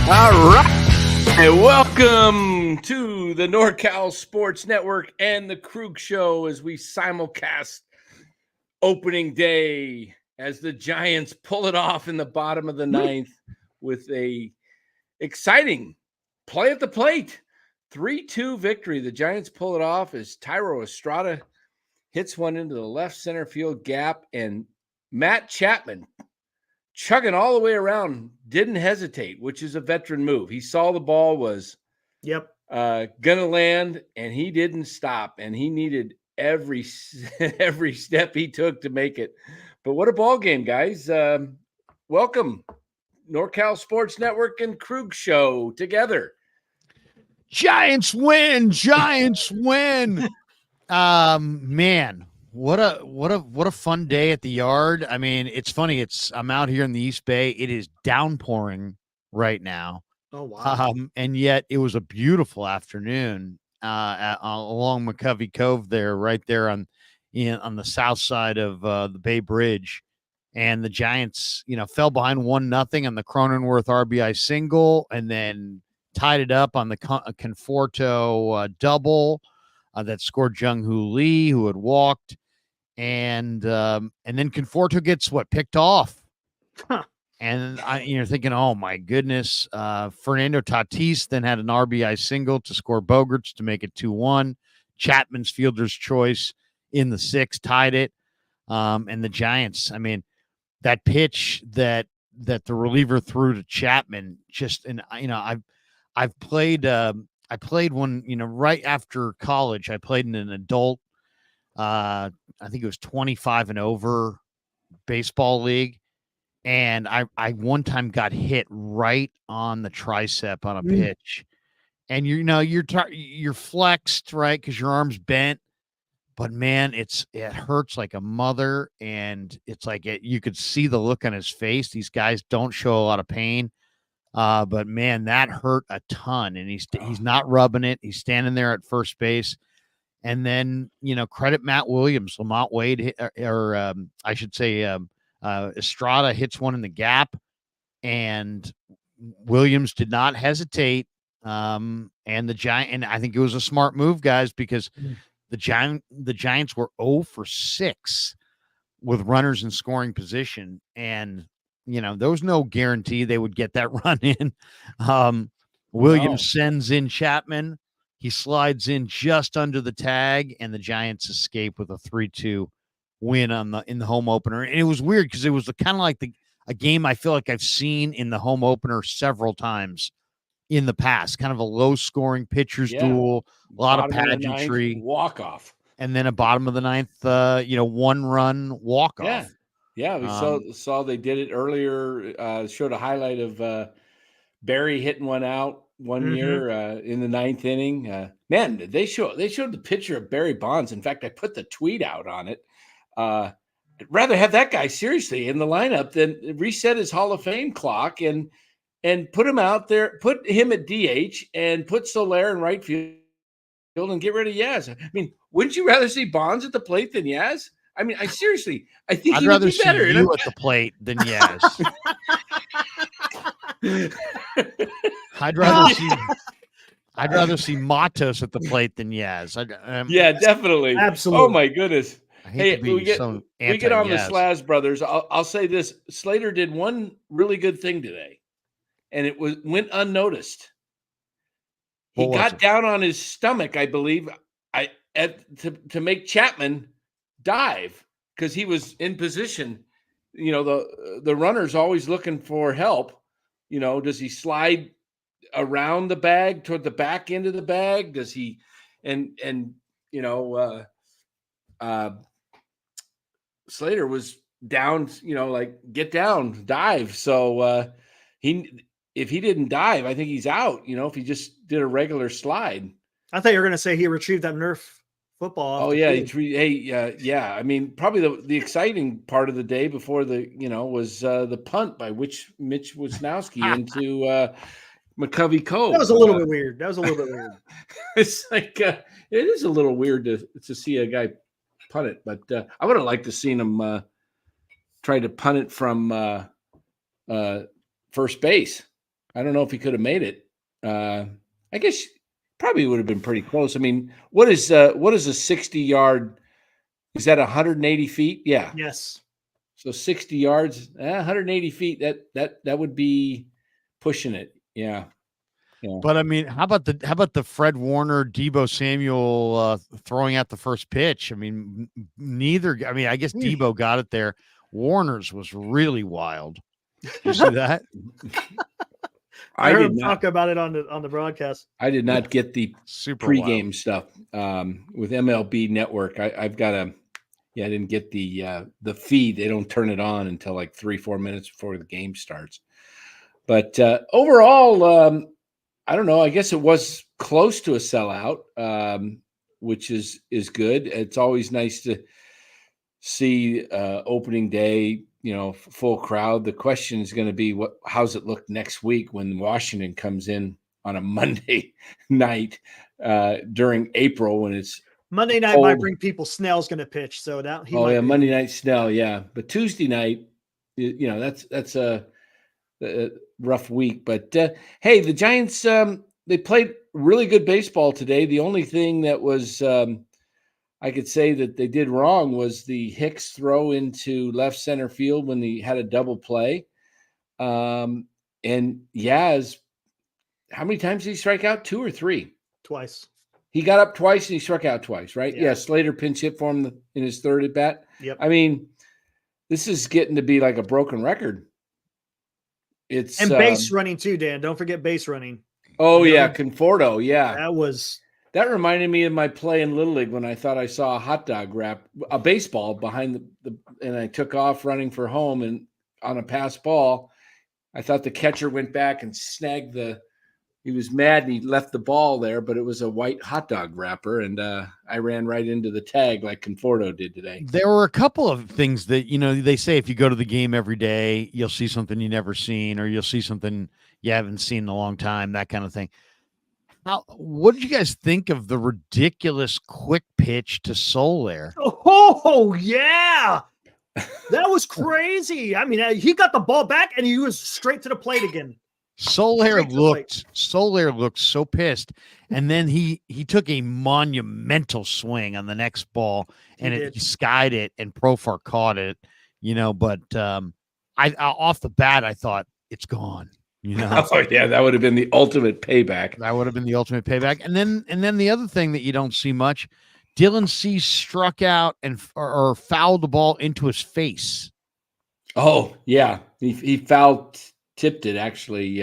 All right. Welcome to the NorCal Sports Network and the Krug Show as we simulcast opening day as the Giants pull it off in the bottom of the ninth with a exciting play at the plate. 3-2 victory. The Giants pull it off as Thairo Estrada hits one into the left center field gap, and Matt Chapman, chugging all the way around, didn't hesitate, which is a veteran move. He saw the ball was gonna land, and he didn't stop, and he needed every step he took to make it. But what a ball game, guys. Welcome, NorCal Sports Network and Krug Show together. Giants win. Man, what a fun day at the yard. I mean, it's funny. I'm out here in the East Bay. It is downpouring right now. Oh, wow. And yet it was a beautiful afternoon along McCovey Cove there, right there on the south side of the Bay Bridge. And the Giants, fell behind 1-0 on the Cronenworth RBI single, and then tied it up on the Conforto double that scored Jung Hoo Lee, who had walked. And then Conforto gets picked off. Huh. And you're thinking, oh my goodness. Fernando Tatis then had an RBI single to score Bogaerts to make it 2-1. Chapman's fielder's choice in the sixth tied it. And the Giants, I mean, that pitch that the reliever threw to Chapman, I played one, right after college. I played in an adult, I think it was 25 and over baseball league. And I one time got hit right on the tricep on a pitch, and you're flexed, right, because your arm's bent. But man, it hurts like a mother, and it's like you could see the look on his face. These guys don't show a lot of pain, but man, that hurt a ton. And he's not rubbing it. He's standing there at first base, and then credit Matt Williams, Lamont Wade, or I should say. Estrada hits one in the gap, and Williams did not hesitate. And I think it was a smart move, guys, because the Giants were 0 for 6 with runners in scoring position, and there was no guarantee they would get that run in. Williams sends in Chapman. He slides in just under the tag, and the Giants escape with a 3-2 win in the home opener. And it was weird because it was kind of like a game I feel like I've seen in the home opener several times in the past. Kind of a low scoring pitcher's duel, a lot of pageantry, walk off, and then a bottom of the ninth, 1-run walk off. Yeah, we saw they did it earlier. Showed a highlight of Barry hitting one out one year in the ninth inning. Man, they showed the picture of Barry Bonds. In fact, I put the tweet out on it. I'd rather have that guy seriously in the lineup than reset his Hall of Fame clock and put him out there, put him at DH and put Soler in right field and get rid of Yaz. I mean, wouldn't you rather see Bonds at the plate than Yaz? I mean, I think I'd rather see better. You at the plate than Yaz. I'd rather see Matos at the plate than Yaz. Yeah, definitely. Absolutely. Oh my goodness. Hey, we get on the Slaz brothers. I'll say this: Slater did one really good thing today, and it went unnoticed. He got down on his stomach, I believe, to make Chapman dive because he was in position. The runner's always looking for help. Does he slide around the bag toward the back end of the bag? Does he? Slater was down, get down, dive. So if he didn't dive, I think he's out. If he just did a regular slide. I thought you were going to say he retrieved that Nerf football. Oh yeah, yeah. I mean, probably the exciting part of the day before was the punt by Mitch Wisnowski into McCovey Cove. That was a little bit weird. It's like it is a little weird to see a guy punt it, but I would have liked to seen him try to punt it from first base. I don't know if he could have made it. I guess probably would have been pretty close. I mean, what is a 60-yard? Is that 180 feet? Yeah. Yes. So 60 yards, 180 feet. That would be pushing it. Yeah. Yeah. But I mean, how about the Fred Warner, Debo Samuel throwing out the first pitch? I mean, neither. I mean, I guess Debo got it there. Warner's was really wild. You see that? I heard him talk about it on the broadcast. I did not get the super pregame wild stuff with MLB Network. I've got a. Yeah, I didn't get the feed. They don't turn it on until like 3-4 minutes before the game starts. But overall, I don't know. I guess it was close to a sellout, which is good. It's always nice to see opening day, full crowd. The question is going to be how's it look next week when Washington comes in on a Monday night during April when it's Monday night cold. might bring people. Snell's going to pitch, so that he. Monday night Snell, yeah. But Tuesday night, that's a rough week. But hey, the Giants they played really good baseball today. The only thing that was I could say that they did wrong was the Hicks throw into left center field when he had a double play. And Yaz, how many times did he strike out? 2 or 3? Twice. He got up twice and he struck out twice, right? Yeah. Slater pinch hit for him in his third at bat. Yep. I mean, this is getting to be like a broken record. It's base running too, Dan. Don't forget base running. Oh yeah, Conforto. Yeah, that reminded me of my play in Little League when I thought I saw a hot dog wrap a baseball behind the and I took off running for home and on a pass ball, I thought the catcher went back and snagged he was mad and he left the ball there, but it was a white hot dog wrapper, and I ran right into the tag like Conforto did today. There were a couple of things that, they say if you go to the game every day, you'll see something you never seen, or you'll see something you haven't seen in a long time, that kind of thing. What did you guys think of the ridiculous quick pitch to Soler? Oh, yeah. That was crazy. I mean, he got the ball back and he was straight to the plate again. Soler looked so pissed, and then he took a monumental swing on the next ball, and he skied it, and Profar caught it, But I off the bat I thought it's gone. Oh yeah, that would have been the ultimate payback. And then the other thing that you don't see much, Dylan Cease struck out or fouled the ball into his face. Oh yeah, he foul tipped it actually.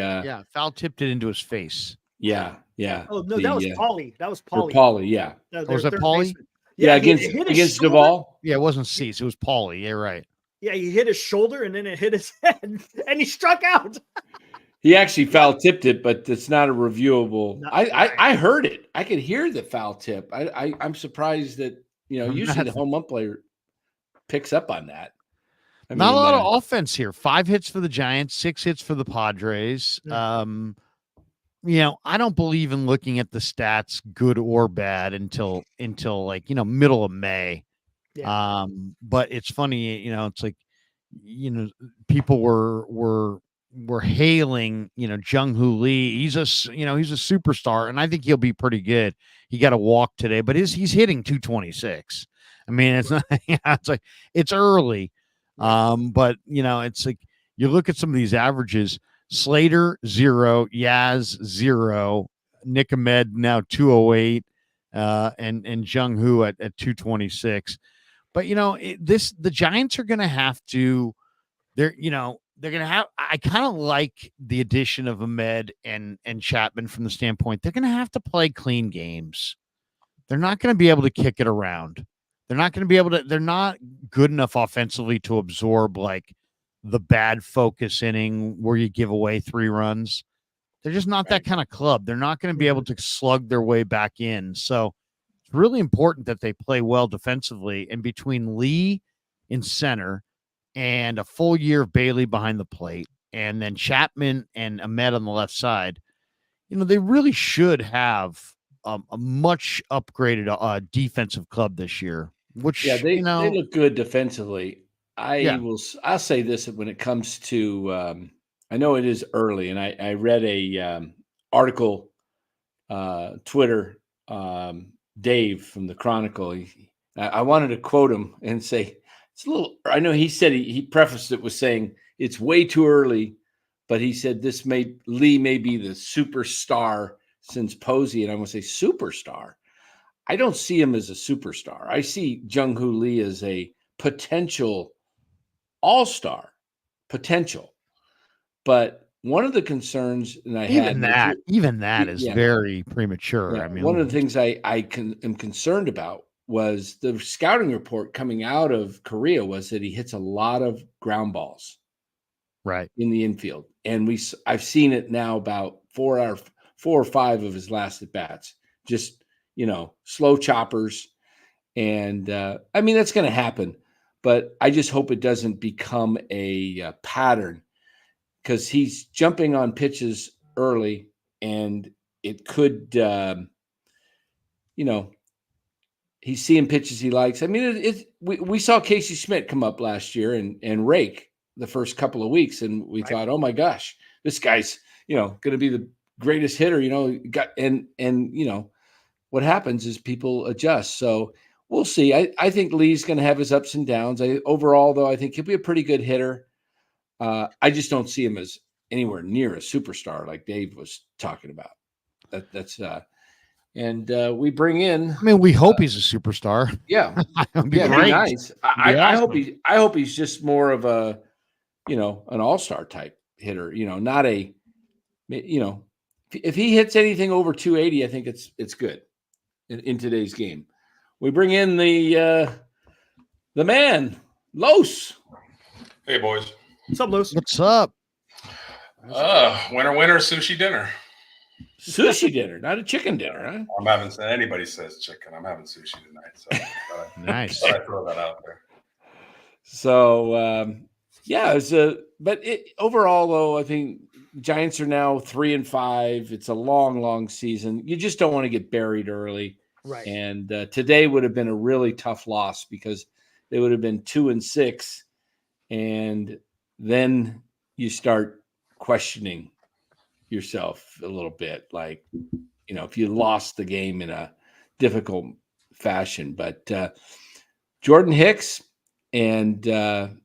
Foul tipped it into his face. Yeah. Oh no, that was Pauly. That was Pauly. Pauly, yeah. Was that Pauly? Yeah, against Duvall. Yeah, it wasn't Cease. It was Pauly. Yeah, right. Yeah, he hit his shoulder and then it hit his head, and he struck out. He actually foul tipped it, but it's not a reviewable. I heard it. I could hear the foul tip. I'm surprised that usually the home umpire picks up on that. Not a lot of offense here. 5 hits for the Giants, 6 hits for the Padres. I don't believe in looking at the stats, good or bad, until like middle of May. Yeah. But it's funny, it's like people were hailing, Jung Hoo Lee. He's a superstar, and I think he'll be pretty good. He got a walk today, but he's hitting 226. I mean, it's not. It's like it's early, but it's like you look at some of these averages. Slater 0, Yaz 0, Nick Ahmed now 208, and Jung Hoo at 226. But the Giants are going to have to. They're going to have. I kind of like the addition of Ahmed and Chapman from the standpoint they're going to have to play clean games. They're not going to be able to kick it around. They're not going to be able to. They're not good enough offensively to absorb like the bad focus inning where you give away 3 runs. They're just not that kind of club. They're not going to be able to slug their way back in. So it's really important that they play well defensively. And between Lee in center and a full year of Bailey behind the plate, and then Chapman and Ahmed on the left side, they really should have a much upgraded defensive club this year. Which they look good defensively. I'll say this when it comes to I know it is early, and I read a article, Twitter, Dave from the Chronicle. I wanted to quote him and say it's a little. I know he said he prefaced it with saying it's way too early, but he said Lee may be the superstar since Posey, and I want to say superstar. I don't see him as a superstar. I see Jung Hoo Lee as a potential all-star potential. But one of the concerns that I had, even that is yeah, very premature. yeah, I mean, one of the things I am concerned about was the scouting report coming out of Korea was that he hits a lot of ground balls right in the infield, and I've seen it now about 4 or 5 of his last at bats, just slow choppers, and I mean that's going to happen, but I just hope it doesn't become a pattern, because he's jumping on pitches early, and it could, he's seeing pitches he likes. I mean, we saw Casey Schmidt come up last year and rake the first couple of weeks, and we thought, oh my gosh, this guy's going to be the greatest hitter. What happens is people adjust. So we'll see. I think Lee's going to have his ups and downs. Overall, though, I think he'll be a pretty good hitter. I just don't see him as anywhere near a superstar like Dave was talking about. We bring in. I mean, we hope he's a superstar. Yeah, it'd be yeah, great. nice. I hope he's just more of a, an all-star type hitter. Not a, if he hits anything over 280, I think it's good in today's game. We bring in the man, Los. Hey, boys. What's up, Los? What's up? Winner, sushi dinner. Sushi dinner, not a chicken dinner, huh? I'm having, anybody says chicken, I'm having sushi tonight. So nice. I throw that out there. So overall though, I think Giants are now 3-5. It's a long season. You just don't want to get buried early. Right. And today would have been a really tough loss because they would have been 2-6. And then you start questioning yourself a little bit, like, if you lost the game in a difficult fashion. But Jordan Hicks and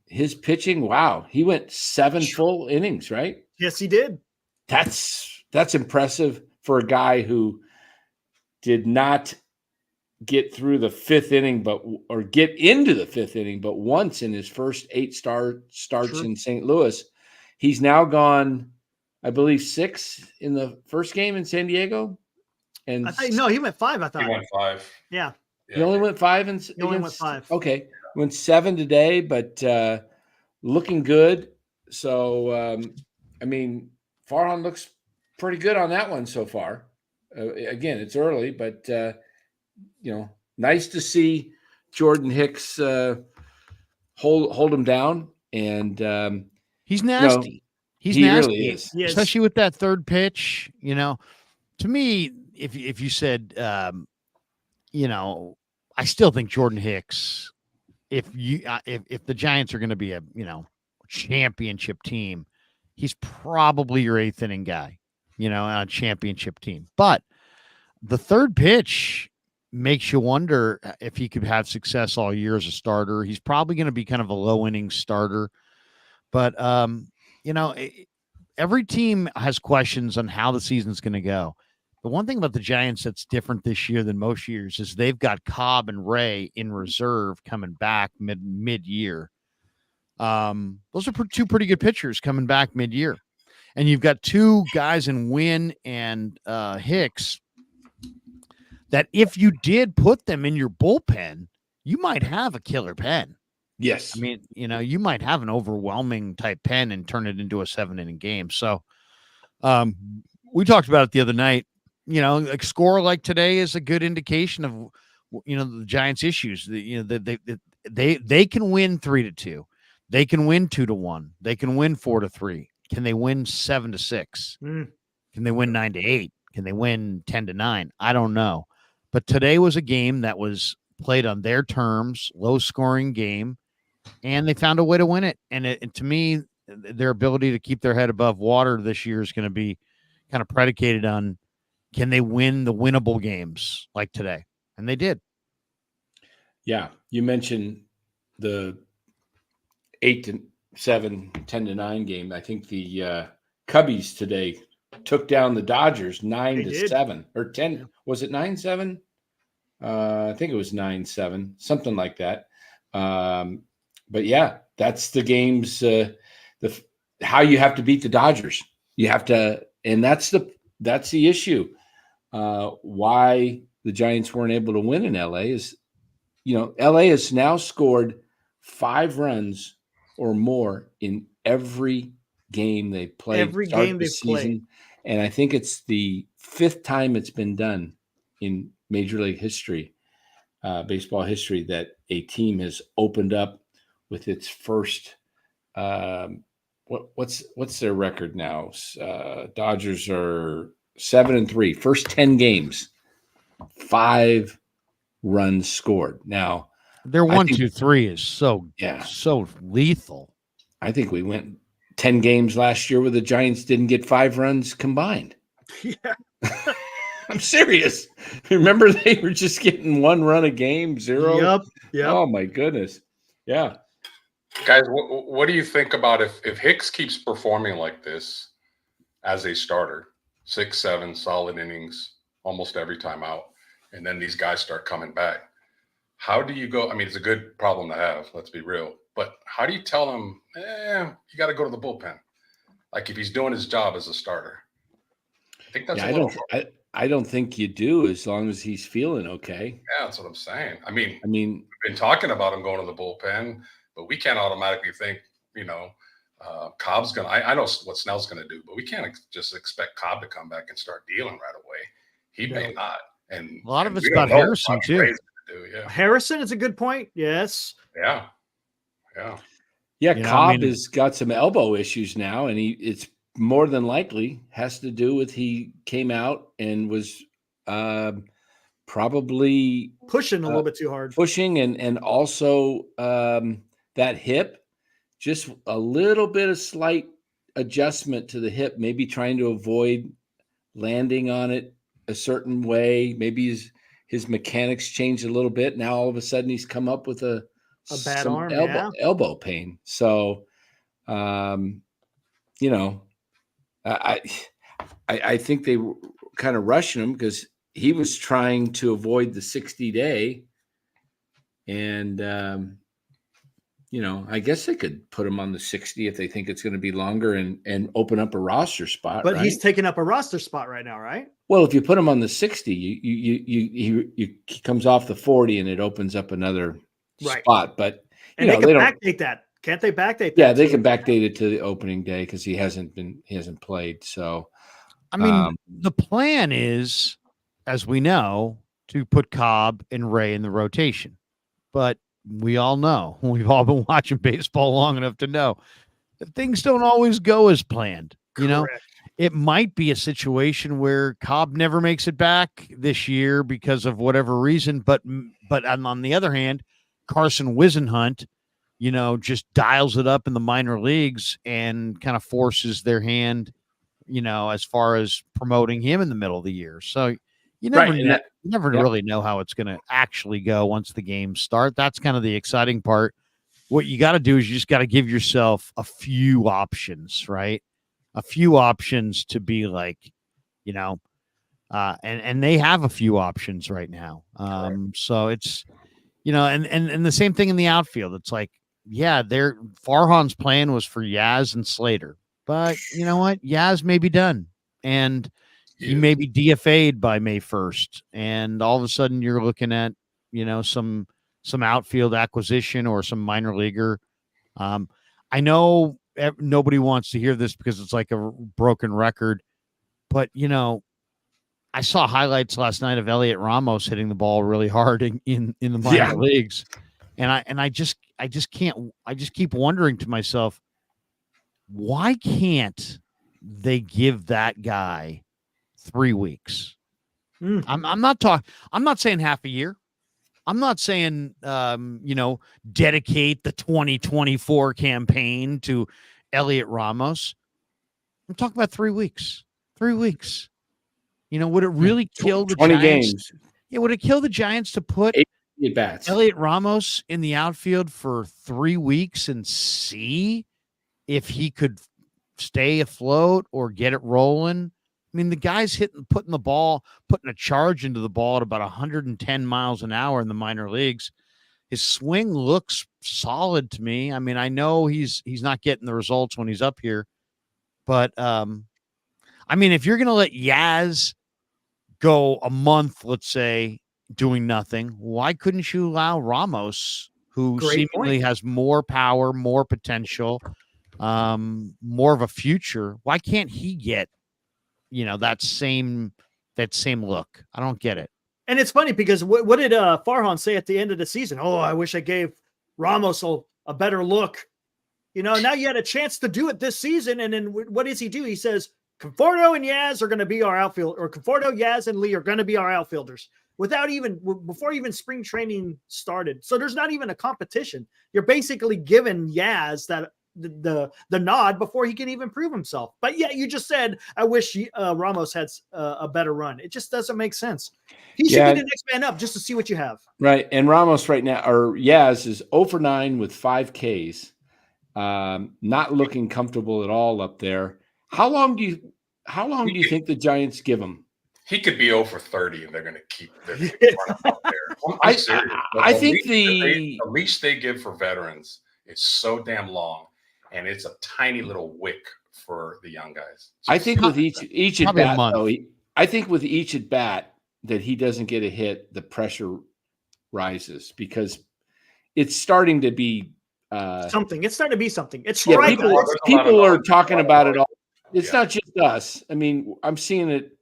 his pitching, wow, he went 7 full innings, right? Yes, he did. That's impressive for a guy who did not get through the 5th inning, or get into the 5th inning, but once in his first 8 starts in St. Louis. He's now gone, I believe, 6 in the first game in San Diego. And no, he went 5. I thought he went 5. Yeah, he only went 5. He only went 5. Okay, went 7 today, but looking good. So I mean, Farhan looks pretty good on that one so far. Again, it's early, but nice to see Jordan Hicks hold him down, and he's nasty. He's nasty, really is. Especially with that third pitch. To me, if you said, I still think Jordan Hicks, if the Giants are going to be a championship team, he's probably your 8th inning guy, on a championship team. But the third pitch makes you wonder if he could have success all year as a starter. He's probably going to be kind of a low inning starter, but every team has questions on how the season's going to go. The one thing about the Giants that's different this year than most years is they've got Cobb and Ray in reserve coming back mid-year. Those are 2 pretty good pitchers coming back mid-year. And you've got 2 guys in Wynn and Hicks that if you did put them in your bullpen, you might have a killer pen. Yes. I mean, you might have an overwhelming type pen and turn it into a 7-inning game. So we talked about it the other night. A score like today is a good indication of, the Giants' issues. They can win 3-2. They can win 2-1. They can win 4-3. Can they win 7-6? Can they win 9-8? Can they win 10-9? I don't know. But today was a game that was played on their terms, low scoring game, and they found a way to win it. And to me, their ability to keep their head above water this year is going to be kind of predicated on, can they win the winnable games like today? And they did. Yeah. You mentioned the 8-7, 10-9 game. I think the Cubbies today took down the Dodgers 9-7 or 10. Yeah. Was it 9-7? I think it was 9-7, something like that. But yeah, that's the games. How you have to beat the Dodgers. You have to, and that's the issue. Why the Giants weren't able to win in LA is, LA has now scored 5 runs or more in every game they played. Every game they've played. And I think it's the 5th time it's been done in Major League history, baseball history, that a team has opened up with its first. What's their record now? Dodgers are 7-3. First 10 games, 5 runs scored. Now their 1-2-3 is so lethal. I think we went 10 games last year where the Giants didn't get 5 runs combined. Yeah. I'm serious. Remember, they were just getting 1 run a game, 0. Yep. Oh my goodness. Yeah. Guys, what do you think about if Hicks keeps performing like this as a starter, 6-7 solid innings almost every time out, and then these guys start coming back? How do you go? I mean, it's a good problem to have, let's be real. But how do you tell him, you got to go to the bullpen? Like, if he's doing his job as a starter. I think that's I don't think you do, as long as he's feeling okay. Yeah, that's what I'm saying. I mean, we've been talking about him going to the bullpen, but we can't automatically think, Cobb's going to – I know what Snell's going to do, but we can't just expect Cobb to come back and start dealing right away. He may not. And a lot of it's about Harrison, too. Harrison is a good point. Yes. Yeah. Cobb has got some elbow issues now, and it's more than likely has to do with he came out and was probably pushing a little bit too hard. Pushing and also that hip, just a little bit of slight adjustment to the hip, maybe trying to avoid landing on it a certain way. Maybe his mechanics changed a little bit. Now all of a sudden he's come up with a bad arm, elbow pain. So, I think they were kind of rushing him because he was trying to avoid the 60-day, and I guess they could put him on the 60 if they think it's going to be longer and open up a roster spot. But he's taking up a roster spot right now, right? Well, if you put him on the 60, he comes off the 40 and it opens up another spot. But they can backdate that. Can't they backdate that? Yeah, they can backdate it to the opening day because he hasn't played. So, I mean, the plan is, as we know, to put Cobb and Ray in the rotation. But we all know, we've all been watching baseball long enough to know that things don't always go as planned. Correct. It might be a situation where Cobb never makes it back this year because of whatever reason. But on the other hand, Carson Wisenhunt, just dials it up in the minor leagues and kind of forces their hand, as far as promoting him in the middle of the year. So you never really know how it's going to actually go once the games start. That's kind of the exciting part. What you got to do is you just got to give yourself a few options, right? A few options to be like, and they have a few options right now. So it's, and the same thing in the outfield. It's like, Farhan's plan was for Yaz and Slater, but you know what? Yaz may be done, and he may be DFA'd by May 1st, and all of a sudden you're looking at, some outfield acquisition or some minor leaguer. I know nobody wants to hear this because it's like a broken record, but I saw highlights last night of Elliot Ramos hitting the ball really hard in the minor leagues. And I just keep wondering to myself, why can't they give that guy 3 weeks? I'm not saying half a year. I'm not saying, dedicate the 2024 campaign to Elliot Ramos, I'm talking about 3 weeks. 3 weeks. Would it really kill the 20 Giants? games, Yeah, would it kill the Giants to put 8 at-bats. Elliot Ramos in the outfield for 3 weeks and see if he could stay afloat or get it rolling? I mean, the guy's putting a charge into the ball at about 110 miles an hour in the minor leagues. His swing looks solid to me. I mean, I know he's not getting the results when he's up here, but I mean, if you're going to let Yaz go a month, let's say, doing nothing, why couldn't you allow Ramos, who seemingly has more power, more potential, more of a future? Why can't he get, that same look? I don't get it. And it's funny because what did Farhan say at the end of the season? Oh, I wish I gave Ramos a better look. Now you had a chance to do it this season. And then what does he do? He says, Conforto and Yaz are going to be our outfield, or Conforto, Yaz, and Lee are going to be our outfielders before even spring training started. So there's not even a competition. You're basically giving Yaz that the nod before he can even prove himself. But yeah, you just said, I wish Ramos had a better run. It just doesn't make sense. He should be the next man up just to see what you have. Right. And Ramos right now, or Yaz, is 0 for 9 with 5 Ks. Not looking comfortable at all up there. How long do you think the Giants give him? He could be 0 for 30, and they're going to keep running out there. I'm serious. I think the leash they give for veterans is so damn long, and it's a tiny little wick for the young guys. I think with each at bat, though, I think with each at bat that he doesn't get a hit, the pressure rises because it's starting to be something. It's starting to be something. It's right. People are talking about it all. It's not just us. I mean, I'm seeing it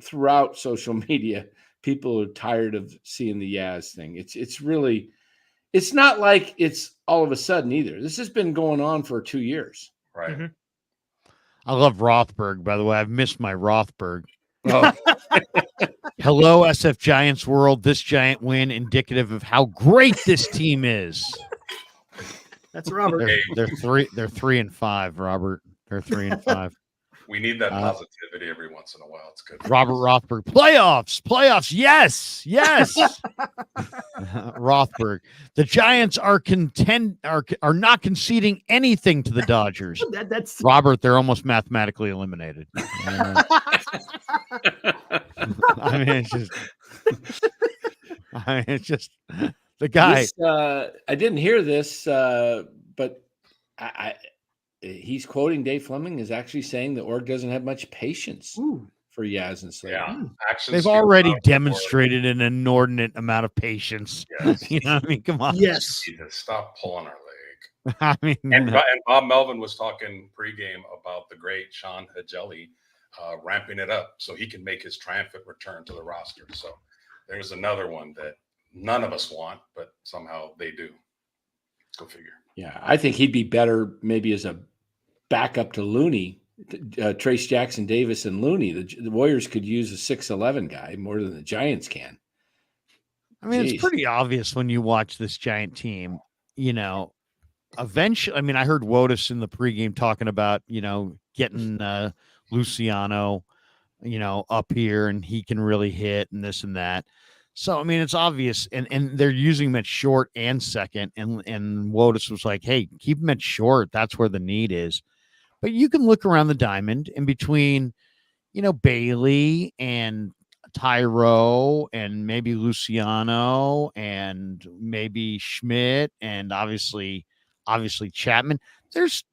throughout social media. People are tired of seeing the Yaz thing. It's not like it's all of a sudden either. This has been going on for 2 years. Right. Mm-hmm. I love Rothberg, by the way. I've missed my Rothberg. Oh. Hello, SF Giants world. This Giant win indicative of how great this team is. That's Robert. They're 3-5, Robert. They're 3-5. We need that positivity every once in a while. It's good. Robert Rothberg. Playoffs. Yes. Rothberg. The Giants are not conceding anything to the Dodgers. That's Robert. They're almost mathematically eliminated. I mean, it's just the guy. I didn't hear this, but he's quoting Dave Fleming is actually saying the org doesn't have much patience for Yaz and Slater. Yeah, they've already demonstrated an inordinate amount of patience. Yes. You know what I mean? Come on. Yes. Stop pulling our leg. I mean, and Bob Melvin was talking pregame about the great Sean Hajeli ramping it up so he can make his triumphant return to the roster. So there's another one that none of us want, but somehow they do. Go figure. Yeah, I think he'd be better maybe as a backup to Looney, Trace Jackson Davis and Looney. The Warriors could use a 6'11" guy more than the Giants can. I mean, it's pretty obvious when you watch this Giant team, eventually, I mean, I heard Wotus in the pregame talking about, getting Luciano, up here and he can really hit and this and that. So, I mean, it's obvious, and they're using him at short and second, and Wotus was like, hey, keep him at short. That's where the need is. But you can look around the diamond in between, Bailey and Tyro and maybe Luciano and maybe Schmidt and obviously Chapman. There's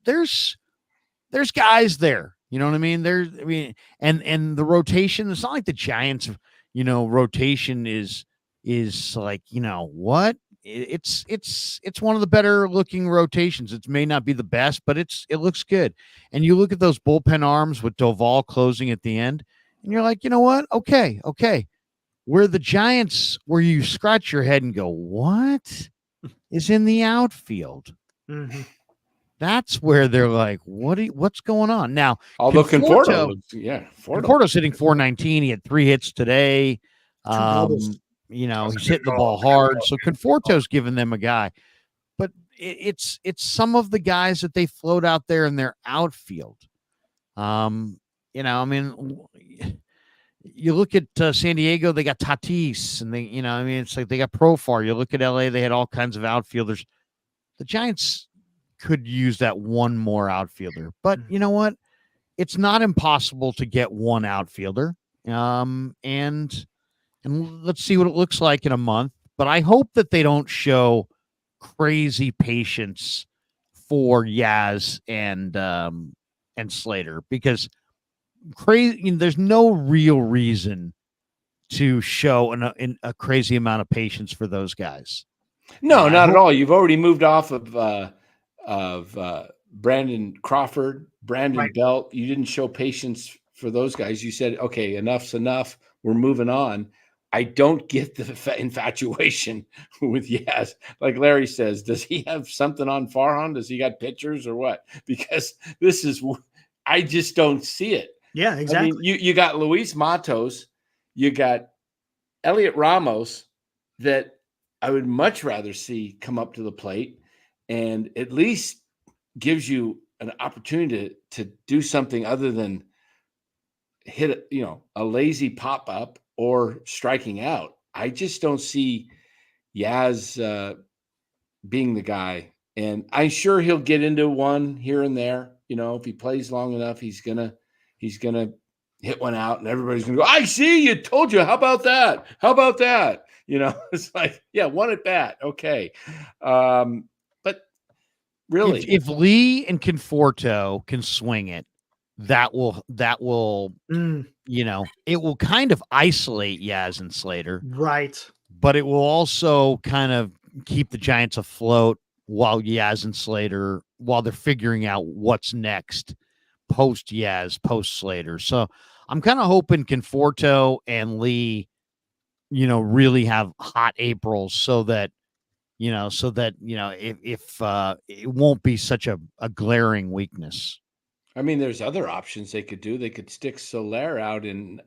guys there. You know what I mean? And the rotation, it's not like the Giants – rotation is like, what? It's one of the better looking rotations. It may not be the best, but it looks good. And you look at those bullpen arms with Doval closing at the end, and you're like, you know what? Okay. Where the Giants, where you scratch your head and go, what is in the outfield? Mm-hmm. That's where they're like, what's going on now? Although Conforto's hitting 419. He had 3 hits today. He's hitting the ball hard. So Conforto's giving them a guy. But it's some of the guys that they float out there in their outfield. I mean, you look at San Diego, they got Tatis, and it's like they got Profar. You look at LA, they had all kinds of outfielders. The Giants could use that one more outfielder, but you know what? It's not impossible to get one outfielder. And let's see what it looks like in a month. But I hope that they don't show crazy patience for Yaz and Slater, because there's no real reason to show a crazy amount of patience for those guys. No, not at all. You've already moved off of Brandon Crawford, Brandon Belt. You didn't show patience for those guys. You said, okay, enough's enough. We're moving on. I don't get the infatuation with Yaz. Like Larry says, does he have something on Farhan? Does he got pictures or what? Because I just don't see it. Yeah, exactly. I mean, you got Luis Matos, you got Elliot Ramos that I would much rather see come up to the plate and at least gives you an opportunity to do something other than hit a lazy pop-up or striking out. I just don't see Yaz being the guy. And I'm sure he'll get into one here and there. If he plays long enough, he's gonna hit one out and everybody's gonna go, I see, you told you. How about that? It's like, yeah, one at bat. Okay. But really, if Lee and Conforto can swing it, that will it will kind of isolate Yaz and Slater. Right. But it will also kind of keep the Giants afloat while Yaz and Slater, while they're figuring out what's next post Yaz, post Slater. So I'm kind of hoping Conforto and Lee, really have hot Aprils so that if it won't be such a glaring weakness. I mean, there's other options they could do. They could stick Soler out in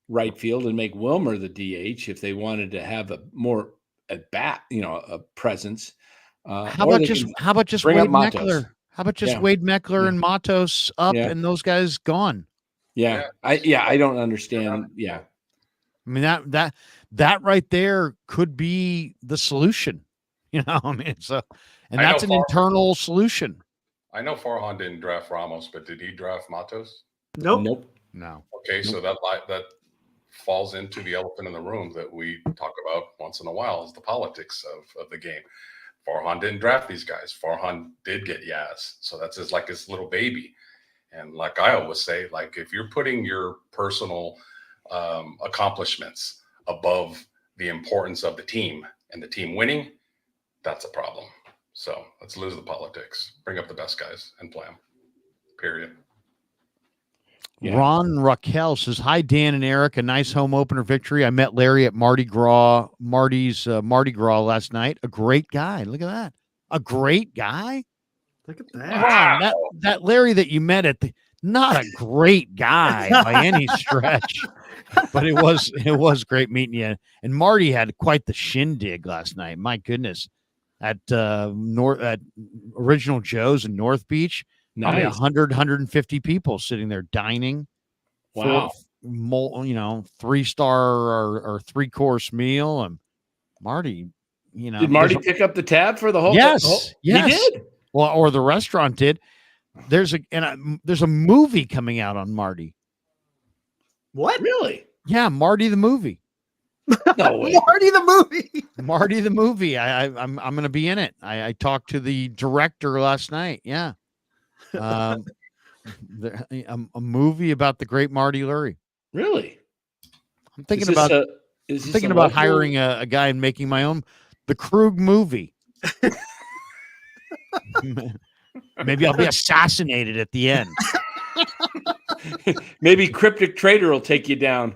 right field and make Wilmer the DH if they wanted to have a more at bat, a presence. How about just Wade Meckler? How about just Wade Meckler and Matos up and those guys gone? Yeah. I don't understand. Yeah. I mean, that right there could be the solution. That's an internal solution. I know Farhan didn't draft Ramos, but did he draft Matos? Nope. No. Okay, nope. So that falls into the elephant in the room that we talk about once in a while, is the politics of the game. Farhan didn't draft these guys. Farhan did get Yaz, so that's his little baby. And like I always say, like if you're putting your personal accomplishments above the importance of the team and the team winning, that's a problem. So let's lose the politics. Bring up the best guys and play them. Period. Yeah. Ron Raquel says, hi, Dan and Eric. A nice home opener victory. I met Larry at Mardi Gras last night. A great guy. Look at that. A great guy. Look at that. Wow. That Larry that you met not a great guy by any stretch, but it was great meeting you. And Marty had quite the shindig last night. My goodness. At Original Joe's in North Beach. Nice. 150 people sitting there dining. Wow. For, 3-star or 3-course meal. And Marty, Did Marty pick up the tab for the whole? Yes. Yes. He did. Well, or the restaurant did. There's a movie coming out on Marty. What? Really? Yeah, Marty the movie. No way. Marty the movie. Marty the movie. I'm going to be in it. I talked to the director last night. Yeah. A movie about the great Marty Lurie. Really? I'm thinking about hiring a guy and making my own the Krug movie. Maybe I'll be assassinated at the end. Maybe Cryptic Trader will take you down.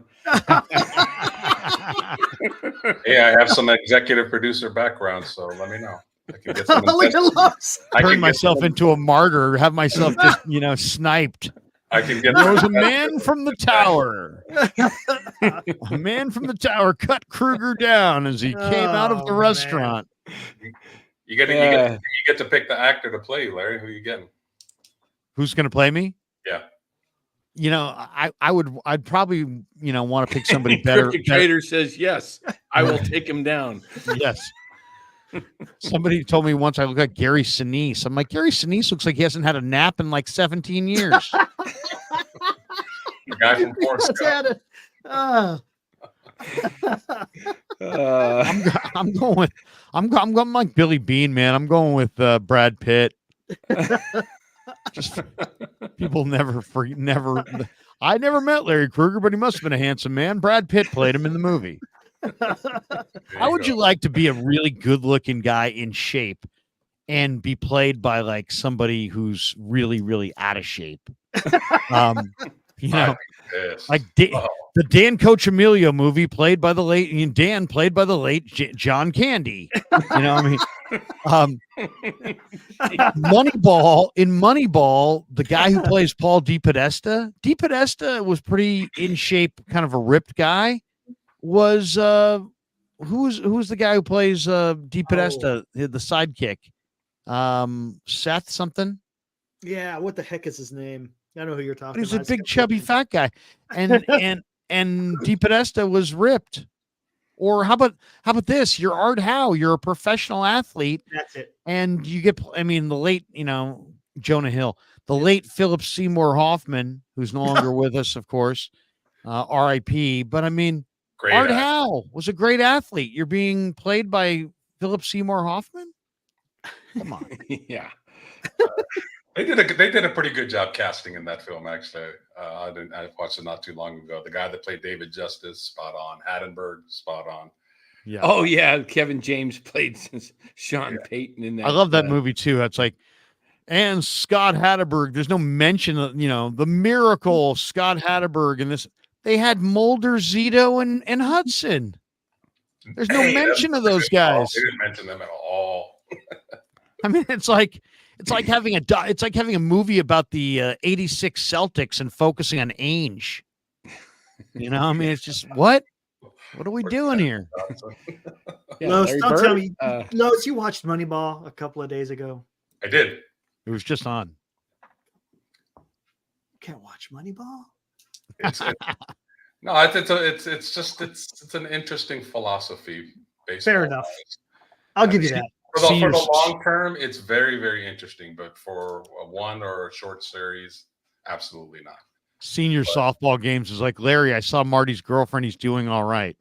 Yeah, I have some executive producer background, so let me know. I can get some. Turn myself into a martyr. Have myself just sniped. I can get. There was a man from the tower. A man from the tower cut Kruger down as he came out of the restaurant. You get to pick the actor to play you, Larry. Who you getting? Who's going to play me? Yeah. You know, I'd probably, you know, want to pick somebody better. Trader says yes. I will take him down. Yes. Somebody told me once I look like Gary Sinise. I'm like, Gary Sinise looks like he hasn't had a nap in like 17 years. The guy from Forrest Gump. I'm going like Billy Bean, man. I'm going with Brad Pitt. Just people never. I never met Larry Krueger, but he must have been a handsome man. Brad Pitt played him in the movie. How would you like to be a really good-looking guy in shape and be played by like somebody who's really, really out of shape? You know, like the Dan Coachemilio movie played by the late John Candy. You know, I mean, Moneyball. In Moneyball, the guy who plays Paul DePodesta was pretty in shape, kind of a ripped guy. Was who's the guy who plays DePodesta, the sidekick? Seth something. Yeah, what the heck is his name? I know who you're talking He's about. a big, chubby, fat guy, and DePodesta was ripped. Or how about this? You're Art Howe. You're a professional athlete. That's it. And you get, I mean, the late, you know, Jonah Hill, the late Philip Seymour Hoffman, who's no longer with us, of course, R.I.P. But I mean, Art Howe was a great athlete. You're being played by Philip Seymour Hoffman. Come on. Yeah. They did a pretty good job casting in that film, actually. I watched it not too long ago. The guy that played David Justice, spot on. Hattenberg, spot on. Yeah. Oh yeah, Kevin James played Sean Payton in that. I love that movie too. It's like, and Scott Hatterberg. There's no mention of, you know, the miracle Scott Hatterberg in this. They had Mulder, Zito, and Hudson. There's no mention of those guys. They didn't mention them at all. I mean, it's like having a movie about the '86 Celtics and focusing on Ainge. You know, I mean, it's just what are we doing here? Yeah, Lois, Larry don't Bird, tell me. Lois, you watched Moneyball a couple of days ago. I did. It was just on. Can't watch Moneyball. It's an interesting philosophy. Fair enough. I'll give you that. For the long term, it's very, very interesting. But for a one or a short series, absolutely not. Senior softball games is like, Larry, I saw Marty's girlfriend. He's doing all right.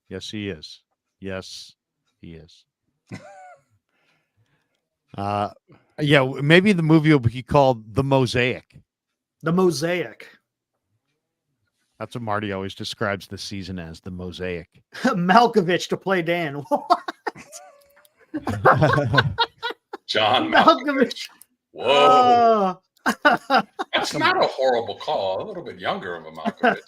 Yes, he is. Yes, he is. Yeah, maybe the movie will be called The Mosaic. The Mosaic. That's what Marty always describes the season as, the Mosaic. Malkovich to play Dan. John Malkovich. Whoa. That's not a horrible call. A little bit younger of a Malkovich.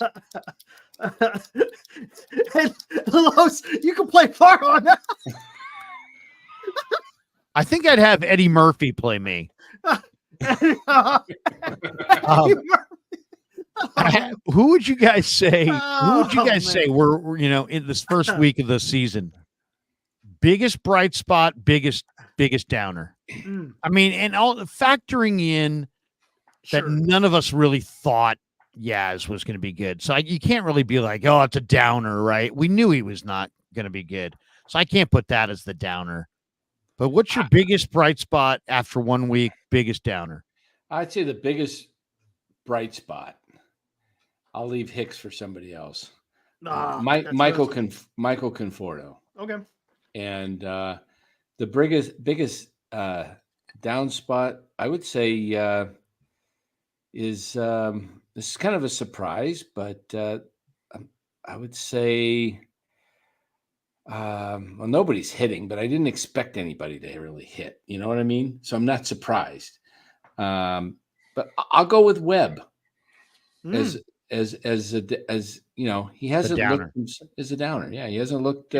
And Los, you can play far on that. I think I'd have Eddie Murphy play me. Who would you guys say? Say we're in this first week of the season? Biggest bright spot, biggest downer. I mean, and all factoring in that none of us really thought Yaz was going to be good. So you can't really be like, oh, it's a downer, right? We knew he was not going to be good. So I can't put that as the downer. But what's your biggest bright spot after 1 week, biggest downer? I'd say the biggest bright spot. I'll leave Hicks for somebody else. Michael Conforto. Okay. And the biggest down spot, I would say, is this is kind of a surprise, but I would say, well, nobody's hitting, but I didn't expect anybody to really hit. You know what I mean? So I'm not surprised. But I'll go with Webb as you know, he hasn't looked as a downer. Yeah, he hasn't looked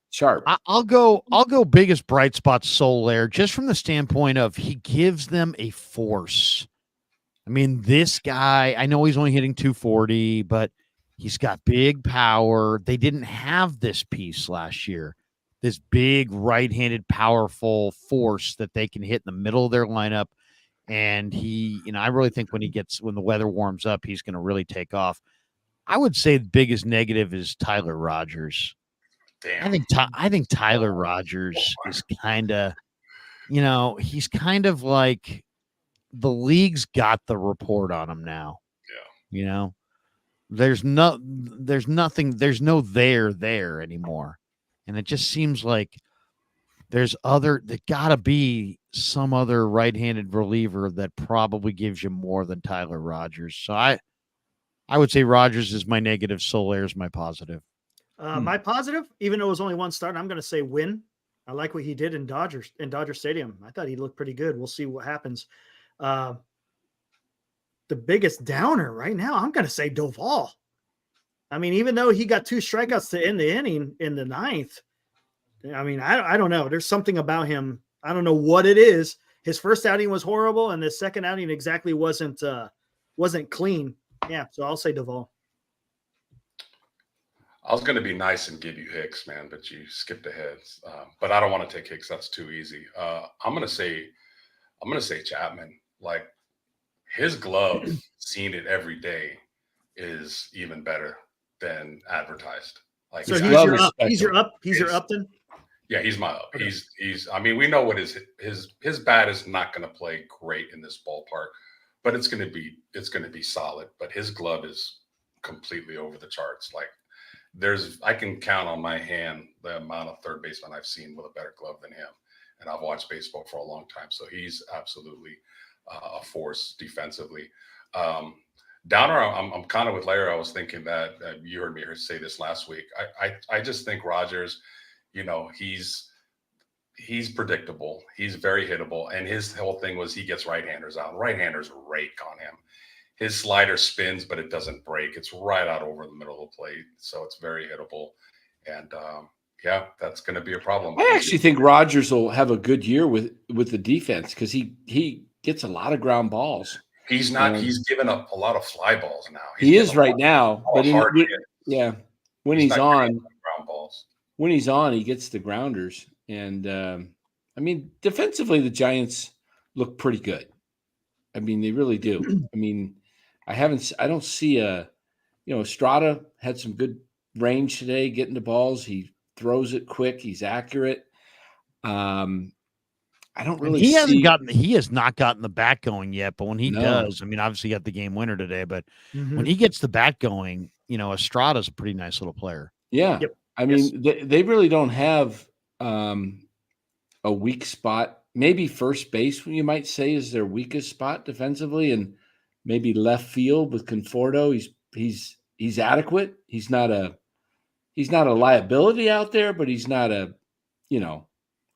sharp. I'll go biggest bright spot Soler, just from the standpoint of he gives them a force. I mean, this guy, I know he's only hitting 240, but he's got big power. They didn't have this piece last year. this big right-handed powerful force that they can hit in the middle of their lineup. And he, I really think when the weather warms up, he's going to really take off. I would say the biggest negative is Tyler Rogers. Damn. I think Tyler Rogers is kind of, he's kind of like the league's got the report on him now. Yeah. There's no there anymore. And it just seems like there gotta be some other right-handed reliever that probably gives you more than Tyler Rogers. So I would say Rogers is my negative, Soler is my positive. My positive, even though it was only one start, I'm going to say Win. I like what he did in Dodger Stadium. I thought he looked pretty good. We'll see what happens. The biggest downer right now, I'm going to say Doval. I mean, even though he got 2 strikeouts to end the inning in the 9th, I mean, I don't know. There's something about him. I don't know what it is. His first outing was horrible, and the second outing exactly wasn't clean. Yeah, so I'll say Doval. I was going to be nice and give you Hicks, man, but you skipped ahead. But I don't want to take Hicks. That's too easy. I'm going to say Chapman. Like, his glove, seeing it every day, is even better than advertised. Like, so he's your up then? Yeah, he's my up. Okay. He's. I mean, we know what his bat is not going to play great in this ballpark, but it's going to be solid. But his glove is completely over the charts. Like, I can count on my hand the amount of third basemen I've seen with a better glove than him, and I've watched baseball for a long time. So he's absolutely a force defensively. Downer, I'm kind of with Larry. I was thinking that you heard me say this last week. I just think Rogers, he's predictable. He's very hittable, and his whole thing was he gets right-handers out. Right-handers rake on him. His slider spins, but it doesn't break. It's right out over the middle of the plate, so it's very hittable. And yeah, that's going to be a problem. I actually think Rogers will have a good year with the defense because he gets a lot of ground balls. He's not. He's given up a lot of fly balls now. He is right now, but when he's on ground balls. When he's on, he gets the grounders. And I mean, defensively, the Giants look pretty good. I mean, they really do. I mean, I don't see Estrada had some good range today, getting the balls. He throws it quick. He's accurate. I don't really he has not gotten the bat going yet, but when he does, I mean, obviously he got the game winner today, but when he gets the bat going, Estrada's a pretty nice little player. Yeah. Yep. I mean, they really don't have a weak spot. Maybe first base, you might say, is their weakest spot defensively, and maybe left field with Conforto. He's adequate. He's not a liability out there, but he's not a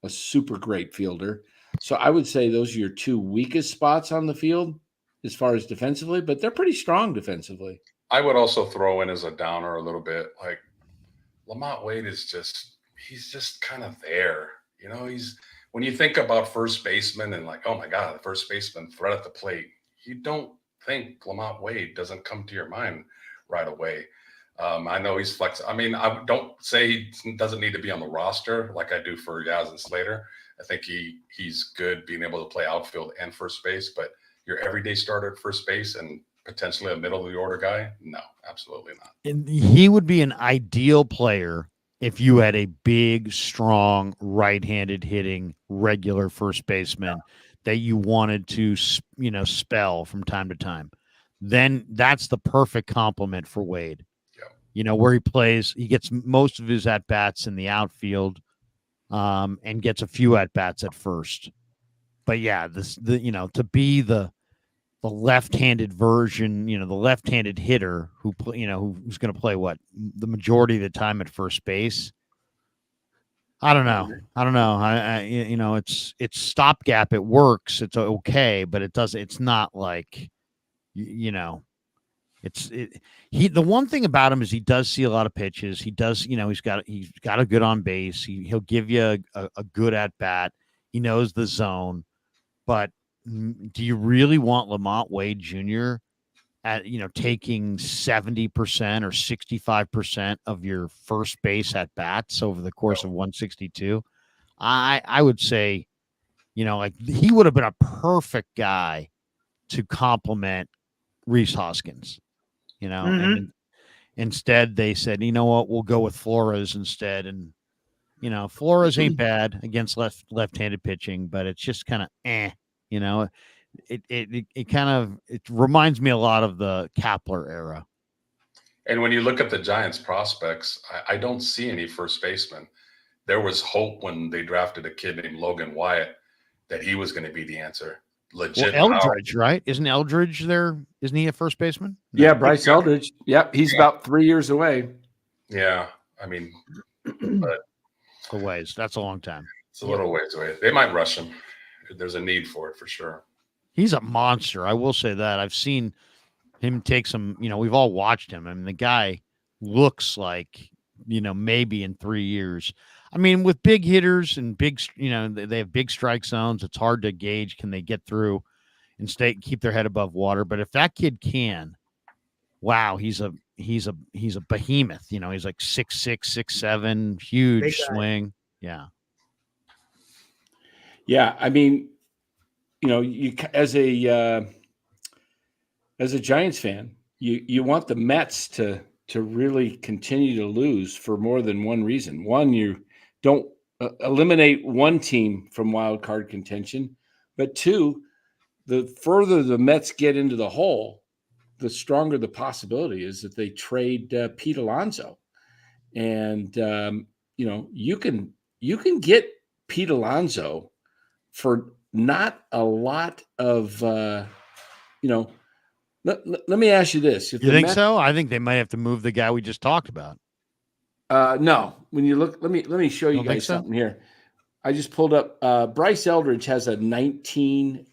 super great fielder. So I would say those are your 2 weakest spots on the field as far as defensively, but they're pretty strong defensively. I would also throw in as a downer a little bit, like Lamont Wade he's just kind of there. When you think about first baseman and like, oh my God, the first baseman threat at the plate, you don't think Lamont Wade doesn't come to your mind right away. I know he's flexible. I mean, I don't say he doesn't need to be on the roster like I do for Yaz and Slater. I think he's good being able to play outfield and first base, but your everyday starter at first base and potentially a middle of the order guy, no, absolutely not. And he would be an ideal player if you had a big, strong, right-handed hitting regular first baseman that you wanted to, spell from time to time. Then that's the perfect complement for Wade. Where he gets most of his at-bats in the outfield and gets a few at-bats at first. But yeah, to be the left-handed version, the left-handed hitter who's going to play the majority of the time at first base. I don't know. It's stopgap. It works. It's okay, but it's not like, the one thing about him is he does see a lot of pitches. He does, he's got a good on base. He'll give you a good at bat. He knows the zone, but do you really want Lamont Wade Jr. at taking 70% or 65% of your first base at bats over the course of 162, I would say, like he would have been a perfect guy to complement Rhys Hoskins, and instead they said, you know what, we'll go with Flores instead. And, Flores ain't bad against left-handed pitching, but it's just kind of, it reminds me a lot of the Kapler era. And when you look at the Giants prospects, I don't see any first baseman. There was hope when they drafted a kid named Logan Wyatt that he was going to be the answer. Legit. Well, Eldridge, right? Isn't Eldridge there? Isn't he a first baseman? No. Yeah, Bryce Eldridge. Yep, he's about 3 years away. Yeah, I mean, but a ways. That's a long time. It's a little ways away. They might rush him. There's a need for it for sure. He's a monster. I will say that. I've seen him take some, we've all watched him. I mean, the guy looks like, maybe in 3 years. I mean, with big hitters and big, they have big strike zones. It's hard to gauge. Can they get through and keep their head above water? But if that kid can, wow, he's a behemoth. He's like 6'6", 6'7", huge swing. Yeah. Yeah. I mean, you as a Giants fan, you want the Mets to really continue to lose for more than one reason. One, you don't eliminate one team from wild card contention, but two, the further the Mets get into the hole, the stronger the possibility is that they trade Pete Alonso. And you can get Pete Alonso for not a lot of let me ask you this. You think so? I think they might have to move the guy we just talked about. No. When you look, let me show you guys something here. I just pulled up Bryce Eldridge has a 19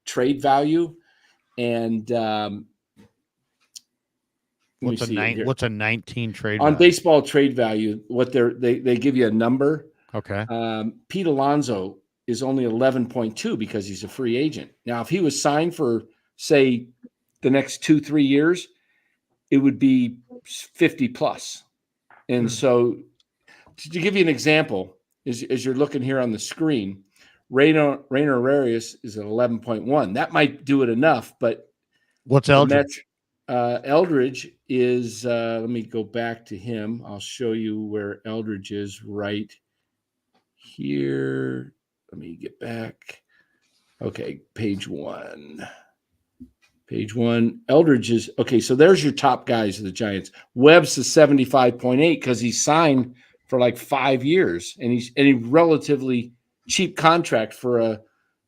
trade value, and what's a 19 trade on value? Baseball trade value? What they give you a number. Okay. Pete Alonso is only 11.2 because he's a free agent. Now, if he was signed for, say, the next 2-3 years, it would be 50 plus. And so to give you an example, as you're looking here on the screen, Rainer Arias is at 11.1. That might do it enough, but what's Eldridge? Eldridge is, let me go back to him. I'll show you where Eldridge is right here. Let me get back. Okay, page one. Eldridge is okay. So there's your top guys of the Giants. Webb's is 75.8 because he's signed for like 5 years, and he's a relatively cheap contract for a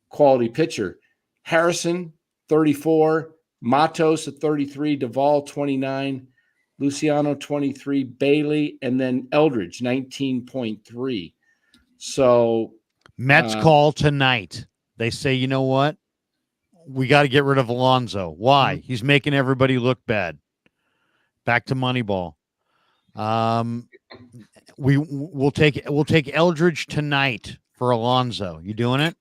quality pitcher. Harrison 34, Matos at 33, Duvall 29, Luciano 23, Bailey, and then Eldridge 19.3. So Mets call tonight. They say, you know what? We got to get rid of Alonso. Why? He's making everybody look bad. Back to Moneyball. We'll take Eldridge tonight for Alonso. You doing it?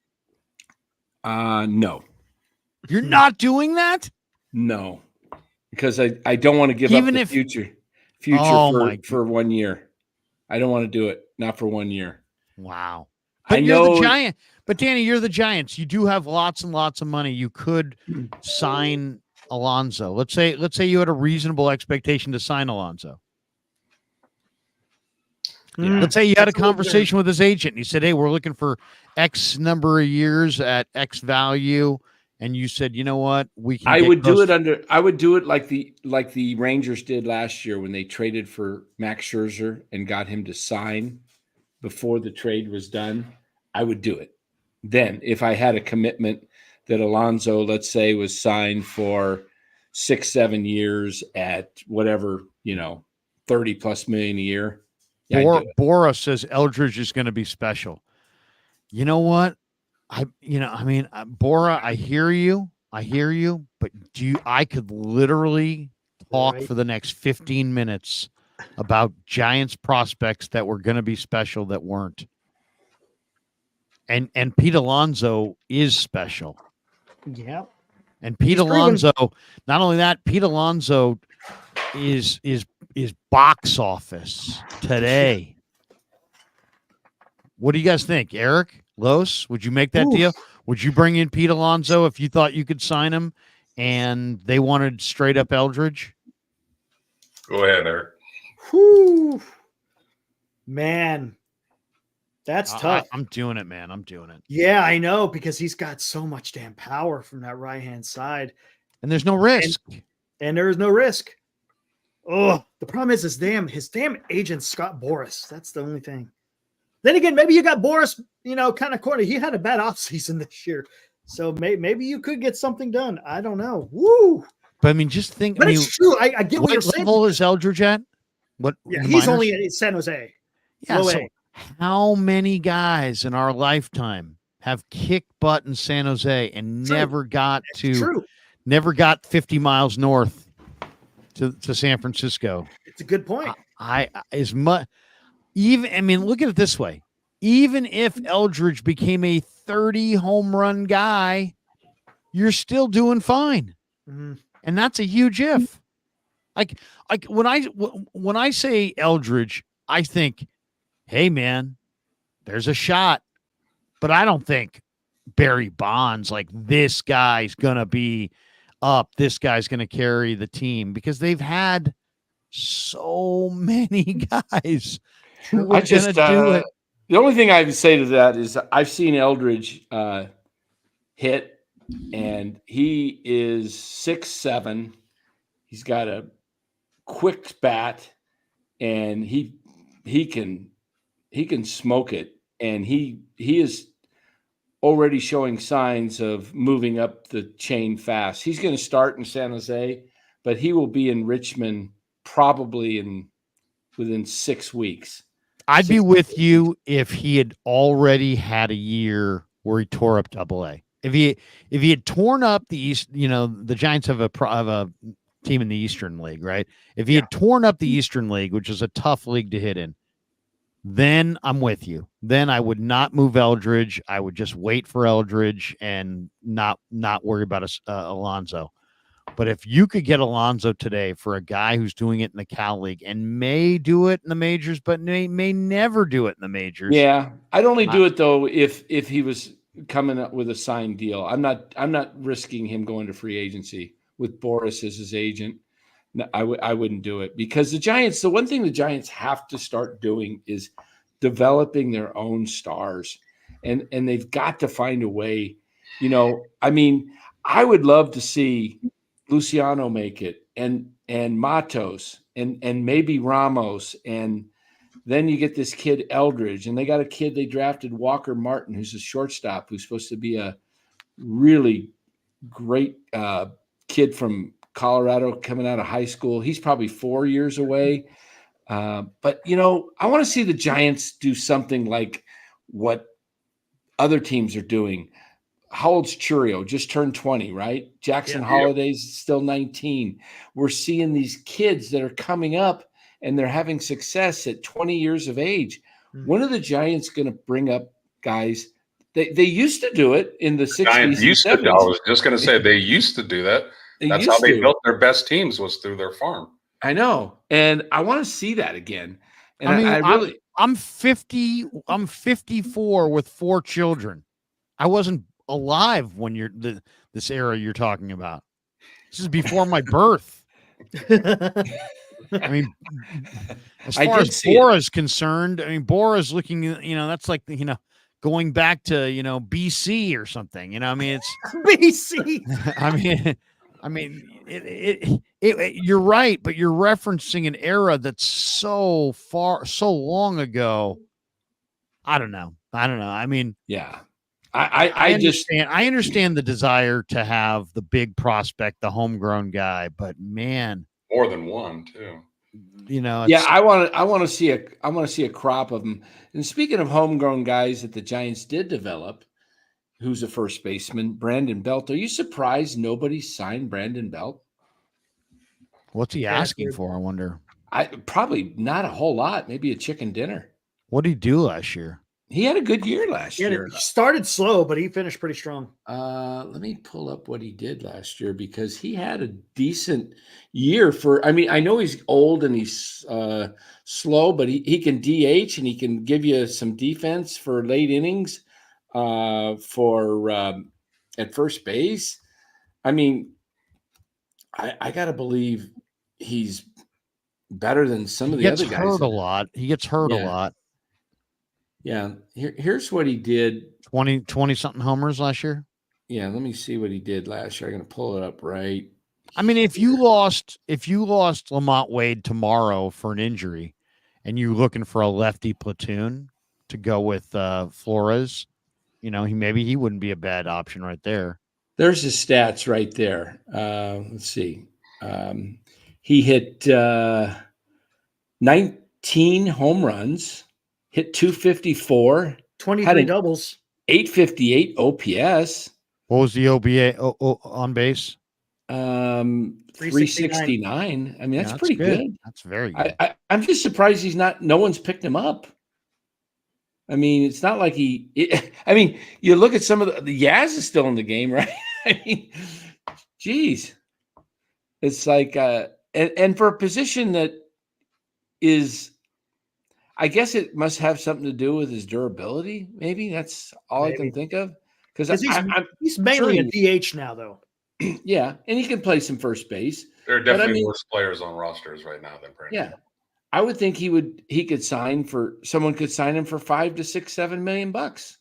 No. You're not doing that? No. Because I don't want to give up the future for 1 year. I don't want to do it. Not for 1 year. Wow. But you're the Giant. But Danny, you're the Giants. You do have lots and lots of money. You could sign Alonso. Let's say you had a reasonable expectation to sign Alonso. Let's say you had a conversation with his agent and he said, hey, we're looking for X number of years at X value. And you said, you know what? I would do it like the Rangers did last year when they traded for Max Scherzer and got him to sign before the trade was done. I would do it. Then if I had a commitment that Alonso, let's say, was signed for 6-7 years at whatever, 30 plus million a year. Bora says Eldridge is going to be special. You know what? Bora, I hear you, but I could literally talk for the next 15 minutes about Giants prospects that were going to be special that weren't. And Pete Alonso is special. Yeah. And Pete He's proven- Alonso, not only that, Pete Alonso is box office today. What do you guys think, Eric Los? Would you make that Oof. deal? Would you bring in Pete Alonso if you thought you could sign him and they wanted straight up Eldridge? Go ahead, Eric. Whew. Man, that's tough. I'm doing it, man. I'm doing it. Yeah, I know, because he's got so much damn power from that right-hand side. And there's no risk. And there is no risk. Oh, the problem is his damn agent, Scott Boras. That's the only thing. Then again, maybe you got Boras, kind of corny. He had a bad offseason this year. So maybe you could get something done. I don't know. Woo. But I mean, just think. But it's true. I get what you're saying. What level is Eldridge at? What? Yeah, he's only at San Jose. Yeah. So how many guys in our lifetime have kicked butt in San Jose and never got 50 miles north to San Francisco? It's a good point. Look at it this way. Even if Eldridge became a 30 home run guy, you're still doing fine. Mm-hmm. And that's a huge if. Like when I say Eldridge, I think, hey man, there's a shot. But I don't think Barry Bonds, like this guy's gonna be up, this guy's gonna carry the team, because they've had so many guys. I just do it. The only thing I would say to that is I've seen Eldridge hit, and he is 6'7". He's got a quick bat, and he can smoke it, and he is already showing signs of moving up the chain fast. He's going to start in San Jose, but he will be in Richmond probably within 6 weeks. I'd be with you if he had already had a year where he tore up AA. If he had torn up the East, the Giants have a team in the Eastern League, right? If he had torn up the Eastern League, which is a tough league to hit in, then I'm with you. Then I would not move Eldridge. I would just wait for Eldridge and not worry about Alonso. But if you could get Alonso today for a guy who's doing it in the Cal League and may do it in the majors, but may never do it in the majors. Yeah, I'd only do it though if he was coming up with a signed deal. I'm not risking him going to free agency with Boras as his agent. No, I wouldn't do it, because the one thing the Giants have to start doing is developing their own stars, and they've got to find a way. I would love to see Luciano make it, and Matos, and maybe Ramos, and then you get this kid Eldridge, and they got a kid they drafted, Walker Martin, who's a shortstop, who's supposed to be a really great kid from Colorado coming out of high school. He's probably 4 years away. But I want to see the Giants do something like what other teams are doing. How old's Churio? Just turned 20, right? Jackson Holiday's still 19. We're seeing these kids that are coming up and they're having success at 20 years of age. Mm-hmm. When are the Giants going to bring up guys? They used to do it in the 60s. Giants used to. I was just going to say they used to do that. That's how they built their best teams, was through their farm. I know, and I want to see that again. And I'm 50. I'm 54 with 4 children. I wasn't alive when this era you're talking about. This is before my birth. I mean, as far as Bora is concerned, Bora is looking, that's like, going back to, BC or something, it's BC. You're right, but you're referencing an era that's so long ago. I don't know. Yeah. I understand the desire to have the big prospect, the homegrown guy, but man, more than one too. I want to see a crop of them. And speaking of homegrown guys that the Giants did develop, who's a first baseman, Brandon Belt. Are you surprised nobody signed Brandon Belt? What's he asking for, I wonder? Probably not a whole lot. Maybe a chicken dinner. What did he do last year? He had a good year last year. He started slow, but he finished pretty strong. Let me pull up what he did last year because he had a decent year for. I mean, I know he's old and he's slow, but he can DH and he can give you some defense for late innings for at first base. I mean, I got to believe he's better than some of the other guys. He gets hurt a lot. He gets hurt a lot. Yeah. Here's what he did. 20 something homers last year. Yeah. Let me see what he did last year. I'm going to pull it up right. I mean, if you lost Lamont Wade tomorrow for an injury and you're looking for a lefty platoon to go with Flores, maybe he wouldn't be a bad option right there. There's his stats right there. Let's see. He hit 19 home runs, hit 254, 23 doubles, 858 OPS. What was the OBA on base? 369. I mean, that's pretty good. That's very good. I'm just surprised no one's picked him up. I mean, it's not like you look at some of the Yaz is still in the game, right? I mean, geez. It's like, and for a position that is, I guess it must have something to do with his durability. Maybe that's all I can think of. Because he's mainly a DH now, though. Yeah, and he can play some first base. There are definitely worse players on rosters right now than Brandon. Yeah, I would think he could sign for someone could sign him for $5 to $6, $7 million bucks.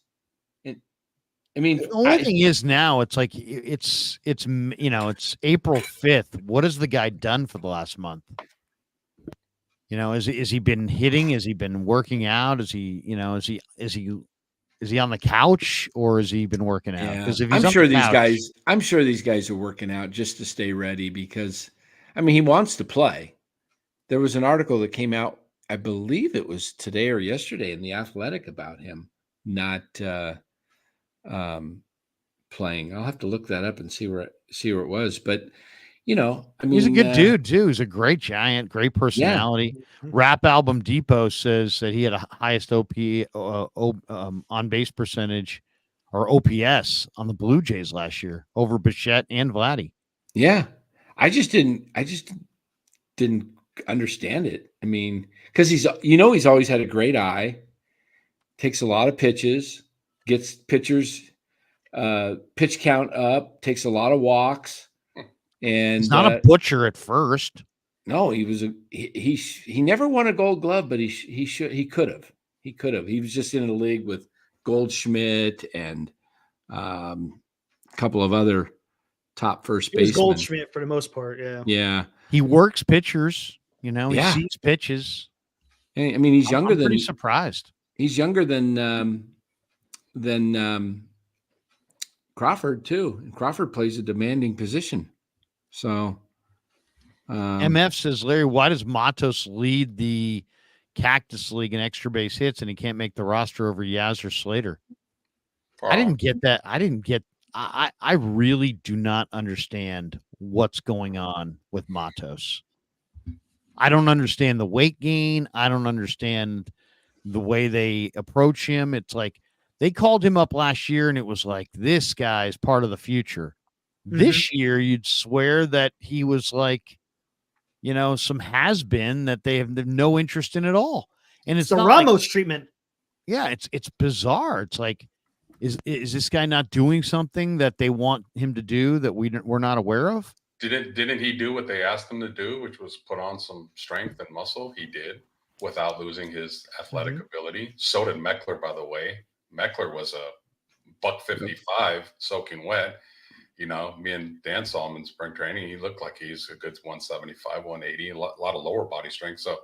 I mean, the only thing is now it's like it's April 5th. What has the guy done for the last month? Is he been hitting? Has he been working out? Is he on the couch or has he been working out? Because I'm sure these guys are working out just to stay ready because, I mean, he wants to play. There was an article that came out, I believe it was today or yesterday in The Athletic about him not playing. I'll have to look that up and see where it was. But, I mean, he's a good dude too. He's a great Giant, great personality. Yeah. Rap Album Depot says that he had a highest on base percentage or OPS on the Blue Jays last year over Bichette and Vladdy. Yeah. I just didn't understand it. I mean, because he's always had a great eye, takes a lot of pitches, gets pitchers pitch count up, takes a lot of walks. And he's not a butcher at first. No, he was he never won a Gold Glove, but he could have. He was just in a league with Goldschmidt and a couple of other top first basemen. Goldschmidt for the most part, yeah. Yeah. He works pitchers, he sees pitches. I mean, he's younger than. I'm pretty surprised. He's younger than Crawford too. And Crawford plays a demanding position. So, MF says, Larry, why does Matos lead the Cactus League in extra base hits and he can't make the roster over Yaz or Slater? I didn't get that. I really do not understand what's going on with Matos. I don't understand the weight gain. I don't understand the way they approach him. It's like they called him up last year and it was like, this guy's part of the future. This year, you'd swear that he was like, some has-been that they have no interest in at all. And it's the Ramos treatment. Yeah, it's bizarre. It's like, is this guy not doing something that they want him to do that we're not aware of? Didn't he do what they asked him to do, which was put on some strength and muscle? He did without losing his athletic ability. So did Meckler, by the way. Meckler was a $155 soaking wet. Me and Dan saw him in spring training. He looked like he's a good 175, 180, a lot of lower body strength. So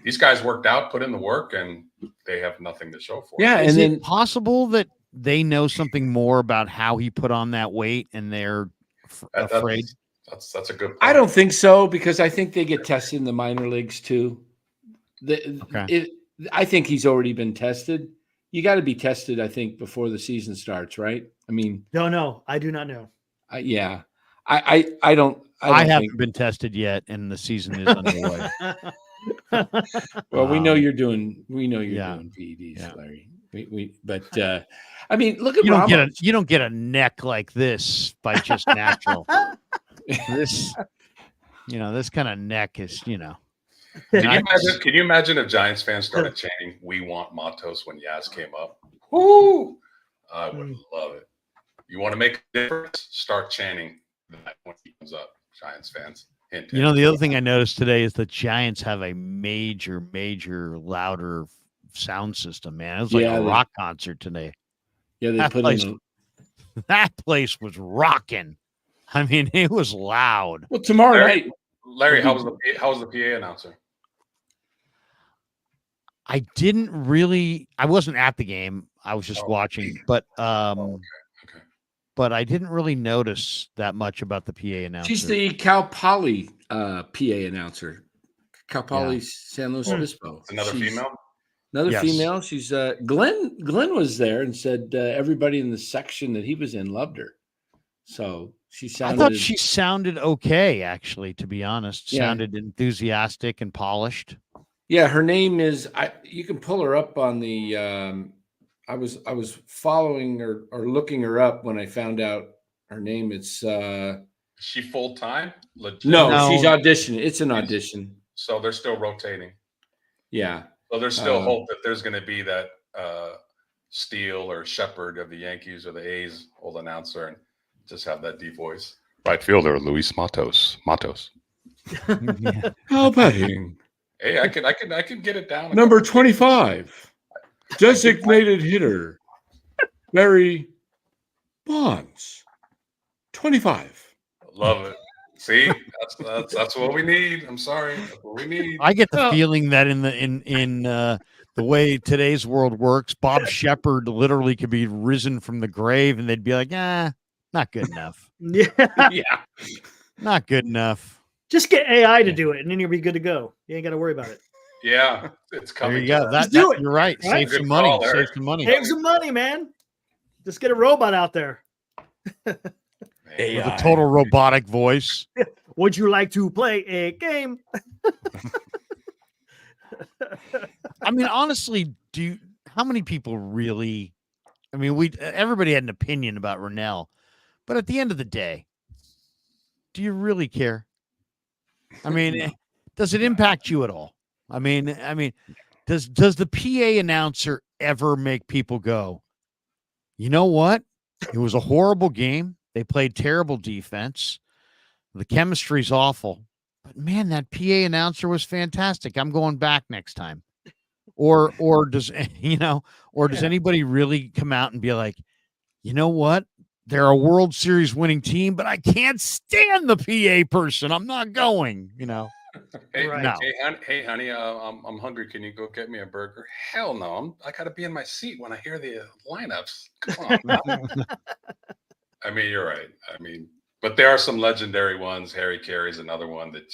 these guys worked out, put in the work, and they have nothing to show for it. Yeah, is it possible that they know something more about how he put on that weight and they're afraid? That's a good point. I don't think so because I think they get tested in the minor leagues too. I think he's already been tested. You got to be tested, I think, before the season starts, right? I mean, no, I do not know. Yeah, I don't. I haven't been tested yet, and the season is underway. Well, we know you're doing. We know you're doing PEDs, Larry. But I mean, look at you don't get a neck like this by just natural. This kind of neck is, Can you imagine if Giants fans started chanting, "We want Matos" when Yaz came up? Woo! I would love it. You want to make a difference? Start chanting that when he comes up, Giants fans. Hint, the other thing I noticed today is the Giants have a major, louder sound system, man. It was like a rock concert today. Yeah, that place was rocking. I mean, it was loud. Well, tomorrow night, Larry, how was the PA announcer? I wasn't at the game. I was just watching, but but I didn't really notice that much about the PA announcer. She's the Cal Poly PA announcer. Cal Poly San Luis Obispo. Another female? Another female. She's Glenn was there and said everybody in the section that he was in loved her. So I thought she sounded okay, actually, to be honest. Yeah. Sounded enthusiastic and polished. Yeah, her name is you can pull her up on the I was following her or looking her up when I found out her name. It's is she full time? No, she's auditioning. It's an audition. So they're still rotating. Yeah. So there's still hope that there's going to be that Steele or Shepard of the Yankees or the A's old announcer and just have that deep voice. Right fielder Luis Matos. Yeah. How batting? Hey, I can get it down. Number 25, designated hitter, Barry Bonds, 25. Love it. See, that's what we need. I'm sorry, that's what we need. I get the feeling that in the way today's world works, Bob Shepard literally could be risen from the grave, and they'd be like, not good enough. Yeah, not good enough. Just get AI to do it, and then you'll be good to go. You ain't got to worry about it. Yeah, it's coming. There you go. Do it. You're right. Save some money. Save some money. Save some money, man. Just get a robot out there. AI. With a total robotic voice. Would you like to play a game? I mean, honestly, how many people really? I mean, everybody had an opinion about Ronell, but at the end of the day, do you really care? I mean, does it impact you at all? I mean, does the PA announcer ever make people go, you know what? It was a horrible game. They played terrible defense. The chemistry's awful. But man, that PA announcer was fantastic. I'm going back next time. Or does anybody really come out and be like, you know what? They're a World Series winning team, but I can't stand the PA person. I'm not going, Hey, Right. No. hey, honey, I'm hungry. Can you go get me a burger? Hell no. I got to be in my seat when I hear the lineups. Come on. I mean, you're right. I mean, but there are some legendary ones. Harry Carey's another one that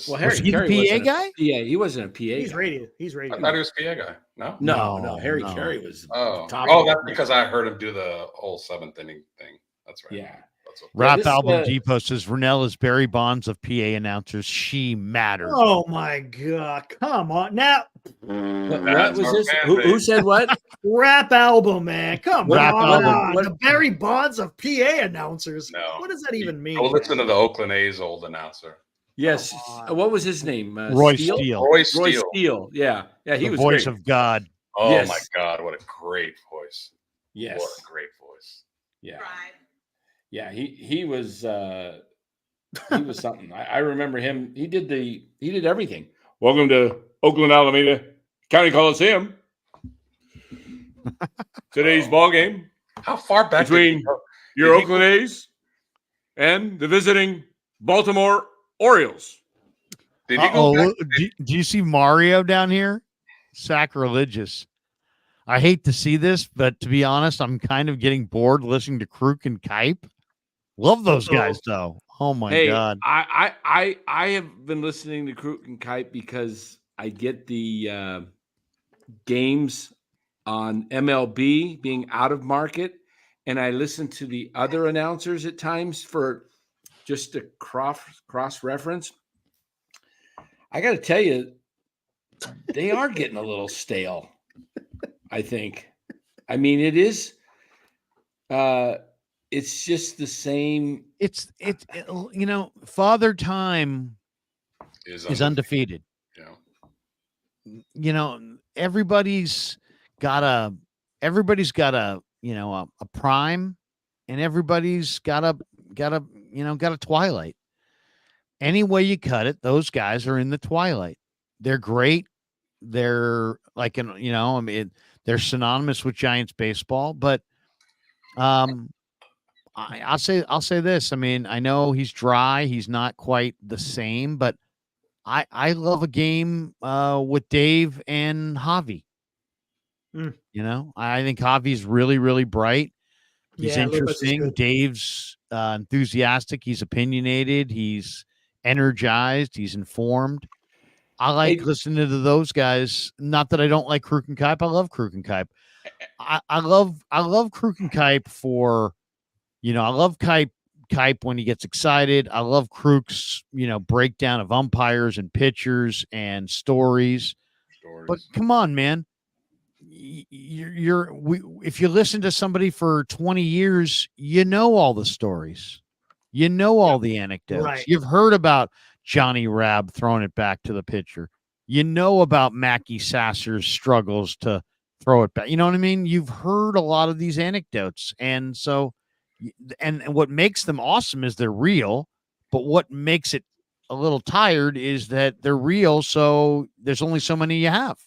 Well, Harry Was he the Carey PA wasn't guy? Yeah, he wasn't a PA. He's guy. radio. He's I radio. thought he was PA guy. No? No. Harry No. Carey was. Oh, top. that's because I heard him do the whole seventh inning thing. That's right. Yeah. That's what, Rap this, Album Depot says Ronell is Barry Bonds of PA announcers. She matters. Oh my God! Come on now, What That's was our this? fan Who base. said what? rap album, man. Come Rap on. album. The Barry Bonds of PA announcers. No. What does that even mean? Go listen to the Oakland A's old announcer. Yes. Come on. What was his name? Roy Steele? Steele, Roy Roy Steele. Steele. Yeah. Yeah. He the was voice great. of God. Oh Yes. my God, what a great voice. Yes. What a great voice. Yeah. Yeah. He was something. I remember him. He did everything. Welcome to Oakland, Alameda County Coliseum. Today's ball game How far back between did he go? your Did he Oakland A's and the visiting Baltimore Orioles. Did he go back? Do you see Mario down here? Sacrilegious. I hate to see this, but to be honest, I'm kind of getting bored listening to Kruk and Kipe. Love those guys, though. Oh my God! I have been listening to Kruk and Kite because I get the games on MLB being out of market, and I listen to the other announcers at times for just a cross reference. I got to tell you, they are getting a little stale. I think. I mean, it is. It's just the same. Father Time is undefeated. Yeah. Everybody's got a prime, and everybody's got a twilight. Any way you cut it, those guys are in the twilight. They're great. They're like, they're synonymous with Giants baseball, but I'll say this. I mean, I know he's dry. He's not quite the same, but I love a game with Dave and Javi. I think Javi's really, really bright. He's interesting. Dave's enthusiastic. He's opinionated. He's energized. He's informed. I like listening to those guys. Not that I don't like Kruk and Kipe. I love Kruk and Kipe. I love Kruk and Kipe for, I love Kipe when he gets excited. I love Kruk's, breakdown of umpires and pitchers and stories. But come on, man. If you listen to somebody for 20 years, you know all the stories. You know all the anecdotes. Right. You've heard about Johnny Rabb throwing it back to the pitcher. You know about Mackie Sasser's struggles to throw it back. You know what I mean? You've heard a lot of these anecdotes. And so, and what makes them awesome is they're real, but what makes it a little tired is that they're real. So there's only so many you have.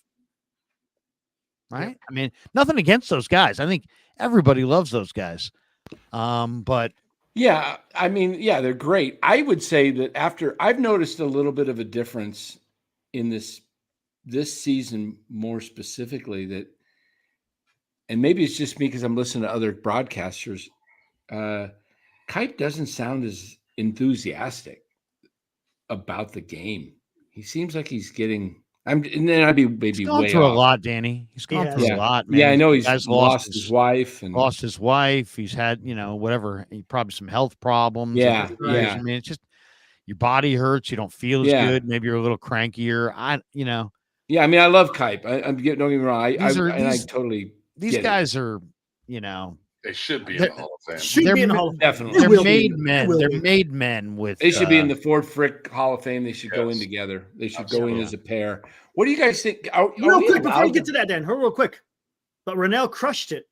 Right. Yep. I mean, nothing against those guys. I think everybody loves those guys. But yeah, I mean, yeah, they're great. I would say that I've noticed a little bit of a difference in this season, more specifically, that, and maybe it's just me because I'm listening to other broadcasters. Kipe doesn't sound as enthusiastic about the game. He seems like he's getting. And then I'd be maybe he's gone way through off. a lot, Danny. He's gone through a lot, man. Yeah, I know he's lost his wife and lost his wife. He's had, whatever, probably some health problems. Yeah, yeah. I mean, it's just your body hurts. You don't feel as good. Maybe you're a little crankier. Yeah, I mean, I love Kipe. Don't get me wrong. I totally. These guys are, they should be in the Hall of Fame. Should be in the Hall of Fame. Definitely. They're made men. They're made men with. They should be in the Ford Frick Hall of Fame. They should go in together. They should go in as a pair. What do you guys think? Real quick, before you get to that, Dan, real quick. But Rennell crushed it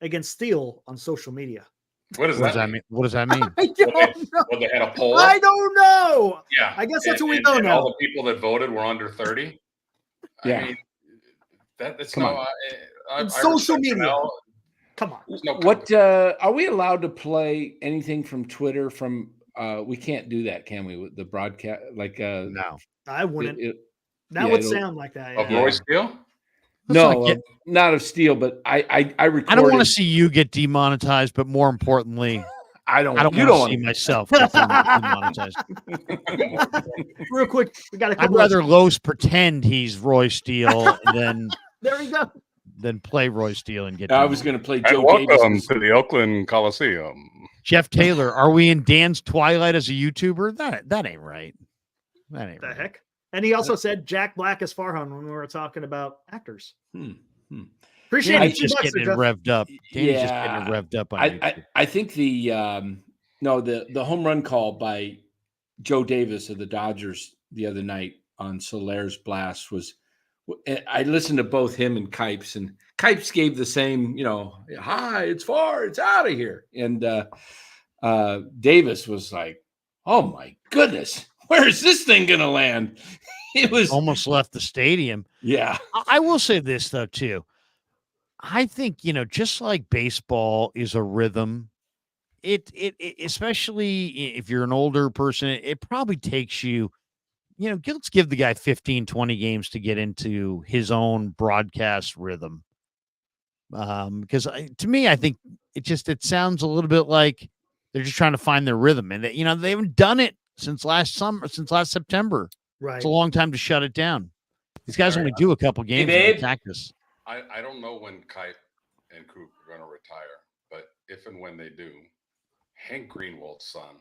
against Steele on social media. What does that mean? What does that mean? I don't know. Well, they had a poll? I don't know. Yeah. I guess that's what we know now. All the people that voted were under 30. Yeah. I mean, that's Come no. Social media. Come on. No what are we allowed to play anything from Twitter? From we can't do that, can we? With the broadcast, like no, I wouldn't. That would sound like that. Of Roy Steele? No, not of Steele, but I recorded. I don't want to see you get demonetized, but more importantly, I don't want to see myself get demonetized. Real quick, we got. I'd rather Los pretend he's Roy Steele than there you go. Than play Roy Steele and get. I was going to play Joe welcome Davis to the Oakland Coliseum. Jeff Taylor, are we in Dan's twilight as a YouTuber? That ain't right. That ain't the right. Heck. And he also said Jack Black is Farhan when we were talking about actors. Appreciate Danny's just getting it revved up. Danny's just getting it revved up. I think the home run call by Joe Davis of the Dodgers the other night on Solaire's blast was. I listened to both him and Kipes, and Kipes gave the same, hi, it's far, it's out of here. And Davis was like, oh my goodness, where is this thing going to land? It was almost left the stadium. Yeah. I will say this, though, too. I think, just like baseball is a rhythm, it especially if you're an older person, it probably takes you, let's give the guy 15, 20 games to get into his own broadcast rhythm. Because to me, I think it sounds a little bit like they're just trying to find their rhythm. And, they haven't done it since last September. Right. It's a long time to shut it down. These guys only do a couple games in Cactus. I don't know when Kipe and Kruk are going to retire, but if and when they do, Hank Greenwald's son,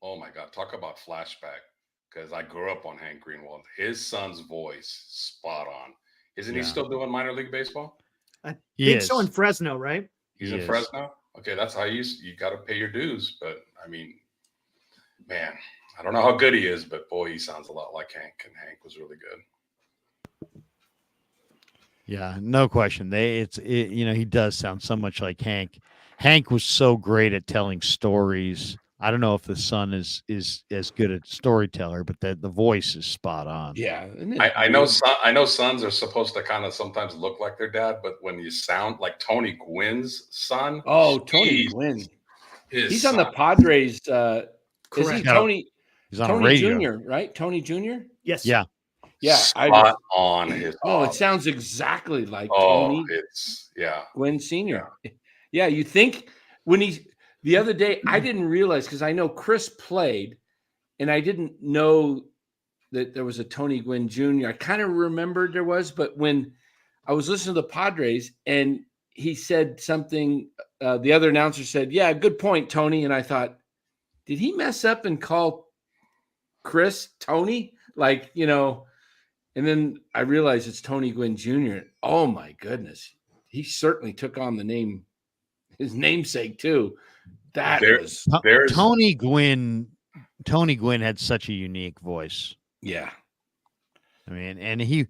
oh my God, talk about flashback. Because I grew up on Hank Greenwald. His son's voice, spot on. Isn't he still doing minor league baseball? I He think is. so in Fresno, right? He's He in is. Fresno. Okay, that's how you got to pay your dues. But I mean, man, I don't know how good he is, but boy, he sounds a lot like Hank, and Hank was really good. Yeah, no question. He does sound so much like Hank. Hank was so great at telling stories. I don't know if the son is as good a storyteller, but the voice is spot on. Yeah. I know sons are supposed to kind of sometimes look like their dad, but when you sound like Tony Gwynn's son, Oh, Tony geez, Gwynn. his He's son. on the Padres. Is he Correct. Tony? He's on Tony radio. Jr., right? Tony Jr.? Yes. Yeah. Yeah. Spot on his. No, it sounds exactly like Oh, Tony it's yeah. Gwynn Sr. Yeah, you think when the other day, I didn't realize because I know Chris played, and I didn't know that there was a Tony Gwynn Jr. I kind of remembered there was, but when I was listening to the Padres and he said something, the other announcer said, "Yeah, good point, Tony." And I thought, did he mess up and call Chris Tony? Like, and then I realized it's Tony Gwynn Jr. Oh my goodness. He certainly took on the name, his namesake too. There's Tony Gwynn had such a unique voice. Yeah. I mean, and he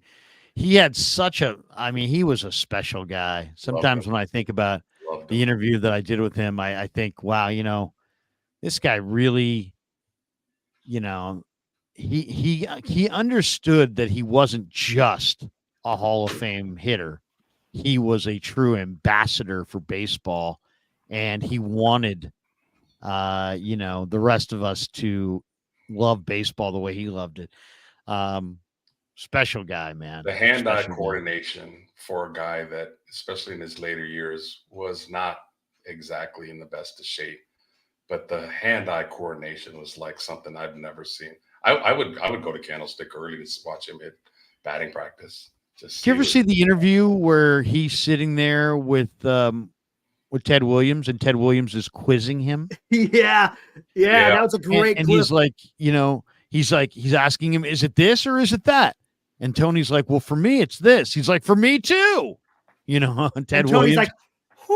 had he was a special guy. Sometimes when I think about the interview that I did with him, I think, wow, this guy really, he understood that he wasn't just a Hall of Fame hitter. He was a true ambassador for baseball, and he wanted, the rest of us to love baseball the way he loved it. Special guy, man. The hand-eye coordination for a guy that, especially in his later years, was not exactly in the best of shape. But the hand-eye coordination was like something I've never seen. I would go to Candlestick early to watch him hit batting practice. Did you ever see the interview where he's sitting there with Ted Williams and Ted Williams is quizzing him? Yeah, that was a great and clip. he's like, he's asking him, is it this or is it that? And Tony's like, well, for me, it's this. He's like, for me too. And Ted Williams. Like,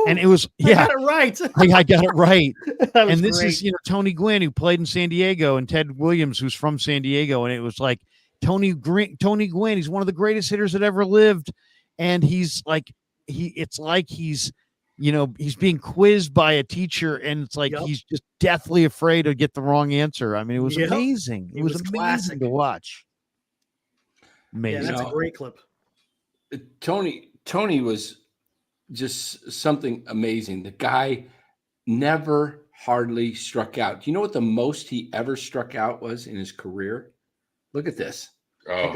and it was, I got it right. I got it right. And this is, Tony Gwynn, who played in San Diego, and Ted Williams, who's from San Diego. And it was like, Tony Gwynn, he's one of the greatest hitters that ever lived. And he's like, it's like he's being quizzed by a teacher, and it's like he's just deathly afraid to get the wrong answer. I mean, it was amazing. It was amazing classic to watch. Amazing. Yeah, that's a great clip. Tony was just something amazing. The guy never hardly struck out. Do you know what the most he ever struck out was in his career? Look at this. Oh,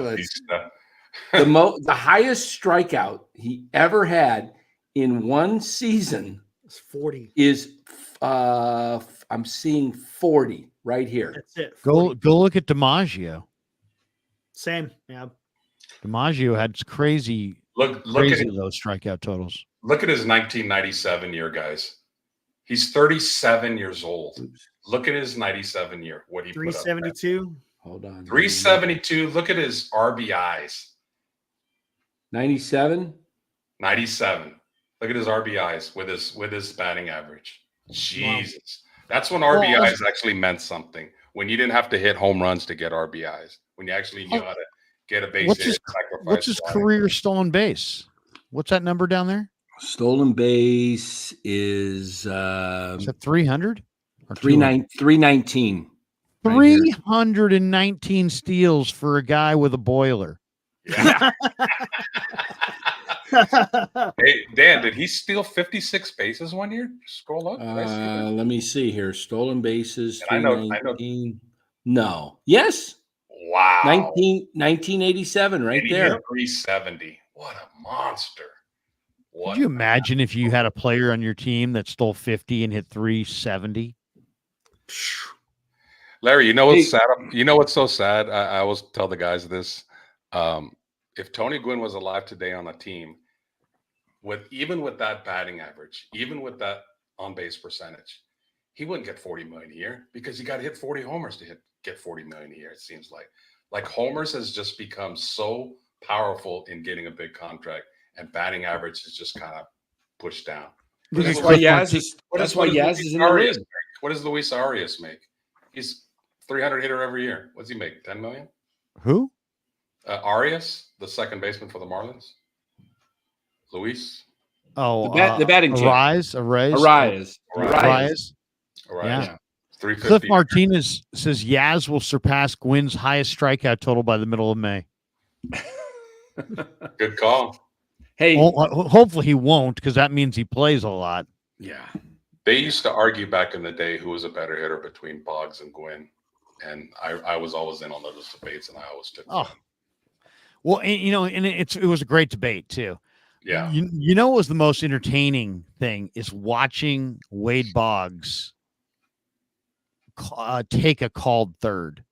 the highest strikeout he ever had in one season it's 40. Is I'm seeing 40 right here. That's it. 40. Go look at DiMaggio. Same. Yeah. DiMaggio had crazy look at those strikeout totals. Look at his 1997 year, guys. He's 37 years old. Oops. Look at his 97 year. What he 372. Put up Hold on. 372. Look at his RBIs. 97. 97. Look at his RBIs with his batting average. Jesus. Wow. That's when RBIs actually meant something. When you didn't have to hit home runs to get RBIs. When you actually knew how to get a base hit. What's his career stolen base? What's that number down there? Stolen base is that 300? 319. 319 steals for a guy with a boiler. Yeah. Hey, Dan, did he steal 56 bases one year? Scroll up. Let me see here. Stolen bases. I know. No. Yes. Wow. 1987, right there. 370. What a monster. Could you imagine if you had a player on your team that stole 50 and hit 370? Larry, you know what's sad? You know what's so sad? I always tell the guys this. If Tony Gwynn was alive today on a team, even with that batting average, even with that on-base percentage, he wouldn't get $40 million a year because he got to hit 40 homers to get $40 million a year. It seems like homers has just become so powerful in getting a big contract, and batting average is just kind of pushed down. Look That's at why Cliff Yaz is. That's why Yaz is in the Arias league. make? What does Luis Arias make? He's 300 hitter every year. What's he make? 10 million? Who? Arias, the second baseman for the Marlins. Luis. Oh, The batting champ. Arise. Arias. Arias. Yeah. 350. Cliff Martinez says Yaz will surpass Gwynn's highest strikeout total by the middle of May. Good call. Hey. Hopefully he won't, because that means he plays a lot. Yeah. They used to argue back in the day who was a better hitter between Boggs and Gwynn. And I was always in on those debates, and I always took them. Well, and it was a great debate too. Yeah. You know what was the most entertaining thing is watching Wade Boggs take a called third.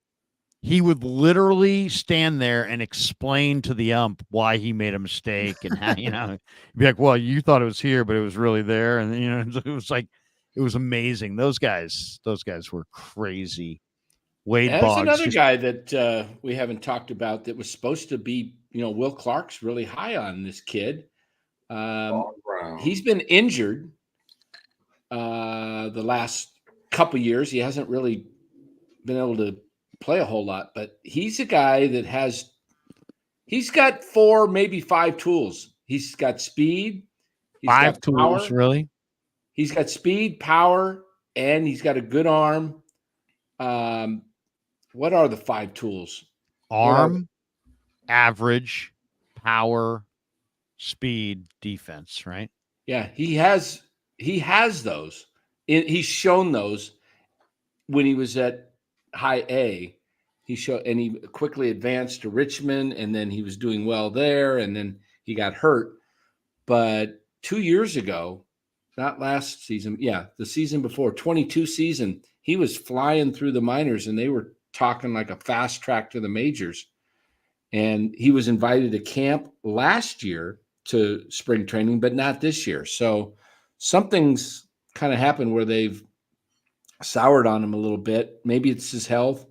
He would literally stand there and explain to the ump why he made a mistake and how, be like, well, you thought it was here, but it was really there. And it was amazing. Those guys were crazy. Wade That's Boggs. another guy that we haven't talked about that was supposed to be, Will Clark's really high on this kid. He's been injured the last couple years. He hasn't really been able to play a whole lot, but he's a guy that he's got 4, maybe 5 tools. He's got speed. He's 5 got tools, power. really? He's got speed, power, and he's got a good arm. What are the 5 tools? Arm, average, power, speed, defense, right? Yeah, he has those. He's shown those when he was at high A. He quickly advanced to Richmond, and then he was doing well there, and then he got hurt. But 2 years ago, not last season, the season before, 22 season, he was flying through the minors, and they were talking like a fast track to the majors. And he was invited to camp last year to spring training, but not this year. So something's kind of happened where they've soured on him a little bit. Maybe it's his health.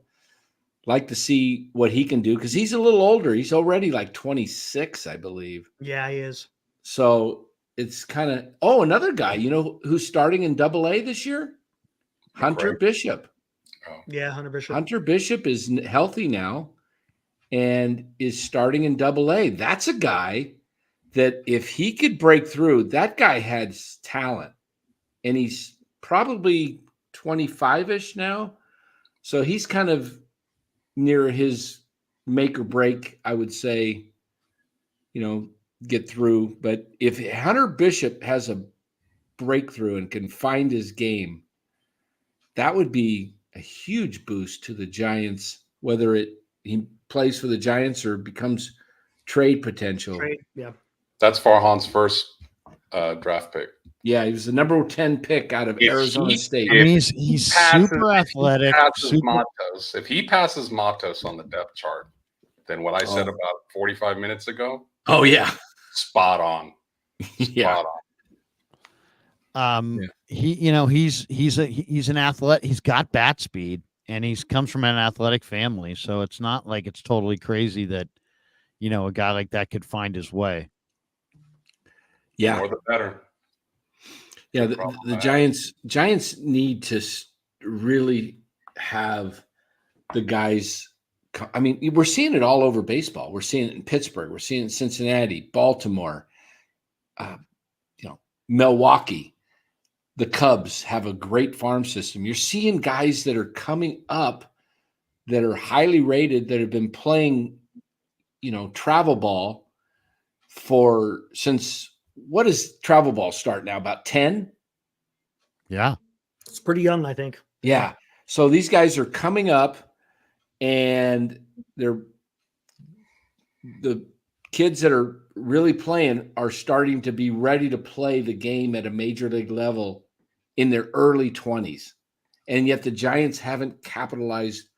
Like to see what he can do because he's a little older. He's already like 26, I believe. Yeah, he is. So it's kind of another guy, who's starting in Double-A this year? Hunter Bishop. Oh. Yeah, Hunter Bishop. Hunter Bishop is healthy now and is starting in Double-A. That's a guy that if he could break through, that guy has talent. And he's probably 25-ish now. So he's kind of near his make or break, I would say, get through. But if Hunter Bishop has a breakthrough and can find his game, that would be a huge boost to the Giants, whether he plays for the Giants or becomes trade potential. Yeah. That's Farhan's first draft pick. Yeah, he was the number 10 pick out of Arizona State. I mean, he's super athletic. If he passes Matos on the depth chart, then what I said about 45 minutes ago. Oh yeah, spot on. Yeah. He's an athlete. He's got bat speed, and he comes from an athletic family. So it's not like it's totally crazy that a guy like that could find his way. Yeah, more the better. Yeah, the Giants need to really have the guys. I mean, we're seeing it all over baseball. We're seeing it in Pittsburgh. We're seeing it in Cincinnati, Baltimore, Milwaukee. The Cubs have a great farm system. You're seeing guys that are coming up that are highly rated that have been playing, travel ball since. What does travel ball start now? About 10? Yeah. It's pretty young, I think. Yeah. So these guys are coming up and the kids that are really playing are starting to be ready to play the game at a major league level in their early 20s. And yet the Giants haven't capitalized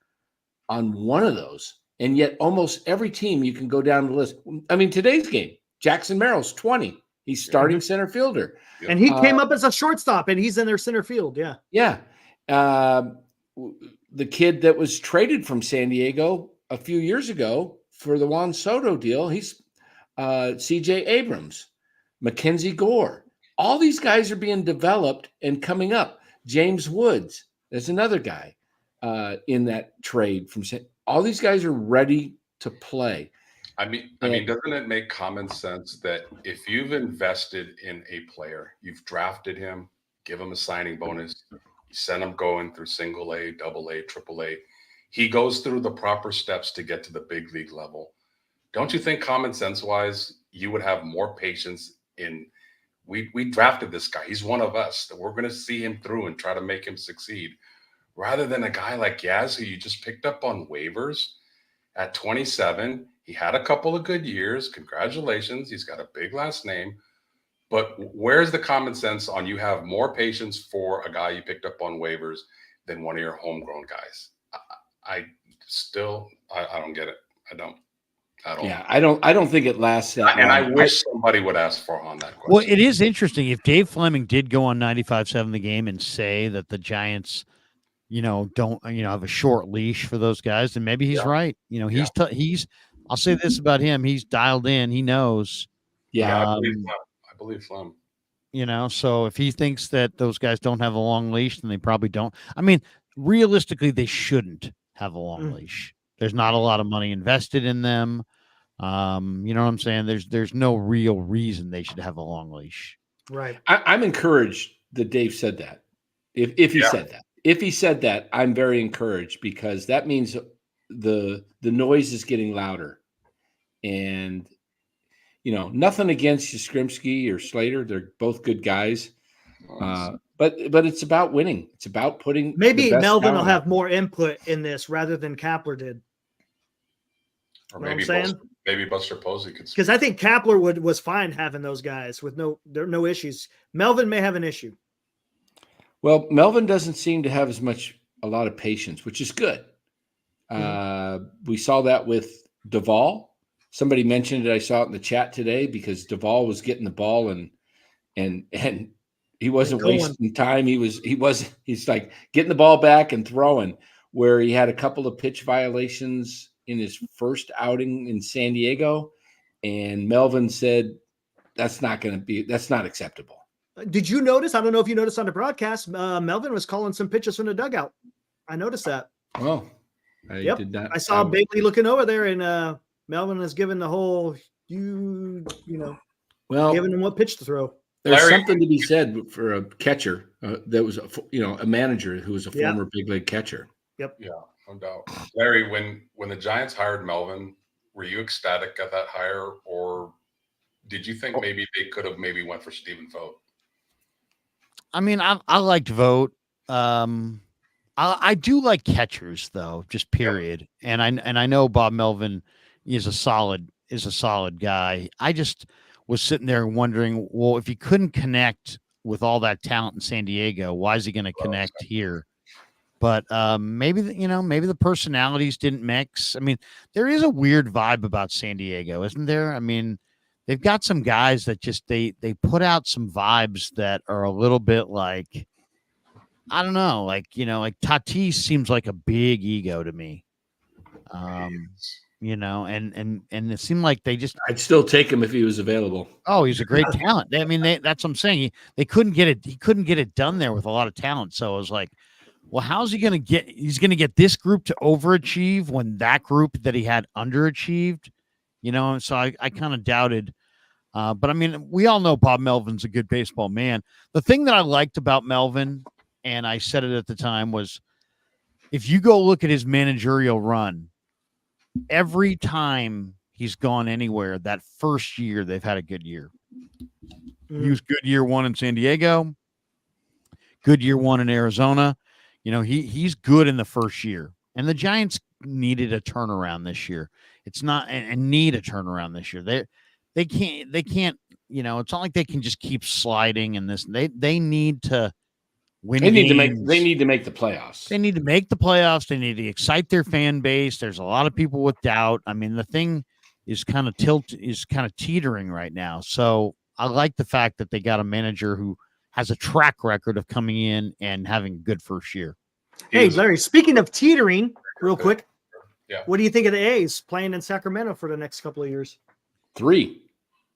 on one of those. And yet almost every team you can go down the list. I mean, today's game, Jackson Merrill's 20. He's starting center fielder. And he came up as a shortstop, and he's in their center field. Yeah. Yeah. The kid that was traded from San Diego a few years ago, for the Juan Soto deal. He's CJ Abrams, Mackenzie Gore. All these guys are being developed and coming up. James Woods, there's another guy in that trade from. All these guys are ready to play. I mean, doesn't it make common sense that if you've invested in a player, you've drafted him, give him a signing bonus, you send him going through single A, double A, triple A, he goes through the proper steps to get to the big league level. Don't you think common sense wise, you would have more patience in, we drafted this guy. He's one of us, that we're going to see him through and try to make him succeed, rather than a guy like Yaz, who you just picked up on waivers at 27. He had a couple of good years. Congratulations. He's got a big last name. But where's the common sense on you have more patience for a guy you picked up on waivers than one of your homegrown guys? I don't get it. I don't at all. Yeah, I don't think it lasts that long. And I wish somebody would ask for on that question. Well, it is interesting. If Dave Fleming did go on 95.7 The Game and say that the Giants, don't, have a short leash for those guys, then maybe he's right. He's I'll say this about him. He's dialed in. He knows. Yeah. I believe Flem. So if he thinks that those guys don't have a long leash, then they probably don't. I mean, realistically, they shouldn't have a long leash. There's not a lot of money invested in them. You know what I'm saying? There's no real reason they should have a long leash. Right. I'm encouraged that Dave said that. If he said that. If he said that, I'm very encouraged, because that means the noise is getting louder. And nothing against Yastrzemski or Slater. They're both good guys. But it's about winning. It's about putting maybe Melvin will have more input in this rather than Kapler did. Or maybe Buster Posey could, because I think Kapler was fine having those guys with no issues. Melvin may have an issue. Well, Melvin doesn't seem to have a lot of patience, which is good. We saw that with Duvall. Somebody mentioned it. I saw it in the chat today, because Duvall was getting the ball and he wasn't wasting time. He's like getting the ball back and throwing, where he had a couple of pitch violations in his first outing in San Diego. And Melvin said, that's not acceptable. Did you notice? I don't know if you noticed on the broadcast, Melvin was calling some pitches from the dugout. I noticed that. Oh, I did not. I saw Bailey looking over there, and Melvin is giving the whole, giving him what pitch to throw. There's something to be said for a catcher that was, a manager who was a former big league catcher. Yep. Yeah, no doubt. Larry, when the Giants hired Melvin, were you ecstatic at that hire, or did you think maybe they could have went for Stephen Vogt? I mean, I liked Vogt. I do like catchers, though, just period. Yep. And I know Bob Melvin is a solid guy. I just was sitting there wondering, well, if he couldn't connect with all that talent in San Diego, why is he going to connect here? But maybe the personalities didn't mix. I mean, there is a weird vibe about San Diego, isn't there? I mean, they've got some guys that just they put out some vibes that are a little bit like, I don't know, like Tatis seems like a big ego to me. And it seemed like they just. I'd still take him if he was available. Oh, he's a great talent. I mean, that's what I'm saying. They couldn't get it. He couldn't get it done there with a lot of talent. So I was like, well, how's he going to get? He's going to get this group to overachieve when that group that he had underachieved. So I kind of doubted. But I mean, we all know Bob Melvin's a good baseball man. The thing that I liked about Melvin, and I said it at the time, was if you go look at his managerial run, every time he's gone anywhere, that first year they've had a good year. He was good year one in San Diego, good year one in Arizona. He's good in the first year, and the Giants needed a turnaround this year. It's not and need a turnaround this year. They can't. It's not like they can just keep sliding in this. They need to win. They need to make the playoffs. They need to make the playoffs. They need to excite their fan base. There's a lot of people with doubt. I mean, the thing is kind of teetering right now. So I like the fact that they got a manager who has a track record of coming in and having a good first year. Hey, Larry, speaking of teetering, real quick, Yeah. What do you think of the A's playing in Sacramento for the next couple of years? 3.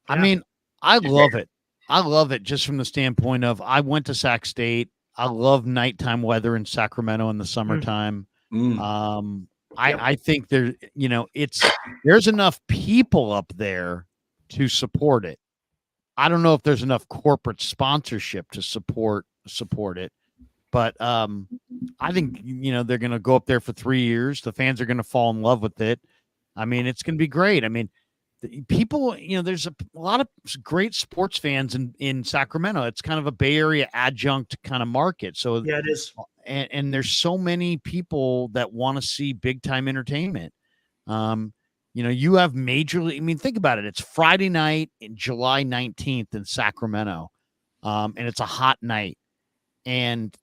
I Yeah. mean, I love it. I love it just from the standpoint of I went to Sac State. I love nighttime weather in Sacramento in the summertime. Mm. I think there's enough people up there to support it. I don't know if there's enough corporate sponsorship to support it, but I think they're going to go up there for 3 years. The fans are going to fall in love with it. I mean, it's going to be great. I mean, people, there's a lot of great sports fans in Sacramento. It's kind of a Bay Area adjunct kind of market. So Yeah, it is. And there's so many people that want to see big time entertainment. You have Major League. I mean, think about it. It's Friday night in July 19th in Sacramento. And it's a hot night. And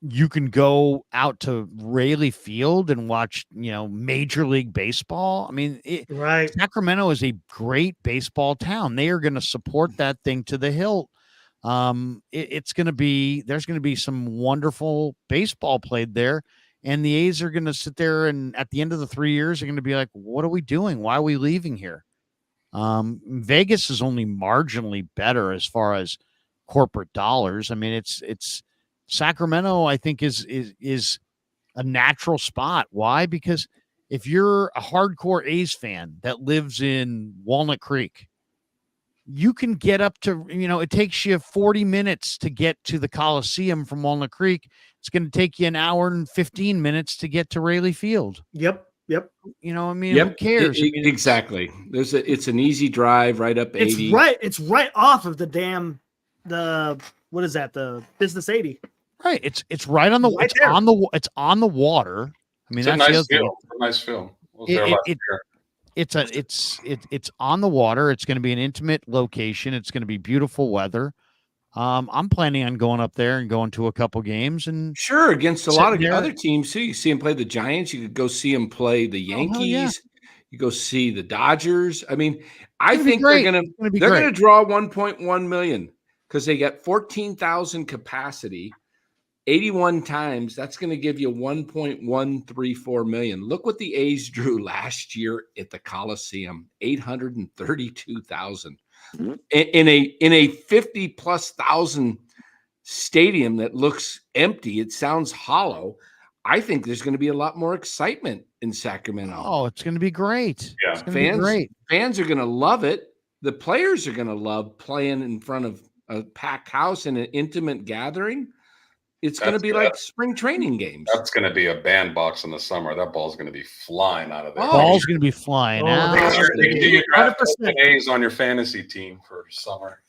you can go out to Raleigh Field and watch, Major League Baseball. I mean, Right. Sacramento is a great baseball town. They are going to support that thing to the hilt. There's going to be some wonderful baseball played there. And the A's are going to sit there and at the end of the 3 years, are going to be like, what are we doing? Why are we leaving here? Vegas is only marginally better as far as corporate dollars. I mean, it's Sacramento, I think is a natural spot. Why? Because if you're a hardcore A's fan that lives in Walnut Creek, you can get up to, it takes you 40 minutes to get to the Coliseum from Walnut Creek. It's going to take you an hour and 15 minutes to get to Raleigh Field. Yep. Who cares? Exactly. It's an easy drive right up 80. It's right off of what is that? The Business 80. Right. It's right on the Right it's on the water. I mean, It's that's a the nice other thing. film. A nice film. Was there last year. It's on the water. It's going to be an intimate location. It's going to be beautiful weather. I'm planning on going up there and going to a couple games and sure against a lot of there. other teams too. You see him play the Giants. You could go see him play the Yankees. Yeah. You go see the Dodgers. I mean, I think they're going to draw 1.1 million because they got 14,000 capacity. 81 times, that's going to give you 1.134 million. Look what the A's drew last year at the Coliseum, 832,000. In a 50 plus thousand stadium that looks empty, it sounds hollow. I think there's going to be a lot more excitement in Sacramento. Oh, it's going to be great. Yeah. It's going to be great. Fans are going to love it. The players are going to love playing in front of a packed house in an intimate gathering. It's going to be like spring training games. That's going to be a bandbox in the summer. That ball's going to be flying out of there. Ball's going to be flying out. You can do your draft A's on your fantasy team for summer.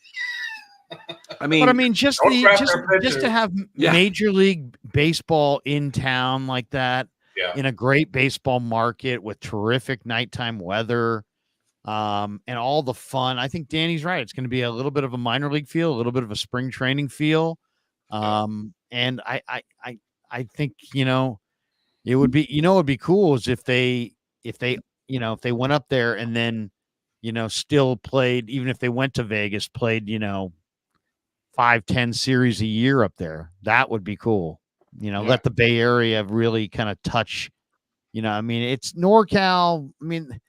I mean, just to have Major League Baseball in town like that, in a great baseball market with terrific nighttime weather, and all the fun. I think Danny's right. It's going to be a little bit of a minor league feel, a little bit of a spring training feel. And I think, it would be, it would be cool is if they went up there and then, still played, even if they went to Vegas, played, 5-10 series a year up there. That would be cool. Let the Bay Area really kind of touch, it's NorCal. I mean,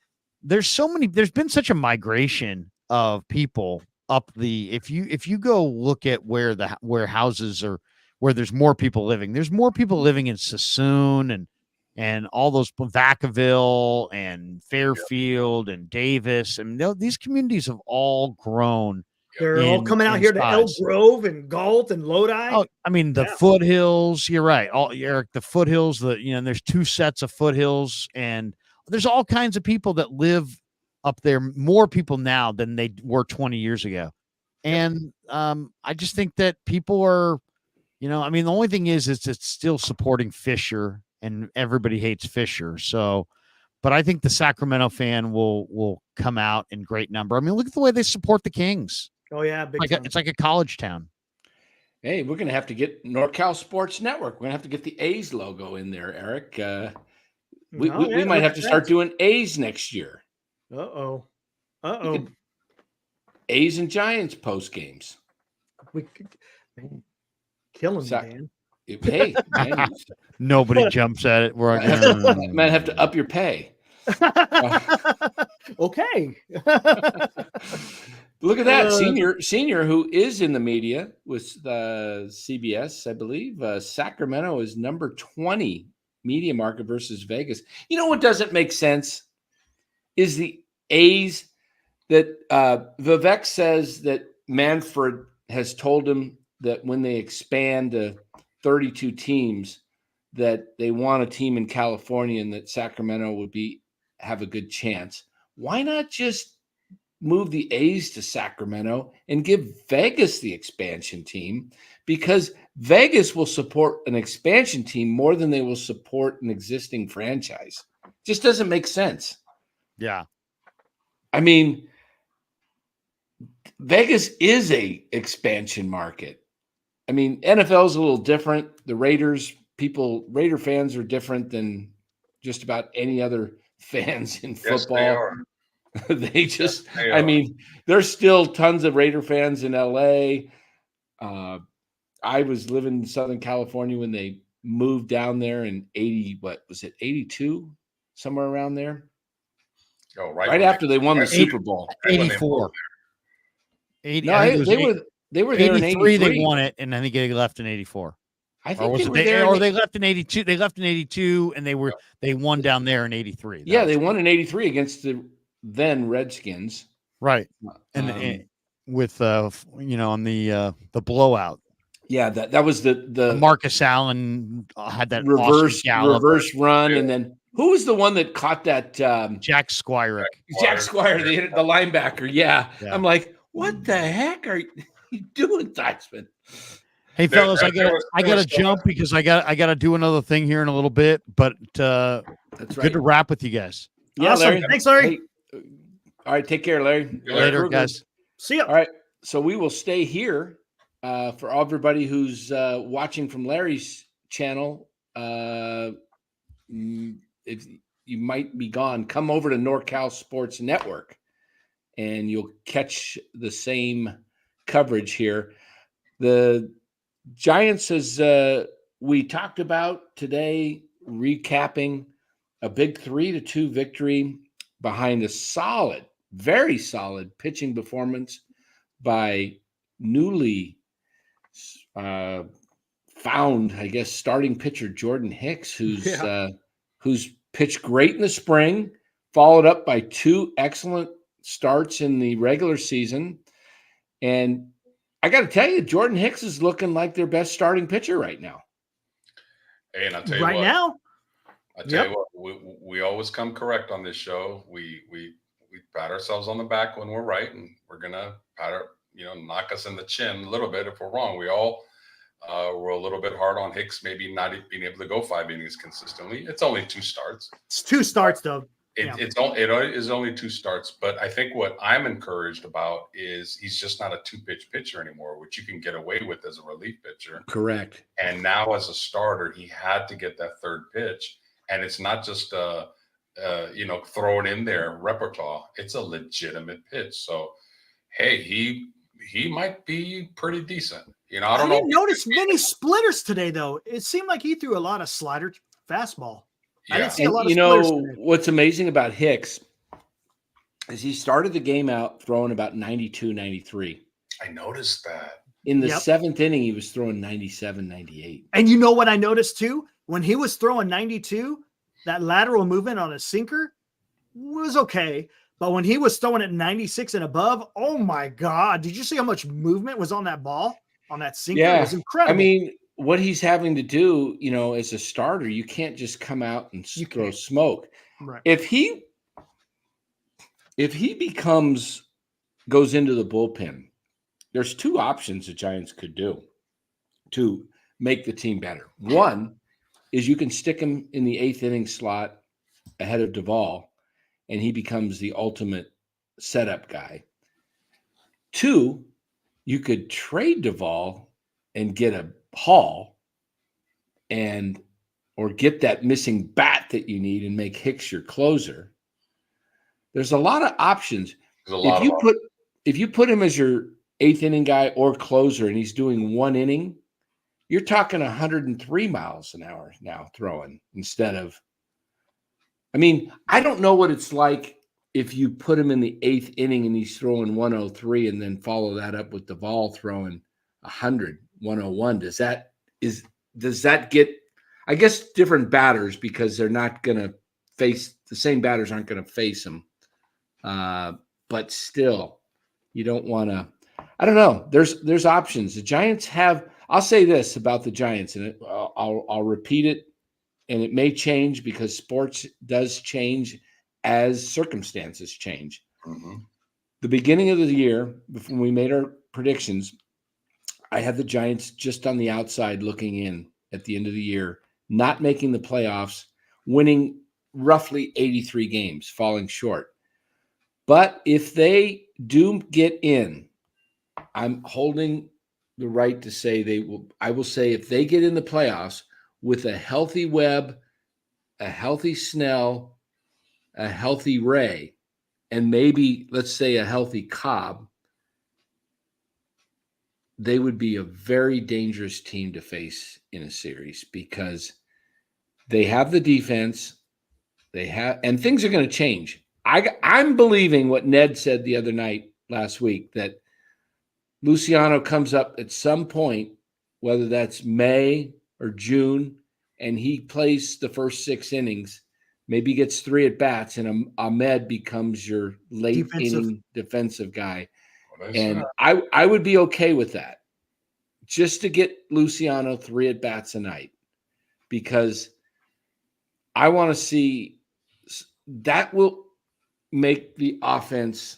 there's been such a migration of people up if you go look at where houses are, where there's more people living. There's more people living in Sassoon and all those Vacaville and Fairfield and Davis. And these communities have all grown. They're all coming out here to Elk Grove and Galt and Lodi. Oh, I mean, the foothills, you're right. Eric, the foothills, there's 2 sets of foothills, and there's all kinds of people that live up there, more people now than they were 20 years ago. And I just think that people are, the only thing is it's still supporting Fisher, and everybody hates Fisher. So, but I think the Sacramento fan will come out in great number. I mean, look at the way they support the Kings. Oh yeah, it's like a college town. Hey, we're going to have to get NorCal Sports Network. We're going to have to get the A's logo in there, Eric. We might have to start doing A's next year. Uh-oh. A's and Giants post games. Killing me, man. Hey, man. Nobody jumps at it. Might have to up your pay. Okay. Look at that senior who is in the media with CBS, I believe. Sacramento is number 20 media market versus Vegas. You know what doesn't make sense is the A's that Vivek says that Manfred has told him that when they expand to 32 teams, that they want a team in California and that Sacramento would have a good chance. Why not just move the A's to Sacramento and give Vegas the expansion team? Because Vegas will support an expansion team more than they will support an existing franchise. Just doesn't make sense. Yeah. I mean, Vegas is a expansion market. I mean, NFL is a little different. The Raider fans are different than just about any other fans in football. Yes, they are. They just, Yes, they I are. mean, there's still tons of Raider fans in LA. I was living in Southern California when they moved down there in 82? Somewhere around there. Oh, right after they won the Super Bowl. 84. 80, No, I think it was they were there in 83. 83. They won it, and I think they left in 84. I think They left in 82. They left in 82, and they won down there in 83. They won in 83 against the then Redskins. Right. And with on the blowout. Yeah, that was the Marcus Allen had that reverse run, yeah. And then who was the one that caught that? Jack Squire. Jack Squire, the linebacker. Yeah. I'm like, what the heck are you doing, Theismann? Hey fellas, I gotta jump because I gotta do another thing here in a little bit. But that's right. Good to wrap with you guys. Yeah, awesome. Larry. Thanks, Larry. Hey, all right, take care, Larry. Later, guys. See ya. All right, so we will stay here for everybody who's watching from Larry's channel. If you might be gone, come over to NorCal Sports Network, and you'll catch the same coverage here. The Giants, as we talked about today, recapping a big 3-2 victory behind a solid, very solid pitching performance by newly found, I guess, starting pitcher Jordan Hicks, who's pitched great in the spring, followed up by 2 excellent starts in the regular season. And I got to tell you, Jordan Hicks is looking like their best starting pitcher right now. Hey, and I'll tell you right what, now. I tell you what, we always come correct on this show. We pat ourselves on the back when we're right, and we're gonna knock us in the chin a little bit if we're wrong. We all were a little bit hard on Hicks, maybe not being able to go 5 innings consistently. It's only 2 starts. It's 2 starts though. It is only 2 starts, but I think what I'm encouraged about is he's just not a 2-pitch pitcher anymore, which you can get away with as a relief pitcher. Correct. And now as a starter, he had to get that 3rd pitch, and it's not just throw it in there repertoire. It's a legitimate pitch. So, hey, he might be pretty decent. I don't know. I didn't notice many splitters today though. It seemed like he threw a lot of slider fastball. Yeah. I didn't see a lot of splitters today. What's amazing about Hicks is he started the game out throwing about 92, 93. I noticed that. In the 7th inning, he was throwing 97, 98. And you know what I noticed too? When he was throwing 92, that lateral movement on a sinker was okay. But when he was throwing at 96 and above, oh my God, did you see how much movement was on that ball, on that sinker? Yeah. It was incredible. I mean, what he's having to do, as a starter, you can't just come out and throw smoke. Right. If he goes into the bullpen, there's 2 options the Giants could do to make the team better. One is you can stick him in the 8th inning slot ahead of Duvall, and he becomes the ultimate setup guy. 2, you could trade Duvall and get a Hall or get that missing bat that you need and make Hicks your closer. There's a lot of options. If you put him as your 8th inning guy or closer and he's doing 1 inning, you're talking 103 miles an hour now throwing instead of. I mean, I don't know what it's like if you put him in the 8th inning and he's throwing 103 and then follow that up with Duvall throwing 100, 101. Does that get, I guess, different batters because they're not going to face the same batters aren't going to face him. But still, you don't want to, I don't know. There's options. The Giants have, I'll say this about the Giants, and I'll repeat it, and it may change because sports does change as circumstances change. Mm-hmm. The beginning of the year, before we made our predictions, I had the Giants just on the outside looking in at the end of the year, not making the playoffs, winning roughly 83 games, falling short. But if they do get in, I'm holding the right to say they will. I will say if they get in the playoffs with a healthy Webb, a healthy Snell, a healthy Ray, and maybe, let's say, a healthy Cobb, they would be a very dangerous team to face in a series because they have the defense, and things are going to change. I'm believing what Ned said the other night last week, that Luciano comes up at some point, whether that's May or June, and he plays the first 6 innings, maybe gets 3 at bats, and Ahmed becomes your late inning defensive guy. And I would be okay with that, just to get Luciano 3 at bats a night, because I want to see that will make the offense.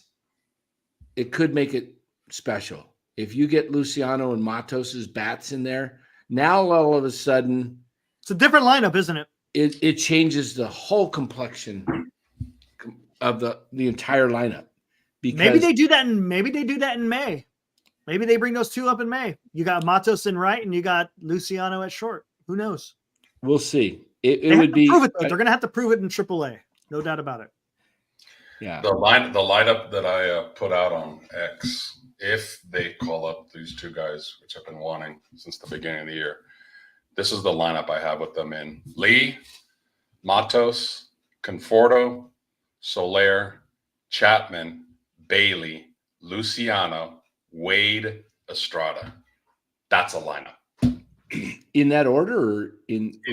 It could make it special if you get Luciano and Matos's bats in there. Now all of a sudden, it's a different lineup, isn't it? It changes the whole complexion of the entire lineup. Because maybe they do that in May. Maybe they bring those two up in May. You got Matos in right, and you got Luciano at short. Who knows? We'll see. It would be. Prove it, though. They're going to have to prove it in AAA. No doubt about it. Yeah. The lineup that I put out on X, if they call up these 2 guys, which I've been wanting since the beginning of the year, this is the lineup I have with them in: Lee, Matos, Conforto, Soler, Chapman, Bailey, Luciano, Wade, Estrada. That's a lineup. In that order, or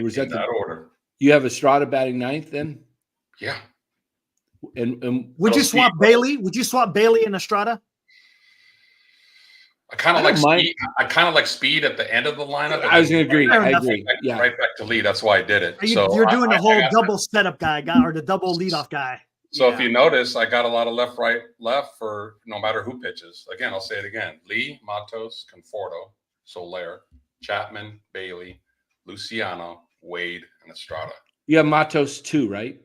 was that that order? You have Estrada batting 9th, then? Yeah. And would you swap Bailey? Would you swap Bailey and Estrada? I kind of like speed. I kind of like speed at the end of the lineup. I was going to agree. I agree. Yeah. Right back to Lee. That's why I did it. You're doing the whole double setup guy, or the double leadoff guy. So if you notice, I got a lot of left, right, left for no matter who pitches. Again, I'll say it again: Lee, Matos, Conforto, Soler, Chapman, Bailey, Luciano, Wade, and Estrada. You have Matos 2, right?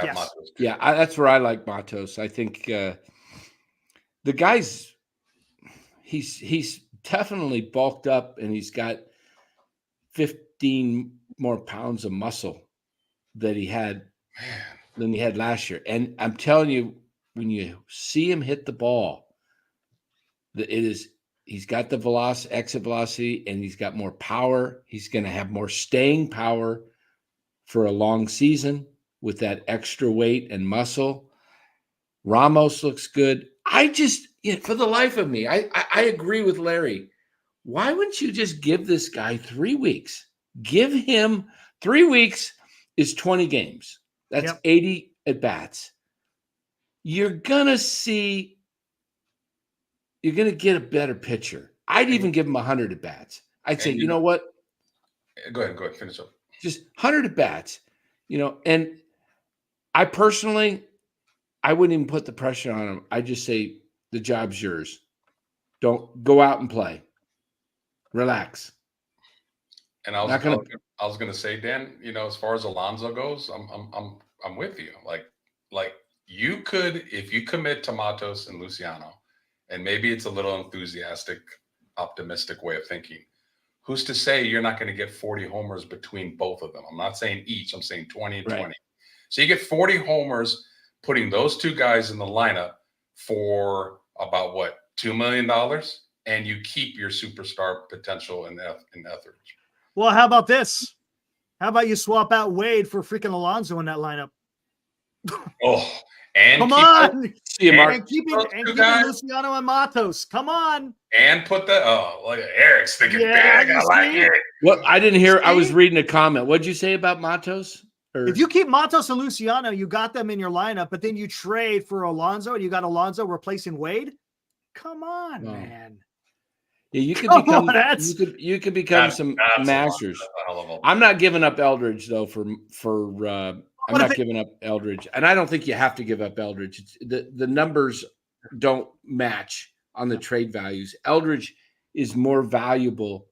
Yes. Matos 2. Yeah, that's where I like Matos. I think the guy's he's definitely bulked up, and he's got 15 more pounds of muscle that he had than he had last year. And I'm telling you, when you see him hit the ball, he's got the exit velocity, and he's got more power. He's going to have more staying power for a long season with that extra weight and muscle. Ramos looks good. For the life of me, I agree with Larry. Why wouldn't you just give this guy 3 weeks? Give him 3 weeks is 20 games. That's 80 at bats. You're going to get a better pitcher. I'd even give him 100 at bats. I'd say, you know what? Go ahead. Finish up. Just 100 at bats, and I personally, I wouldn't even put the pressure on him. I just say, the job's yours. Don't go out and play. Relax. And I was going to say, Dan, as far as Alonso goes, I'm with you. Like you could, if you commit to Matos and Luciano, and maybe it's a little enthusiastic, optimistic way of thinking, who's to say you're not going to get 40 homers between both of them? I'm not saying each. I'm saying 20 and 20. So you get 40 homers putting those 2 guys in the lineup for about what, $2 million, and you keep your superstar potential in Etheridge. Well, how about this? How about you swap out Wade for freaking Alonso in that lineup? Oh, and Come keep on. See you, and- Mark. And keeping Those two keeping guys. Luciano and Matos. Come on. and put the look at Eric's thinking Yeah, big. I you like see? it. What I didn't hear. I was See? reading a comment. What'd you say about Matos? Or, If you keep Matos and Luciano, you got them in your lineup, but then you trade for Alonso and you got Alonso replacing Wade. Come on, Wow. man. yeah, you could Come become. on, that's- You could become That's- some that's a lot. masters. That's a hell of a- I'm not giving up Eldridge though. I'm What if not it- giving up Eldridge, and I don't think you have to give up Eldridge. The numbers don't match on the trade values. Eldridge is more valuable.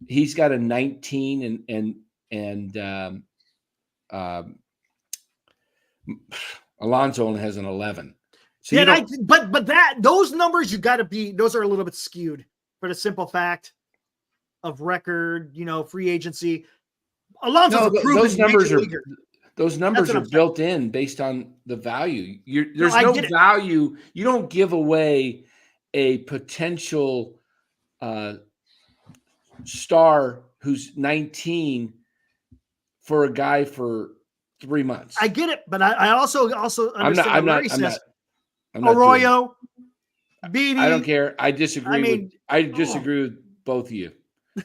He's got a 19 and Alonso only has an 11. So you yeah, don't- but those numbers you got to be. Those are a little bit skewed for the simple fact of record. Free agency. Alonso's No, a proven those numbers major are leaguer. those numbers what are I'm saying. built in based on the value. There's I no get it. value. You don't give away a potential star who's 19 for a guy for 3 months. I get it, but I also understand I'm what not. Larry I'm says. not. I'm not doing it. Arroyo, Beatty. I don't care. I disagree. I mean, I disagree with both of you.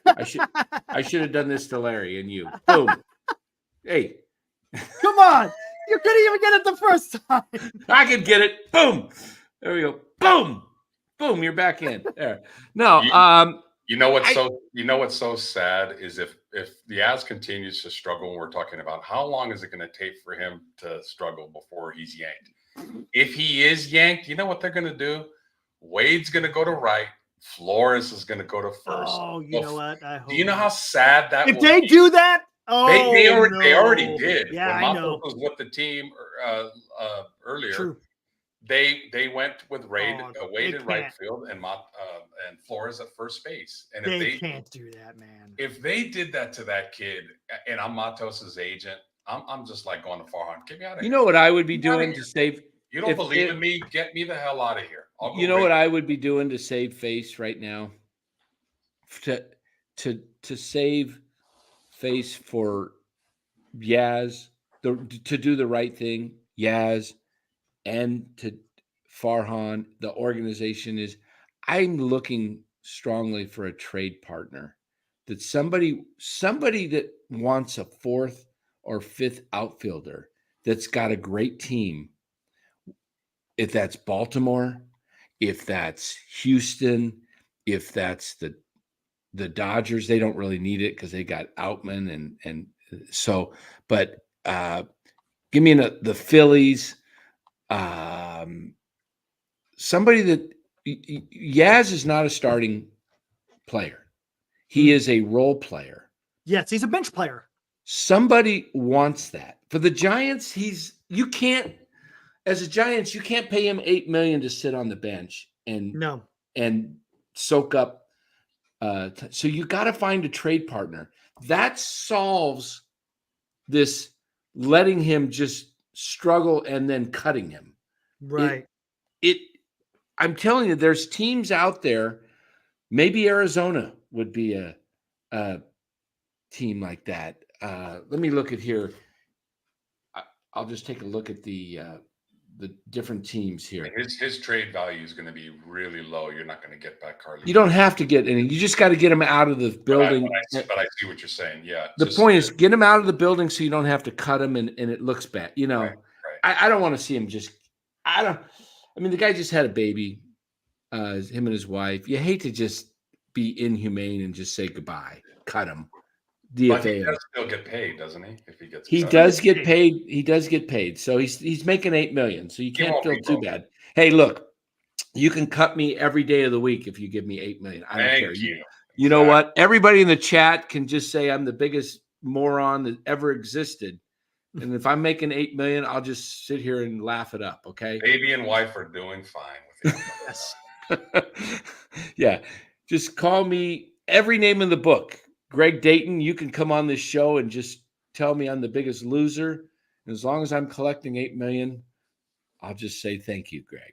I should have done this to Larry and you. Boom. Hey, Come on. You couldn't even get it the first time. I could get it. Boom. There we go. Boom. Boom. You're back in. There. No. You know what's so sad is if the As continues to struggle, and we're talking about how long is it going to take for him to struggle before he's yanked. If he is yanked, you know what they're going to do? Wade's going to go to right. Flores is going to go to first. Oh, you know what? I hope Do you know how sad that if will they be? do that, They already did. Yeah, when I Matos know. was with the team earlier. True. They went with Wade they in right can't. field and Flores at first base. And They can't do that, man. if they did that to that kid, and I'm Matos's agent, I'm just like going to Farhan. Get me out of here. you know what I would be Get outta doing here. to save. You don't if believe it- in me? Get me the hell out of here. I'll go You know what right- I would be doing to save face right now? To save face for Yaz, to do the right thing, Yaz, and to Farhan, the organization is. I'm looking strongly for a trade partner. That somebody that wants a fourth or fifth outfielder that's got a great team. If that's Baltimore, if that's Houston, if that's the Dodgers, they don't really need it because they got Outman and so. But give me the Phillies, somebody that Yaz is not a starting player. He is a role player. Yes, he's a bench player. Somebody wants that. For the Giants, you can't, as a Giants, you can't pay him $8 million to sit on the bench and soak up. So you got to find a trade partner that solves this, letting him just struggle and then cutting him. Right. I'm telling you, there's teams out there. Maybe Arizona would be a team like that. Let me look at here. I'll just take a look at the different teams here. His trade value is going to be really low. You're not going to get back Carly. You don't have to get any. You just got to get him out of the building. But I see what you're saying. Yeah. The point is, get him out of the building so you don't have to cut him and it looks bad. Right. I don't want to see him just. I mean, the guy just had a baby. Him and his wife. You hate to just be inhumane and just say goodbye. Cut him. But he DFA. does still get paid, doesn't he? If he gets He cut? does get paid. He does get paid. So he's making $8 million. So you can't won't feel be too broke. bad. Hey, look, you can cut me every day of the week if you give me $8 million. I don't care. Thank you. You know what? Everybody in the chat can just say I'm the biggest moron that ever existed. And if I'm making $8 million, I'll just sit here and laugh it up. Okay. Baby and wife are doing fine with you. Yes. Yeah. Just call me every name in the book. Greg Dayton, you can come on this show and just tell me I'm the biggest loser. And as long as I'm collecting $8 million, I'll just say thank you, Greg.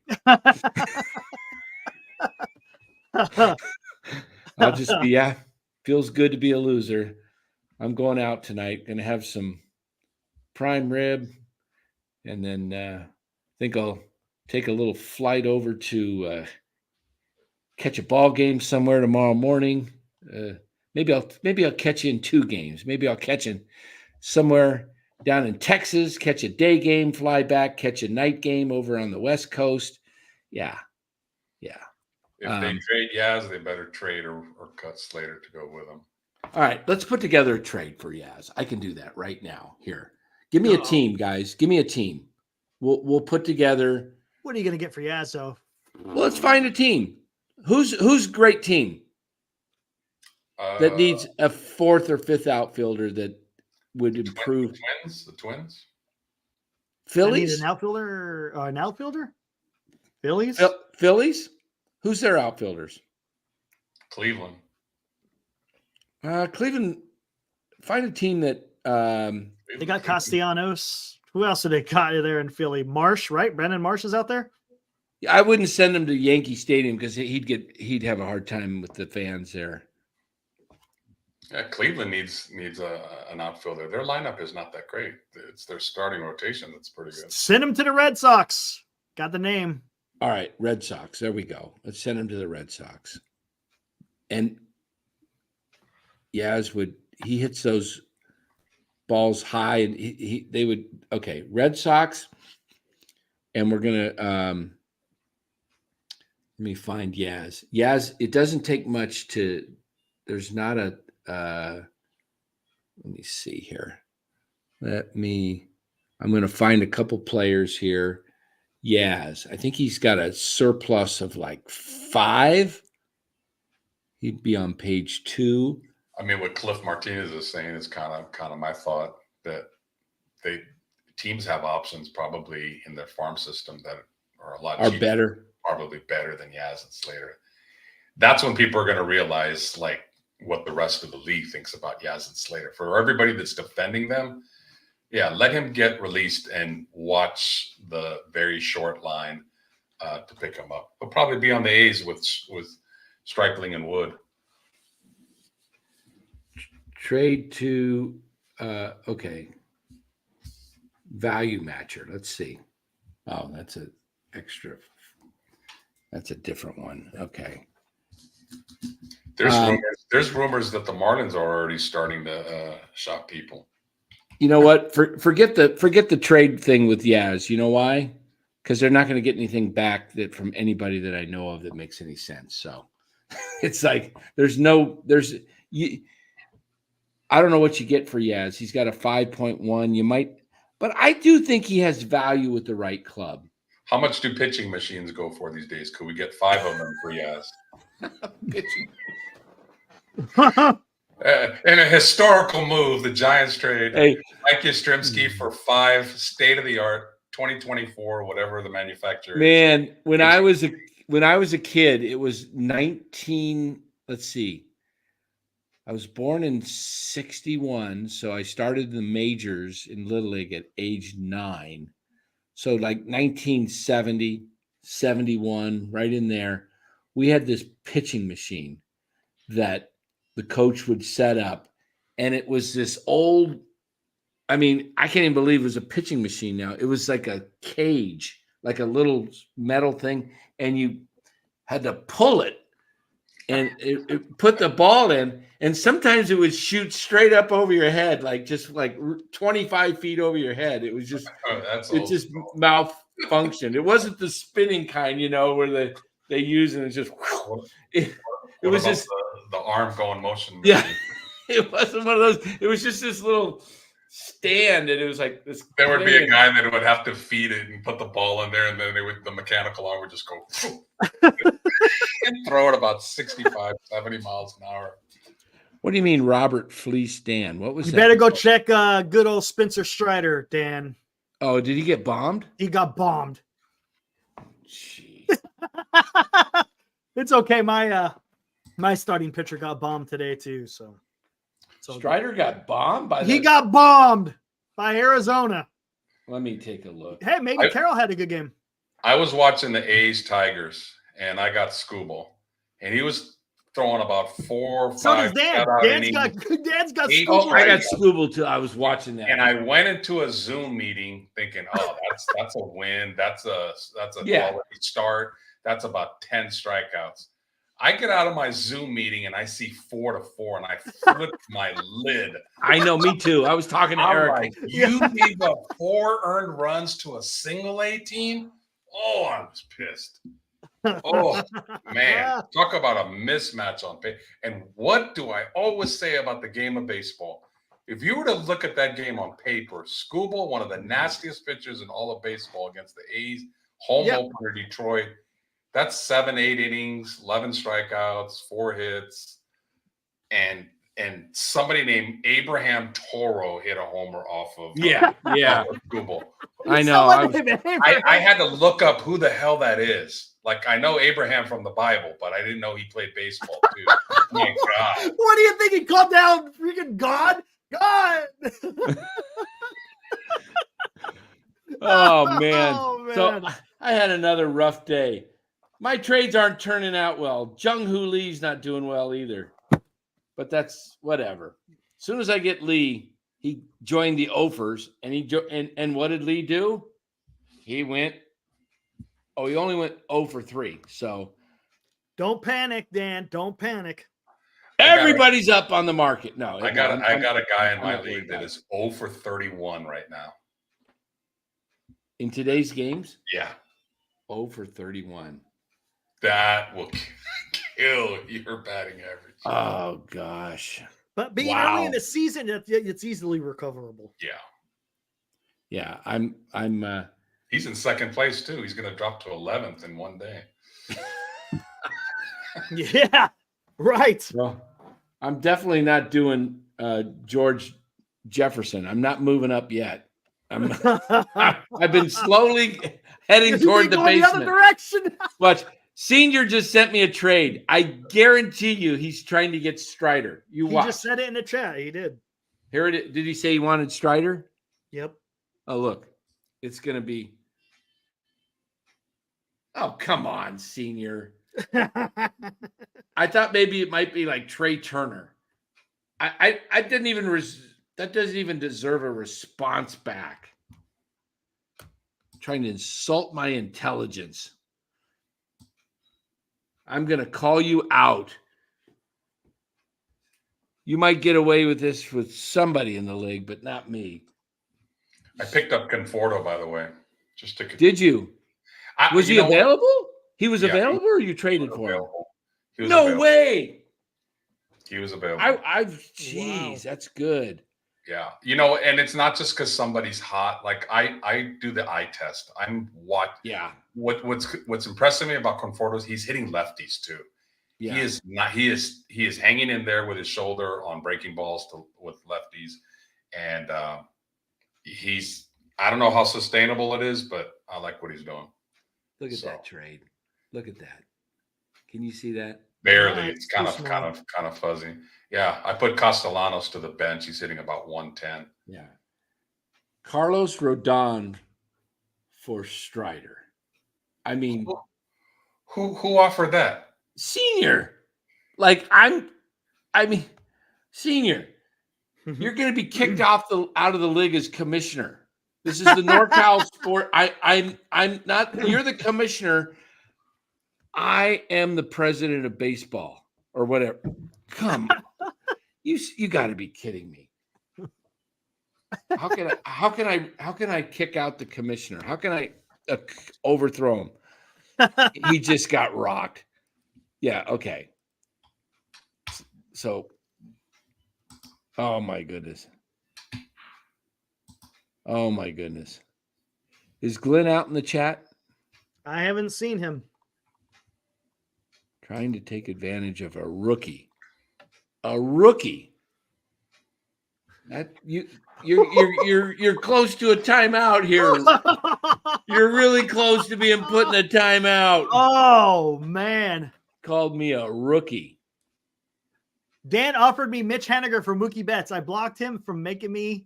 I'll just be, feels good to be a loser. I'm going out tonight, going to have some prime rib and then I think I'll take a little flight over to catch a ball game somewhere tomorrow morning. Maybe I'll catch you in 2 games. Maybe I'll catch you somewhere down in Texas, catch a day game, fly back, catch a night game over on the West Coast. Yeah. If they trade Yaz, they better trade or cut Slater to go with them. All right, let's put together a trade for Yaz. I can do that right now. Here, give me a team, guys. Give me a team. We'll put together. What are you going to get for Yaz, though? Well, let's find a team. Who's great team that needs a 4th or 5th outfielder that would improve? The Twins. I Phillies. need an outfielder. Phillies. Phillies. Who's their outfielders? Cleveland. Cleveland. Find a team that they got Castellanos. Who else did they got there in Philly? Marsh, right? Brandon Marsh is out there. I wouldn't send him to Yankee Stadium because he'd have a hard time with the fans there. Yeah, Cleveland needs an outfielder. Their lineup is not that great. It's their starting rotation that's pretty good. Send him to the Red Sox. Got the name. All right, Red Sox. There we go. Let's send him to the Red Sox. And Yaz he hits those balls high, and they would Red Sox. And we're gonna let me find Yaz. Yaz, it doesn't take much to. There's not a. Let me see here. I'm going to find a couple players here. Yaz, I think he's got a surplus of like 5. He'd be on page 2. I mean, what Cliff Martinez is saying is kind of my thought, that teams have options probably in their farm system that are a lot cheaper, better, probably better than Yaz and Slater. That's when people are going to realize like what the rest of the league thinks about Yaz and Slater. For everybody that's defending them, yeah, let him get released and watch the very short line to pick him up. He'll probably be on the A's with Stripling and Wood. Trade to value matcher. Let's see. Oh, that's a different one. Okay. There's rumors that the Marlins are already starting to shop people. You know what? Forget the trade thing with Yaz. You know why? Because they're not going to get anything back from anybody that I know of that makes any sense. So it's like I don't know what you get for Yaz. He's got a 5.1. You might, but I do think he has value with the right club. How much do pitching machines go for these days? Could we get 5 of them for Yaz? In a historical move, the Giants trade Mike Yastrzemski for 5 state-of-the-art 2024, whatever the manufacturer is. Man, when I was a kid, it was 19. Let's see. I was born in 61, so I started the majors in Little League at age 9. So like 1970, 71, right in there, we had this pitching machine that the coach would set up, and it was this old, I mean, I can't even believe it was a pitching machine now. It was like a cage, like a little metal thing, and you had to pull it, and it put the ball in, and sometimes it would shoot straight up over your head, like just like 25 feet over your head. It was just, it just malfunctioned. It wasn't the spinning kind, where they use, and it's just, it was just the arm going motion. Yeah, it wasn't one of those. It was just this little stand, and it was like this. There would be a guy that would have to feed it and put the ball in there, and then the mechanical arm would just go and throw it about 65, 70 miles an hour. What do you mean, Robert Fleece Dan? What was that? You better go check good old Spencer Strider, Dan. Oh, did he get bombed? He got bombed. Jeez. It's okay. My starting pitcher got bombed today too. So Strider got bombed by. He got bombed by Arizona. Let me take a look. Hey, maybe Carroll had a good game. I was watching the A's Tigers, and I got Skubal, and he was throwing about 4 or 5 So does Dan. shutout Dan's innings. got Eight Scooble. I got strikeouts. Scooble too. I was watching that. And I went into a Zoom meeting thinking, oh, that's a win. That's a Yeah. quality start. That's about 10 strikeouts. I get out of my Zoom meeting and I see 4-4 and I flip my lid. I know, me too. I was talking to I'm Eric. like, you gave up 4 earned runs to a single A team? Oh, I was pissed. Oh, man. Talk about a mismatch on paper. And what do I always say about the game of baseball? If you were to look at that game on paper, Scooble, one of the nastiest pitchers in all of baseball against the A's, home opener Detroit, that's 7-8 innings, 11 strikeouts, 4 hits, and somebody named Abraham Toro hit a homer off of off of Scooble. I know. I had to look up who the hell that is. Like, I know Abraham from the Bible, but I didn't know he played baseball too. Oh my God. What do you think? He called down freaking God? God. Oh, man. Oh, man. So I had another rough day. My trades aren't turning out well. Jung Hoo Lee's not doing well either. But that's whatever. As soon as I get Lee, he joined the Offers, and and what did Lee do? He went. Oh, he only went 0 for 3. So Don't panic, Dan. Don't panic. everybody's up on the market. No, I got a guy in I'm my not worried league that about is 0 for 31 right now. in today's games. Yeah. 0 for 31. That will kill your batting average. Oh gosh. But being early in the season, it's easily recoverable. Yeah. Yeah, I'm He's in second place too. He's going to drop to 11th in one day. Yeah, right. well, I'm definitely not doing George Jefferson. I'm not moving up yet. I've been slowly heading toward the basement. The other direction. But Senior just sent me a trade. I guarantee you he's trying to get Strider. He watch. just said it in the chat. He did. Here it is. Did he say he wanted Strider? Yep. Oh, look. It's going to be. Oh, come on, Senior. I thought maybe it might be like Trey Turner. I didn't even that doesn't even deserve a response back. Trying to insult my intelligence. I'm going to call you out. You might get away with this with somebody in the league, but not me. I picked up Conforto, by the way. Just to. Did you? Was he available? He was available, or you traded for him? No available. way. He was available. Geez, that's good. Yeah. And it's not just because somebody's hot. Like I do the eye test. Yeah. What's impressing me about Conforto is he's hitting lefties too. Yeah. He is hanging in there with his shoulder on breaking balls with lefties. And I don't know how sustainable it is, but I like what he's doing. Look at that trade. Look at that. Can you see that? Barely. It's kind of fuzzy. Yeah, I put Castellanos to the bench. He's hitting about 110. Yeah. Carlos Rodon for Strider. I mean, who offered that? Senior. Senior. You're going to be kicked out of the league as commissioner. This is the NorCal sport. I'm not. You're the commissioner. I am the president of baseball or whatever. Come on. You got to be kidding me. How can I kick out the commissioner? How can I overthrow him? He just got rocked. Yeah, okay. So, oh my goodness. Oh my goodness. Is Glenn out in the chat? I haven't seen him. Trying to take advantage of a rookie. A rookie. That you're close to a timeout here. You're really close to being put in a timeout. Oh man. Called me a rookie. Dan offered me Mitch Haniger for Mookie Betts. I blocked him from making me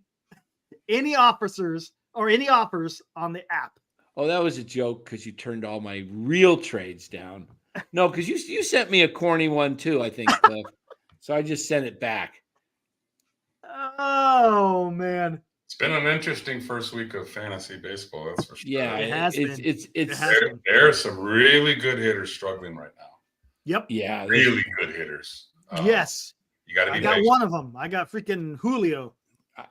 any offers on the app. Oh, that was a joke because you turned all my real trades down. No, because you sent me a corny one too, I think, Cliff. So I just sent it back. Oh man, It's been an interesting first week of fantasy baseball. That's for sure. Yeah, It has been. it's has been. There are some really good hitters struggling right now. Yep. yeah, Really good hitters. Yes. You got to be I got patient. one of them. I got freaking Julio.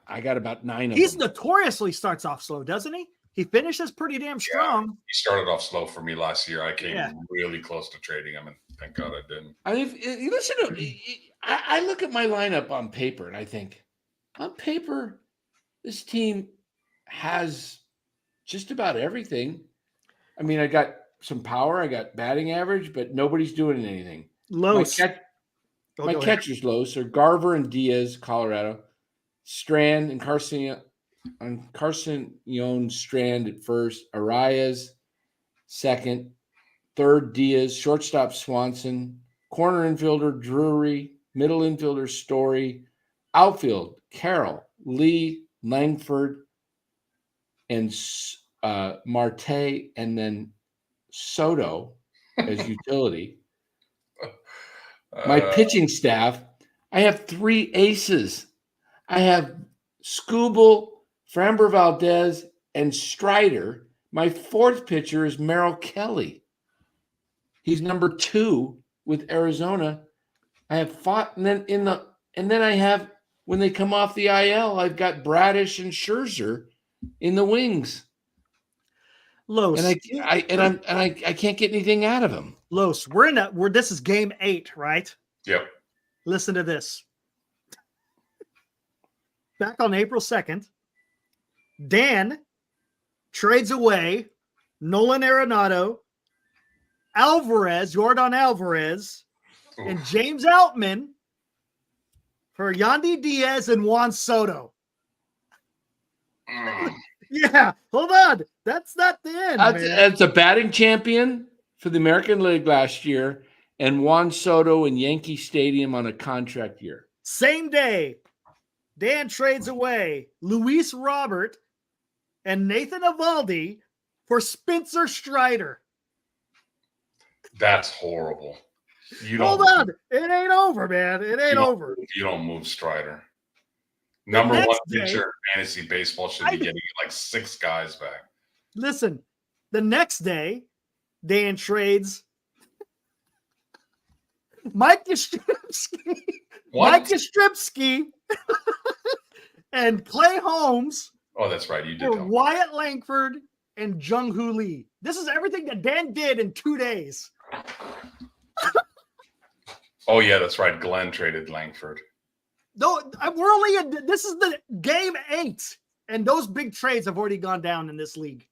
I got about 9 of He's them. notoriously starts off slow, doesn't he? He finishes pretty damn strong. He started off slow for me last year. I came Yeah. really close to trading him, and thank God I didn't. I mean, you listen to. I look at my lineup on paper and I think, on paper, this team has just about everything. I mean, I got some power, I got batting average, but nobody's doing anything. Los. My catchers, Los, are Garver and Diaz, Colorado, Strand and Carson Strand at first, Arias second, third Diaz, shortstop Swanson, corner infielder Drury, middle infielder Story, outfield Carroll, Lee, Langford, and Marte, and then Soto as utility. My pitching staff, I have 3 aces. I have Skubal, Framber Valdez, and Strider. My 4th pitcher is Merrill Kelly. He's number 2 with Arizona. I have fought, and then I have, when they come off the IL, I've got Bradish and Scherzer in the wings. Los. And I can't get anything out of him. Los, this is game 8, right? Yep. Listen to this. Back on April 2nd, Dan trades away Nolan Arenado, Jordan Alvarez, and James Outman for Yandy Diaz and Juan Soto. Yeah, hold on. That's not the end. That's a batting champion for the American League last year, and Juan Soto in Yankee Stadium on a contract year. Same day, Dan trades away Luis Robert and Nathan Eovaldi for Spencer Strider. That's horrible. Hold on. It ain't over, man. It ain't over. You don't move Strider. Number 1 pitcher in fantasy baseball should be getting like 6 guys back. Listen, the next day, Dan trades Mike Yastrzemski and Clay Holmes. Oh, that's right. You did. For Wyatt Langford and Jung Hoo Lee. This is everything that Dan did in 2 days. Oh, yeah, that's right. Glenn traded Langford. No, this is the game 8, and those big trades have already gone down in this league.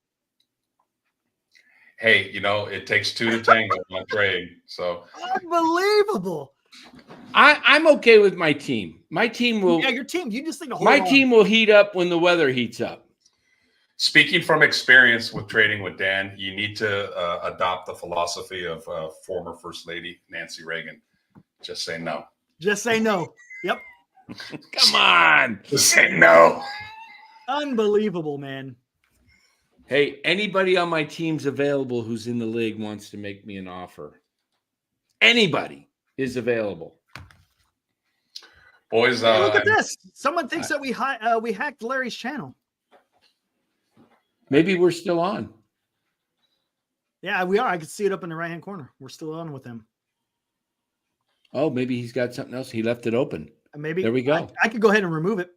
Hey, it takes 2 to tango on a trade. So unbelievable. I'm okay with my team. My team will. Yeah, your team. You just think my team will heat up when the weather heats up. Speaking from experience with trading with Dan, you need to adopt the philosophy of former First Lady Nancy Reagan. Just say no. Just say no. Yep. Come on. Just say no. Unbelievable, man. Hey, anybody on my team's available who's in the league wants to make me an offer. Anybody is available. Boys, hey, look at this. Someone thinks that we hacked Larry's channel. Maybe we're still on. Yeah, we are. I can see it up in the right-hand corner. We're still on with him. Oh, maybe he's got something else. He left it open. Maybe. There we go. I could go ahead and remove it.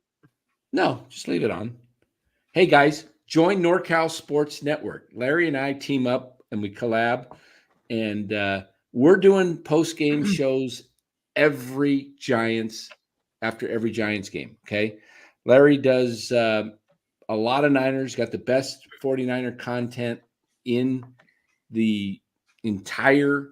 No, just leave it on. Hey, guys, join NorCal Sports Network. Larry and I team up and we collab, and we're doing post-game shows after every Giants game, okay? Larry does a lot of Niners, got the best 49er content in the entire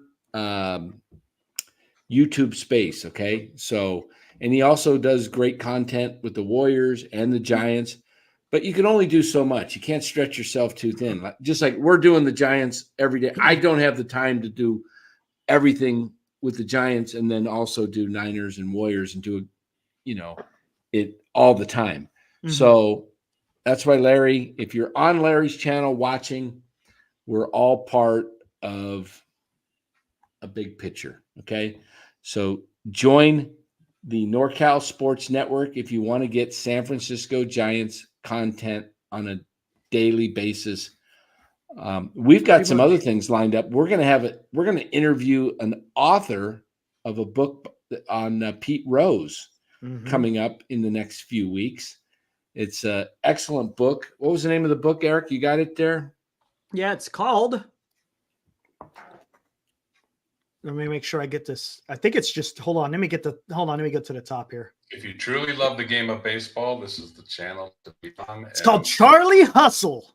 YouTube space, okay? So, and he also does great content with the Warriors and the Giants, but you can only do so much. You can't stretch yourself too thin. Just like we're doing the Giants every day. I don't have the time to do everything with the Giants and then also do Niners and Warriors and do it all the time. Mm-hmm. So that's why Larry, if you're on Larry's channel watching, we're all part of a big picture. Okay. So join the NorCal Sports Network if you want to get San Francisco Giants content on a daily basis. We've got some other things lined up. We're going to interview an author of a book on Pete Rose coming up in the next few weeks. It's an excellent book. What was the name of the book, Eric? You got it there? Yeah, it's called. Let me make sure I get this. I think it's just, hold on. Let me get to the top here. If you truly love the game of baseball, this is the channel to be on. It's called Charlie Hustle.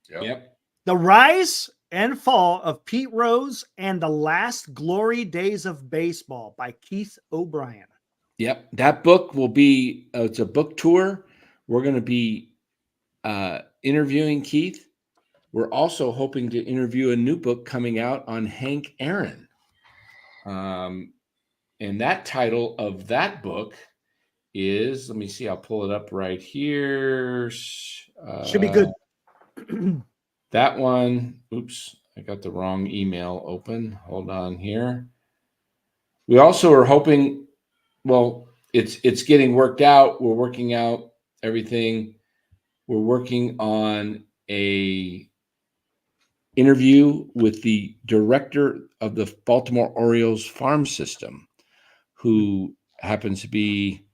Yep. The Rise and Fall of Pete Rose and the Last Glory Days of Baseball by Keith O'Brien. Yep. That book will be, it's a book tour. We're going to be interviewing Keith. We're also hoping to interview a new book coming out on Hank Aaron. And that title of that book is, let me see, I'll pull it up right here. Should be good. That one, oops, I got the wrong email open. Hold on here. We also are hoping, well, it's getting worked out. We're working out everything. We're working on a interview with the director of the Baltimore Orioles farm system, who happens to be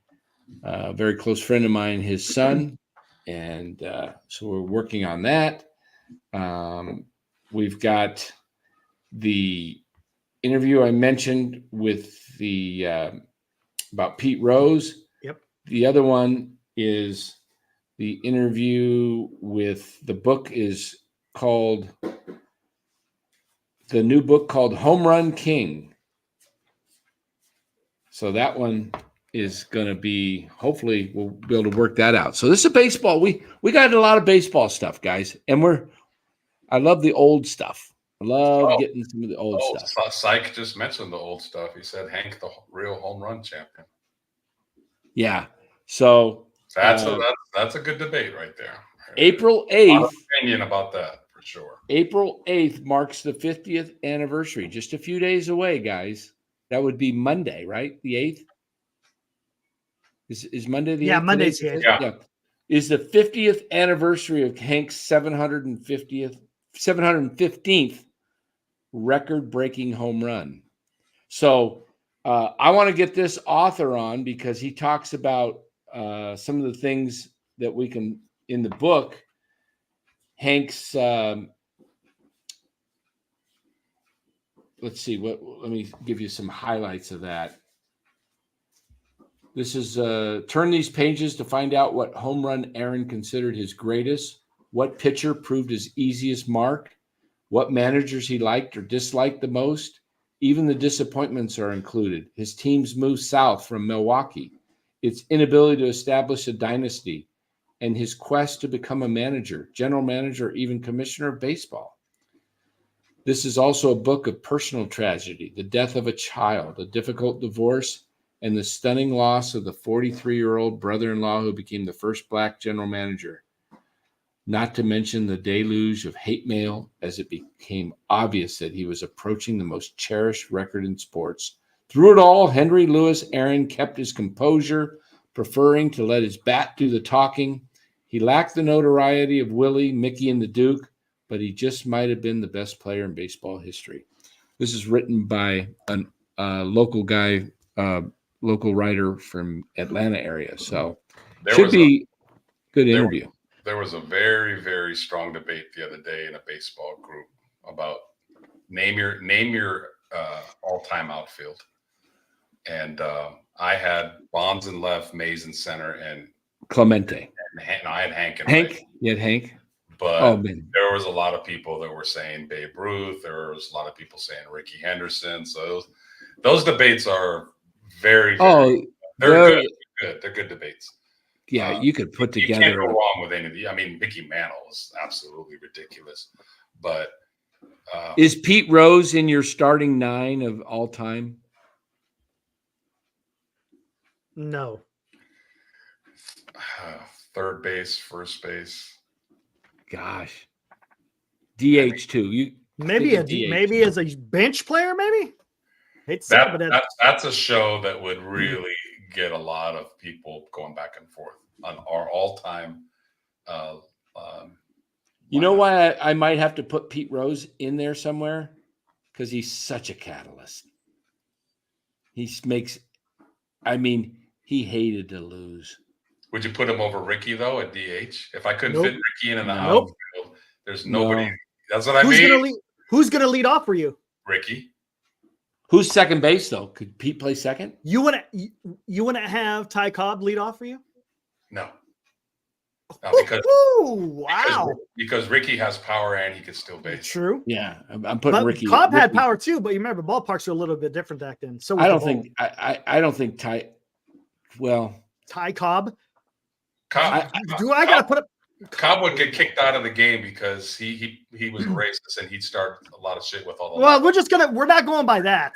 a very close friend of mine, his son. And so we're working on that. We've got the interview I mentioned with the about Pete Rose. Yep. The other one is the interview with, the book is called, the new book called Home Run King. So that one is going to be, hopefully we'll be able to work that out. So this is a baseball. We got a lot of baseball stuff, guys. And I love the old stuff. I love getting some of the old stuff. Syke just mentioned the old stuff. He said Hank, the real home run champion. Yeah. So that's a good debate right there. April 8th. Opinion about that for sure. April 8th marks the 50th anniversary. Just a few days away, guys. That would be Monday, right? The 8th. Is Monday the 8th? Yeah, Monday's the 8th. Yeah. Is the 50th anniversary of Hank's 715th record-breaking home run. So I want to get this author on because he talks about some of the things that we can, in the book, Hank's, let's see, let me give you some highlights of that. This is turn these pages to find out what home run Aaron considered his greatest, what pitcher proved his easiest mark, what managers he liked or disliked the most. Even the disappointments are included. His team's move south from Milwaukee, its inability to establish a dynasty, and his quest to become a manager, general manager, or even commissioner of baseball. This is also a book of personal tragedy, the death of a child, a difficult divorce, and the stunning loss of the 43-year-old brother-in-law who became the first black general manager. Not to mention the deluge of hate mail as it became obvious that he was approaching the most cherished record in sports. Through it all, Henry Louis Aaron kept his composure, preferring to let his bat do the talking. He lacked the notoriety of Willie, Mickey, and the Duke, but he just might have been the best player in baseball history. This is written by a local guy, local writer from Atlanta area. So should be good interview. There was a very, very strong debate the other day in a baseball group about name your all-time outfield. And I had Bonds in left, Mays in center, and Clemente. And I had Hank. Hank? You had Hank? But there was a lot of people that were saying Babe Ruth. There was a lot of people saying Ricky Henderson. So those debates are very, they're good. They're good debates. Yeah, you could put together. You can't go wrong with any of the. I mean, Mickey Mantle is absolutely ridiculous. But is Pete Rose in your starting 9 of all time? No. Third base, first base. Gosh. DH too. You maybe as a bench player, maybe? Hate to say it, but That's a show that would really get a lot of people going back and forth on our all-time. You know why I might have to put Pete Rose in there somewhere? Because he's such a catalyst. He hated to lose. Would you put him over Ricky, though, at DH? If I couldn't fit Ricky in an outfield, there's nobody. No. That's what I mean. Who's going to lead off for you? Ricky. Who's second base, though? Could Pete play second? You want to have Ty Cobb lead off for you? No. Because Ricky has power and he could still base. True. Yeah, I'm putting Ricky. Cobb had power too, but you remember ballparks are a little bit different back then. So I don't think Ty. Well, Ty Cobb. Cobb would get kicked out of the game because he was racist and he'd start a lot of shit with all the. Well, we're not going by that.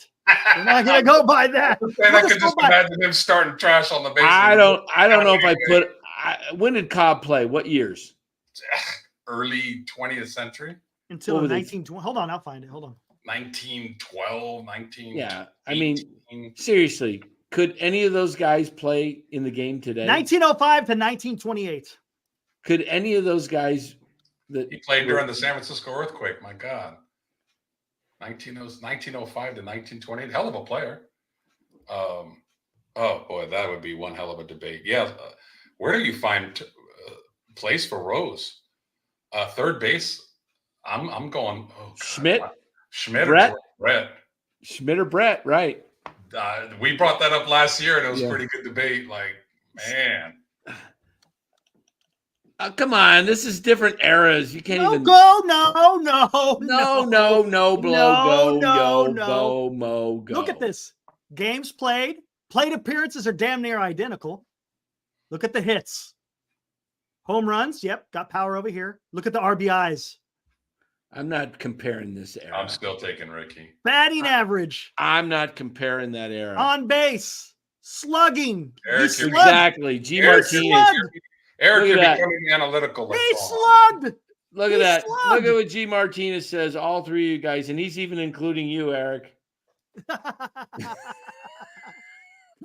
We're not gonna go by that. And I could just imagine him starting trash on the base. I don't know if I put. When did Cobb play? What years? Early 20th century. Until 1920. Hold on, I'll find it. Hold on. 1912, 19. Yeah, I mean, seriously, could any of those guys play in the game today? 1905 to 1928. Could any of those guys he played during the San Francisco earthquake? My God, 1905 to 1928. Hell of a player. Oh boy, that would be one hell of a debate. Yeah. Where do you find place for Rose? Third base. I'm going. Oh, God. Schmidt Brett? or Brett. Schmidt or Brett, right? We brought that up last year, and it was a pretty good debate. Like, man. Come on, this is different eras. You can't even go. Look at this. Games played, plate appearances are damn near identical. Look at the hits. Home runs, yep, got power over here. Look at the RBIs. I'm not comparing this era. I'm still taking Ricky. Batting average. I'm not comparing that era. On base. Slugging. Exactly. G. Martinez. Eric, you're becoming analytical. He slugged. Look at that. Look at what G. Martinez says, all three of you guys, and he's even including you, Eric. Come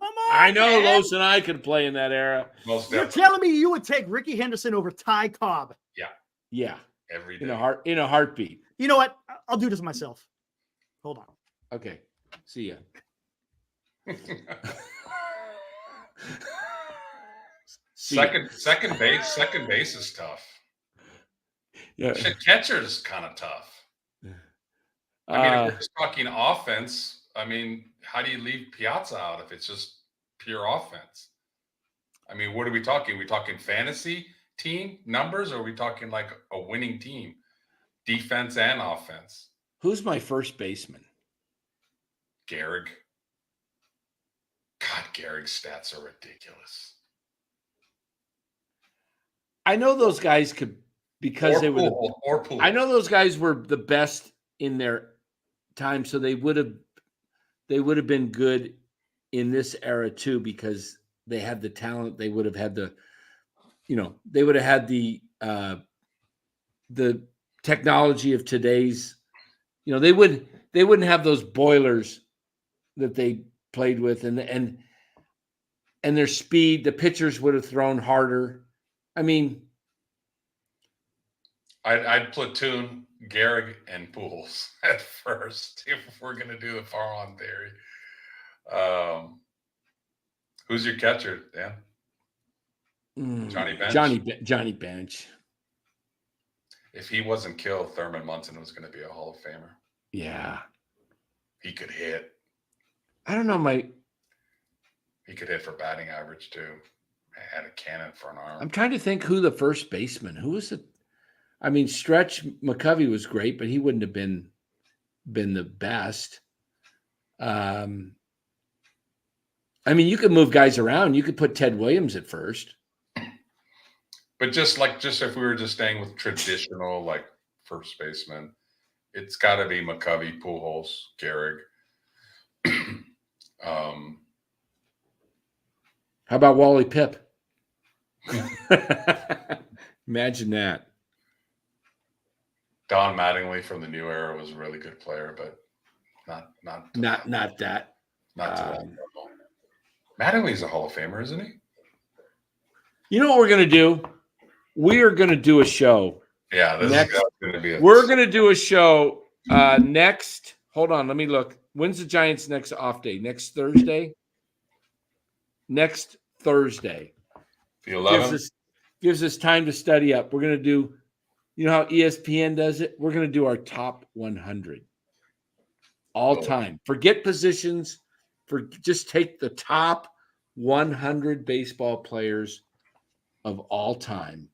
on, I know man. Los and I could play in that era. You're telling me you would take Ricky Henderson over Ty Cobb? Yeah. Every day. In a heartbeat. You know what? I'll do this myself. Hold on. Okay. See ya. Second base is tough. Yeah. Catcher is kind of tough. I mean, if we're just talking offense, I mean, how do you leave Piazza out if it's just pure offense? I mean, what are we talking? Are we talking fantasy team numbers, or are we talking like a winning team, defense and offense? Who's my first baseman? Gehrig. God, Gehrig's stats are ridiculous. I know those guys could, because they were. I know those guys were the best in their time, so they would have been good in this era too, because they had the talent. They would have had they would have had the technology of today's. They wouldn't have those boilers that they played with, and their speed. The pitchers would have thrown harder. I mean, I'd platoon Gehrig and Pujols at first if we're going to do the far on theory. Who's your catcher, Dan? Johnny Bench. Johnny Bench. If he wasn't killed, Thurman Munson was going to be a Hall of Famer. Yeah, he could hit. I don't know He could hit for batting average too. Had a cannon for an arm. I'm trying to think who the first baseman. Who was it? I mean, Stretch McCovey was great, but he wouldn't have been the best. I mean, you could move guys around. You could put Ted Williams at first. But just if we were just staying with traditional like first baseman, it's got to be McCovey, Pujols, Gehrig. How about Wally Pipp? Imagine that. Don Mattingly from the new era was a really good player, but Not that. Not too long ago. Mattingly's a Hall of Famer, isn't he? You know what we're gonna do? We are gonna do a show. Yeah, this is going to be. We're gonna do a show next. Hold on, let me look. When's the Giants' next off day? Next Thursday. Next Thursday. The 11th. Gives us time to study up. We're gonna do. You know how ESPN does it? We're gonna do our top 100 all time. Forget positions. Just take the top 100 baseball players of all time,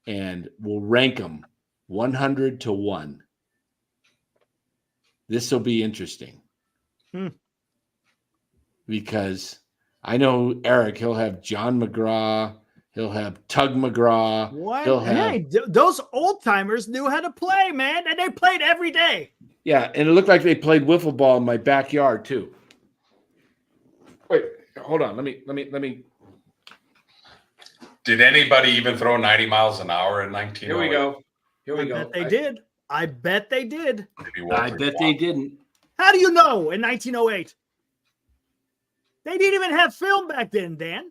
and we'll rank them 100 to 1. This will be interesting because I know Eric. He'll have John McGraw. He'll have Tug McGraw. What? He'll have, hey, those old timers knew how to play, man, and they played every day. Yeah, and it looked like they played wiffle ball in my backyard too. Wait, hold on. Let me. Did anybody even throw 90 miles an hour in 1908? Here we go. I bet they did. I bet they did. I bet they didn't. How do you know in 1908? They didn't even have film back then, Dan.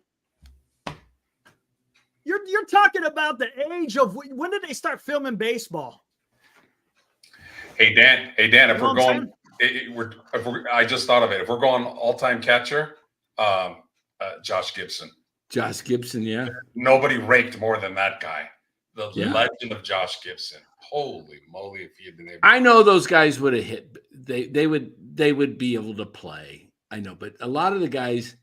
You're talking about the age of when did they start filming baseball? Hey Dan, if we're going, I just thought of it. If we're going all-time catcher, Josh Gibson. Josh Gibson, yeah. Nobody raked more than that guy. The legend of Josh Gibson. Holy moly! If he had been able, I know those guys would have hit. They would be able to play. I know, but a lot of the guys.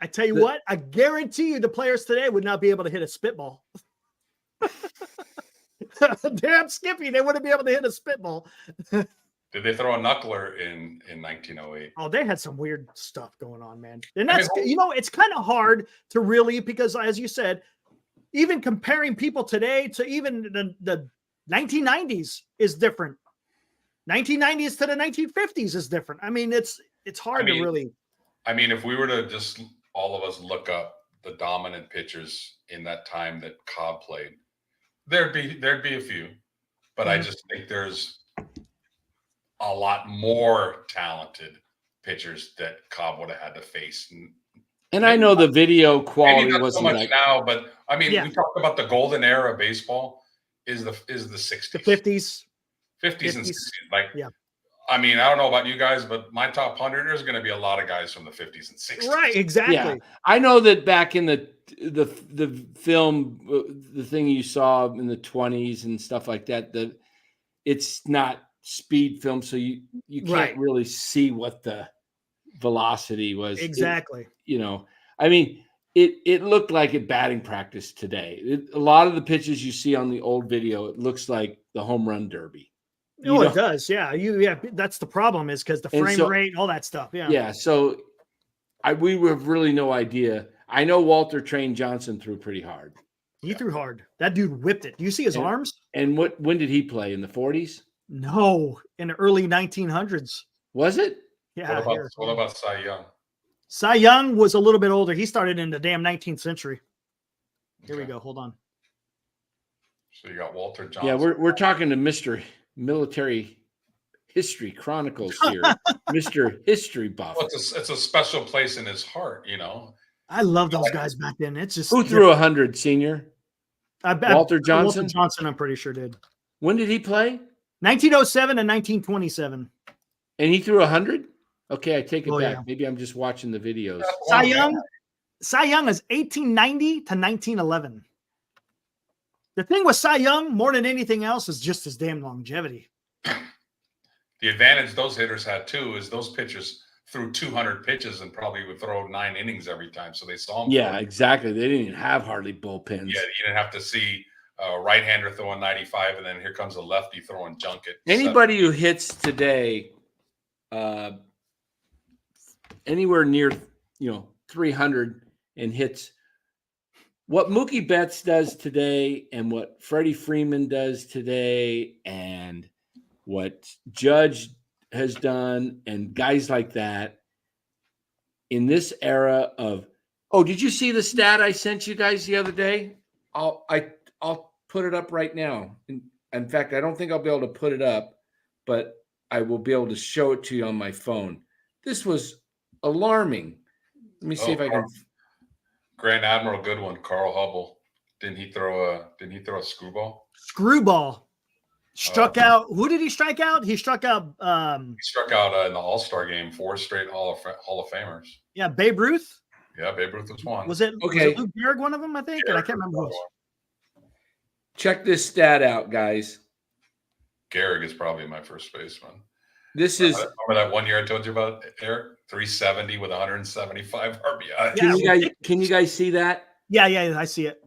I tell you what, I guarantee you the players today would not be able to hit a spitball. Damn Skippy, they wouldn't be able to hit a spitball. Did they throw a knuckler in 1908? Oh, they had some weird stuff going on, man. And that's, it's kind of hard to really, because as you said, even comparing people today to even the 1990s is different. 1990s to the 1950s is different. I mean, it's hard to really. I mean, if we were to just all of us look up the dominant pitchers in that time that Cobb played, there'd be a few, but I just think there's a lot more talented pitchers that Cobb would have had to face. And I know the video quality wasn't so much now, but I mean, we talk about the golden era of baseball is the 60s, the 50s and 60s. I mean, I don't know about you guys, but my top 100, there's going to be a lot of guys from the 50s and 60s. Right, exactly. Yeah. I know that back in the film, the thing you saw in the 20s and stuff like that, it's not speed film, so you can't really see what the velocity was. Exactly. I mean, it looked like a batting practice today. A lot of the pitches you see on the old video, it looks like the home run derby. It does. Yeah. That's the problem is because the frame rate, all that stuff. Yeah. Yeah. So we have really no idea. I know Walter Train Johnson threw pretty hard. He threw hard. That dude whipped it. Do you see his arms? And when did he play? In the 40s? No, in the early 1900s. Was it? Yeah. What about Cy Young? Cy Young was a little bit older. He started in the damn 19th century. Here we go. Hold on. So you got Walter Johnson. Yeah, we're talking to Mr. Military History Chronicles here, Mr. History Buff. Well, it's a special place in his heart, I love those guys back then. It's just who threw 100, Senior? I bet Walter Johnson. Walter Johnson, I'm pretty sure did. When did he play? 1907 and 1927. And he threw 100. Okay, I take it back. Yeah. Maybe I'm just watching the videos. Cy Young is 1890 to 1911. The thing with Cy Young, more than anything else, is just his damn longevity. The advantage those hitters had, too, is those pitchers threw 200 pitches and probably would throw 9 innings every time. So they saw him. Yeah, exactly. They didn't even have hardly bullpens. Yeah, you didn't have to see a right-hander throwing 95, and then here comes a lefty throwing junket. Anybody who hits today anywhere near 300 and hits what Mookie Betts does today and what Freddie Freeman does today and what Judge has done and guys like that in this era of did you see the stat I sent you guys the other day? I'll put it up right now. In fact, I don't think I'll be able to put it up, but I will be able to show it to you on my phone. This was alarming. Let me see if I can. Grand Admiral, good one. Carl Hubble. Didn't he throw a screwball? Screwball. Struck out. Who did he strike out? He struck out. He struck out in the All-Star game 4 straight Hall of Famers. Yeah, Babe Ruth. Yeah, Babe Ruth was one. Was it Luke Gehrig one of them? I think, and I can't remember who else. Check this stat out, guys. Gehrig is probably my first baseman. This is remember that one year I told you about, Eric? 370 with 175 RBI. Can you guys see that? Yeah, I see it.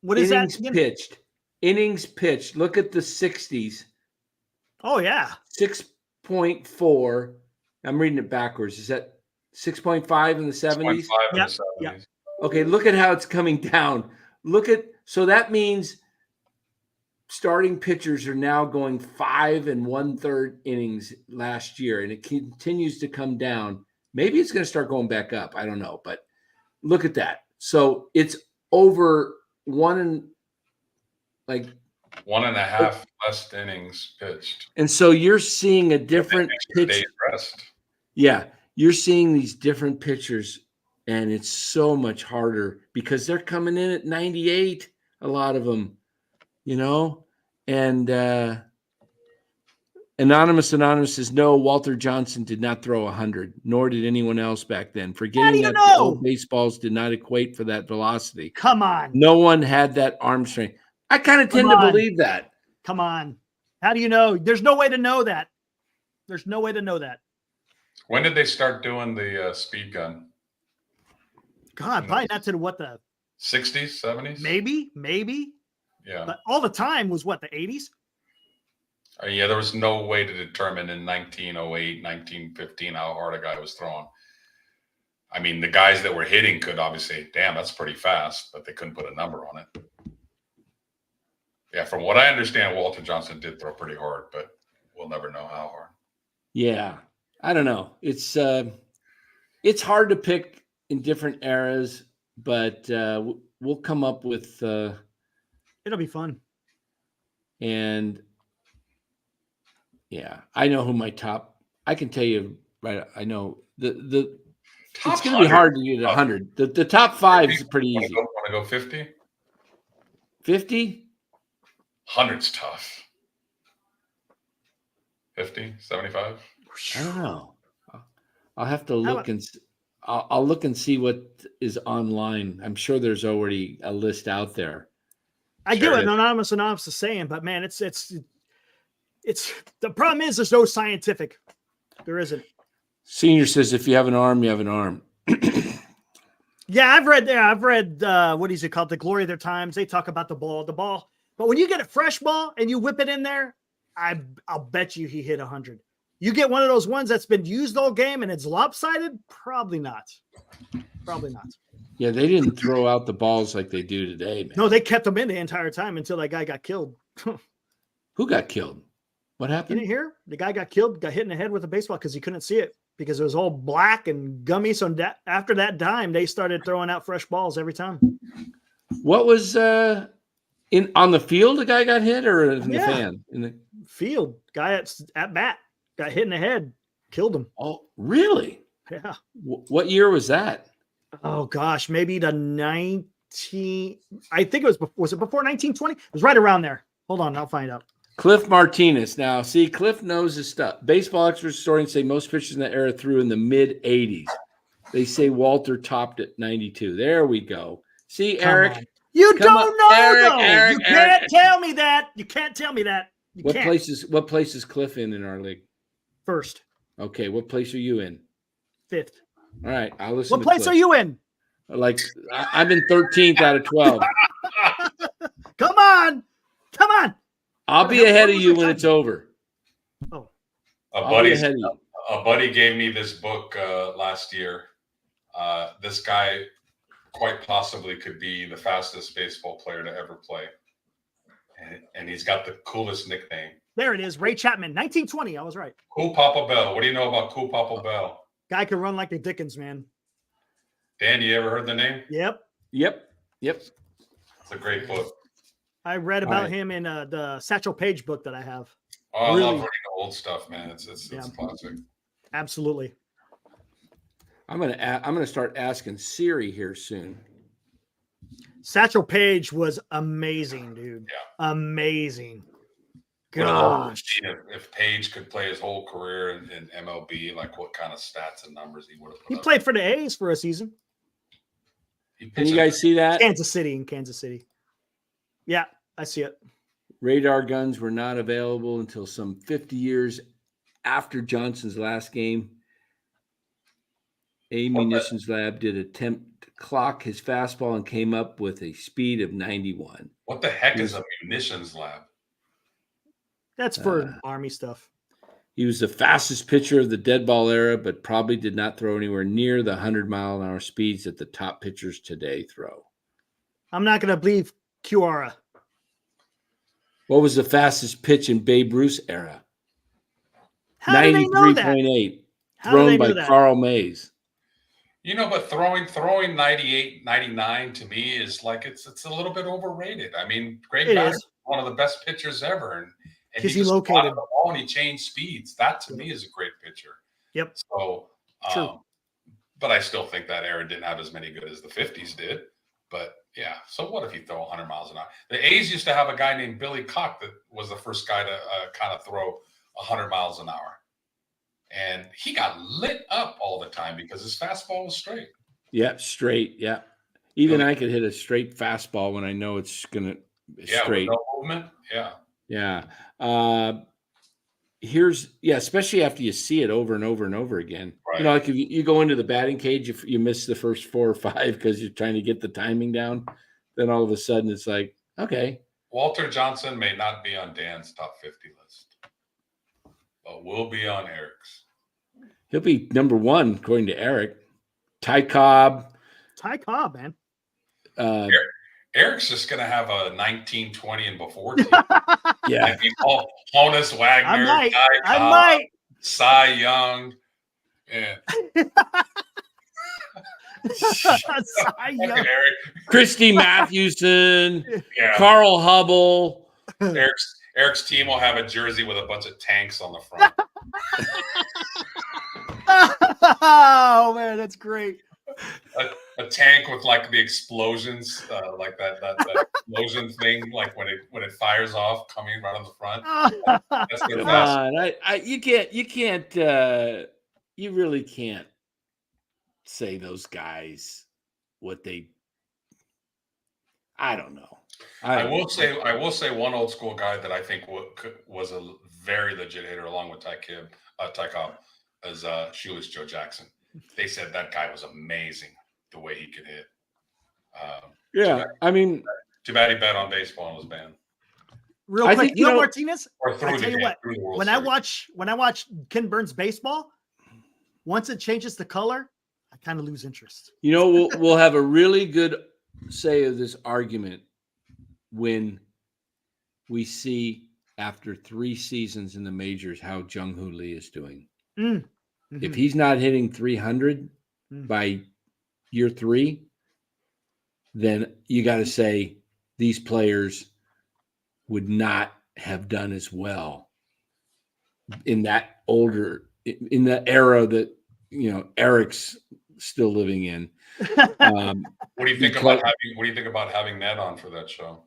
What is innings that? Pitched. Innings pitched. Look at the 60s. Oh yeah. 6.4. I'm reading it backwards. Is that 6.5 in the 70s? 6.5 in the 70s. Yeah. Okay, look at how it's coming down. So that means starting pitchers are now going 5 1/3 innings last year, and it continues to come down. Maybe it's going to start going back up. I don't know, but look at that. So it's over 1.5 less innings pitched. And so you're seeing a different pitch. Yeah, you're seeing these different pitchers, and it's so much harder because they're coming in at 98, a lot of them, and Anonymous says, no, Walter Johnson did not throw 100, nor did anyone else back then. Forgetting that the old baseballs did not equate for that velocity. Come on. No one had that arm strength. I kind of tend to believe that. Come on. How do you know? There's no way to know that. There's no way to know that. When did they start doing the speed gun? God, probably not to the 60s, 70s? Maybe. Yeah. But all the time was the 80s? Yeah, there was no way to determine in 1908, 1915 how hard a guy was throwing. I mean, the guys that were hitting could obviously, damn, that's pretty fast, but they couldn't put a number on it. Yeah, from what I understand, Walter Johnson did throw pretty hard, but we'll never know how hard. Yeah, I don't know. It's hard to pick in different eras, but we'll come up with. It'll be fun. And yeah, I know who my top. I can tell you right. I know the. It's going to be hard to get 100. The top 5 is pretty easy. Want to go 50? 50? 100's tough. 50, 75? I don't know. I'll have to look I'll look and see what is online. I'm sure there's already a list out there. I get what Anonymous is saying, but man, it's the problem is there's no scientific. There isn't. Senior says if you have an arm, you have an arm. Yeah, I've read what is it called? The Glory of Their Times. They talk about the ball. But when you get a fresh ball and you whip it in there, I'll bet you he hit 100. You get one of those ones that's been used all game and it's lopsided? Probably not. Yeah, they didn't throw out the balls like they do today, man. No, they kept them in the entire time until that guy got killed. Who got killed? What happened? You didn't hear? The guy got killed, got hit in the head with a baseball because he couldn't see it because it was all black and gummy. So after that dime, they started throwing out fresh balls every time. What was on the field? The guy got hit, or in the fan? In the field, guy at bat got hit in the head, killed him. Oh, really? Yeah. What year was that? Oh gosh, maybe the 19. I think it was it before 1920? It was right around there. Hold on, I'll find out. Cliff Martinez. Now, see, Cliff knows his stuff. Baseball experts historians say most pitchers in that era threw in the mid 80s. They say Walter topped at 92. There we go. See, Eric. You don't know, Eric, you can't tell me that. You can't tell me that. What place is Cliff in our league? First. Okay, what place are you in? 5th. All right, I'll listen. What place are you in? Like I'm in 13th out of 12. Come on. I'll be ahead of you when it's over. Oh, a buddy gave me this book last year. This guy quite possibly could be the fastest baseball player to ever play, and he's got the coolest nickname. There it is, Ray Chapman, 1920. I was right. Cool Papa Bell. What do you know about Cool Papa Bell? Guy could run like the Dickens, man. Dan, you ever heard the name? Yep. It's a great book. I read about him in the Satchel Paige book that I have. Oh, I love reading old stuff, man. It's classic. Absolutely. I'm gonna start asking Siri here soon. Satchel Paige was amazing, dude. Yeah. Amazing. Would have loved Gosh. to see if Page could play his whole career in MLB, like what kind of stats and numbers he would have put He up. played for the A's for a season. Can you guys see that? Kansas City. Yeah, I see it. Radar guns were not available until some 50 years after Johnson's last game. A Munitions Lab did attempt to clock his fastball and came up with a speed of 91. What the heck is a munitions lab? That's for Army stuff. He was the fastest pitcher of the dead ball era, but probably did not throw anywhere near the 100-mile-an-hour speeds that the top pitchers today throw. I'm not going to believe Kiara. What was the fastest pitch in Babe Ruth's era? How do they know that? 93.8, How do they thrown know by that? Carl Mays. You know, but throwing 98, 99 to me is like it's a little bit overrated. I mean, Greg Maddux is one of the best pitchers ever, and he just located the ball and he changed speeds. That to me is a great pitcher. Yep. So, True. But I still think that era didn't have as many good as the 50s did. But yeah, so what if you throw 100 miles an hour? The A's used to have a guy named Billy Cock that was the first guy to kind of throw 100 miles an hour. And he got lit up all the time because his fastball was straight. Yeah, straight. Yeah. Even I could hit a straight fastball when I know it's going to be straight. With no movement. Yeah. Yeah. Especially after you see it over and over and over again. Right. You know, like if you go into the batting cage, if you miss the first 4 or 5 because you're trying to get the timing down, then all of a sudden it's like, okay. Walter Johnson may not be on Dan's top 50 list, but will be on Eric's. He'll be number 1, according to Eric. Ty Cobb, man. Eric's just going to have a 19, 20, and before team. Yeah. I mean, Honus Wagner, I Ty Cobb, might. Cy Young. Yeah. Cy Young. Eric. Christy Mathewson, Yeah. Carl Hubble. Eric's team will have a jersey with a bunch of tanks on the front. Oh man, that's great. A tank with like the explosions, like that explosion thing, like when it fires off, coming right on the front. That's Come on, you really can't say those guys what they. I don't know. I will say one old school guy that I think was a very legit hitter, along with Ty Cobb, is Shoeless Joe Jackson. They said that guy was amazing the way he could hit. Too bad he bet on baseball and was banned. Real quick, Martinez. Or through I tell you what, when I watch Ken Burns baseball, once it changes the color, I kind of lose interest. You know, we'll have a really good say of this argument when we see after 3 seasons in the majors how Jung Hoo Lee is doing. Mm-hmm. If he's not hitting 300 by year 3, then you got to say these players would not have done as well in the era that, Eric's still living in. What do you think about having Ned on for that show?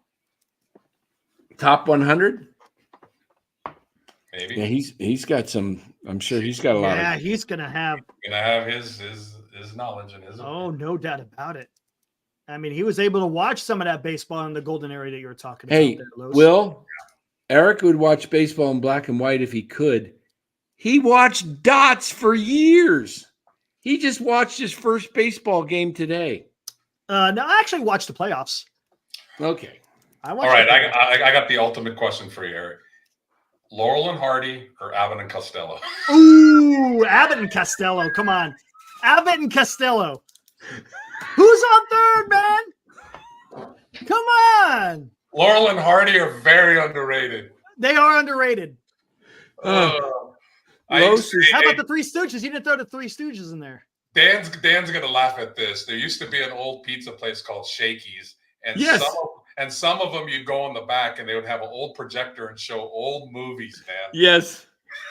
Top 100? Maybe. Yeah, he's got some. I'm sure he's got a lot. Yeah, he's gonna have his knowledge and his. Oh, no doubt about it. I mean, he was able to watch some of that baseball in the golden area that you were talking about. Hey, Will, Eric would watch baseball in black and white if he could. He watched dots for years. He just watched his first baseball game today. No, I actually watched the playoffs. Okay. All right, I got the ultimate question for you, Eric. Laurel and Hardy or Abbott and Costello? Ooh, Abbott and Costello. Come on. Abbott and Costello. Who's on third, man? Come on. Laurel and Hardy are very underrated. They are underrated. How about the Three Stooges? You didn't throw the Three Stooges in there. Dan's gonna laugh at this. There used to be an old pizza place called Shakey's, and some of them you'd go in the back and they would have an old projector and show old movies, man. Yes.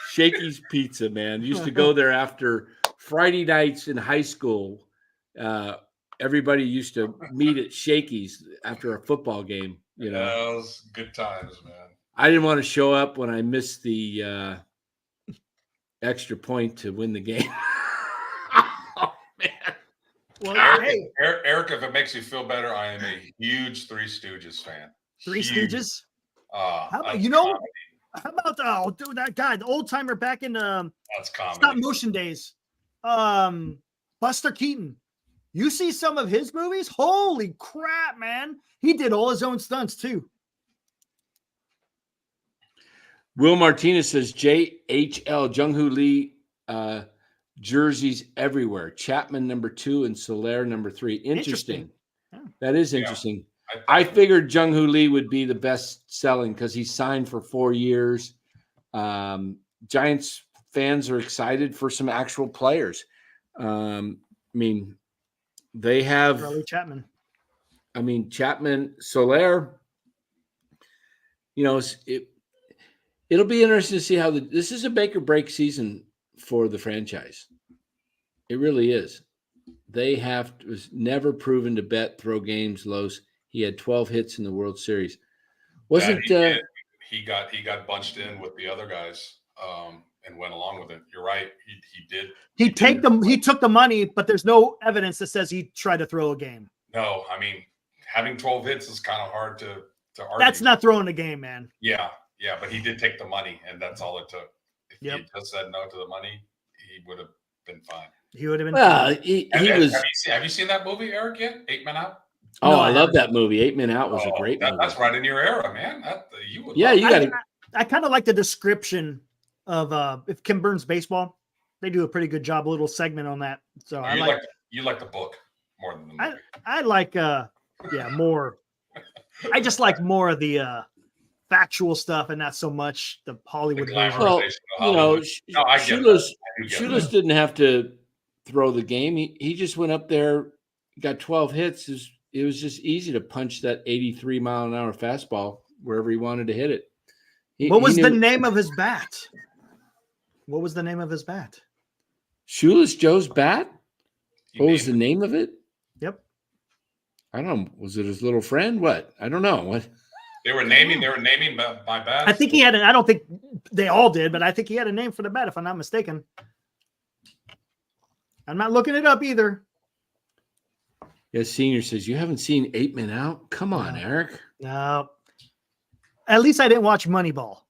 Shakey's Pizza, man. Used to go there after Friday nights in high school. Everybody used to meet at Shakey's after a football game. You know, those good times, man. I didn't want to show up when I missed the extra point to win the game. Oh, man. Well, Eric, if it makes you feel better, I am a huge Three Stooges fan. Three Stooges. How about comedy. How about dude, that guy, the old timer back in That's comedy. stop motion days, Buster Keaton. You see some of his movies? Holy crap, man! He did all his own stunts too. Will Martinez says JHL Jung Hoo Lee jerseys everywhere. Chapman #2 and Soler #3. Interesting. Yeah. That is interesting. I figured Jung Hoo Lee would be the best selling because he's signed for 4 years. Giants fans are excited for some actual players. I mean, they have Chapman. I mean, Chapman, Soler. You know, it'll be interesting to see how this is a make or break season for the franchise. It really is. They was never proven to bet, throw games, Los. He had 12 hits in the World Series. He got bunched in with the other guys and went along with it. You're right. He did. He took the money, but there's no evidence that says he tried to throw a game. No, I mean, having 12 hits is kind of hard to argue. That's not throwing a game, man. Yeah, but he did take the money, and that's all it took. If Yep. he had just said no to the money, he would have been fine. He would have been. Well, he was. Have you seen that movie, Eric? Yet 8 Men Out. Oh, No, I love that movie. 8 Men Out was a great movie. That's right in your era, man. You got it. I kind of like the description of if Kim Burns baseball. They do a pretty good job. A little segment on that. So you like the book more than the movie. I like more. I just like more of the factual stuff and not so much the Hollywood version. Well, Shoeless didn't have to throw the game. He just went up there, got 12 hits. It was just easy to punch that 83-mile-an-hour fastball wherever he wanted to hit it. What was the name of his bat? What was the name of his bat? Shoeless Joe's bat? What was the name of it? Yep. I don't know. Was it his little friend? What? I don't know. What? They were naming my bats. I think he had I don't think they all did, but I think he had a name for the bat, if I'm not mistaken. I'm not looking it up either. Yeah, Senior says, you haven't seen 8 Men Out? Come on, Eric. No. At least I didn't watch Moneyball.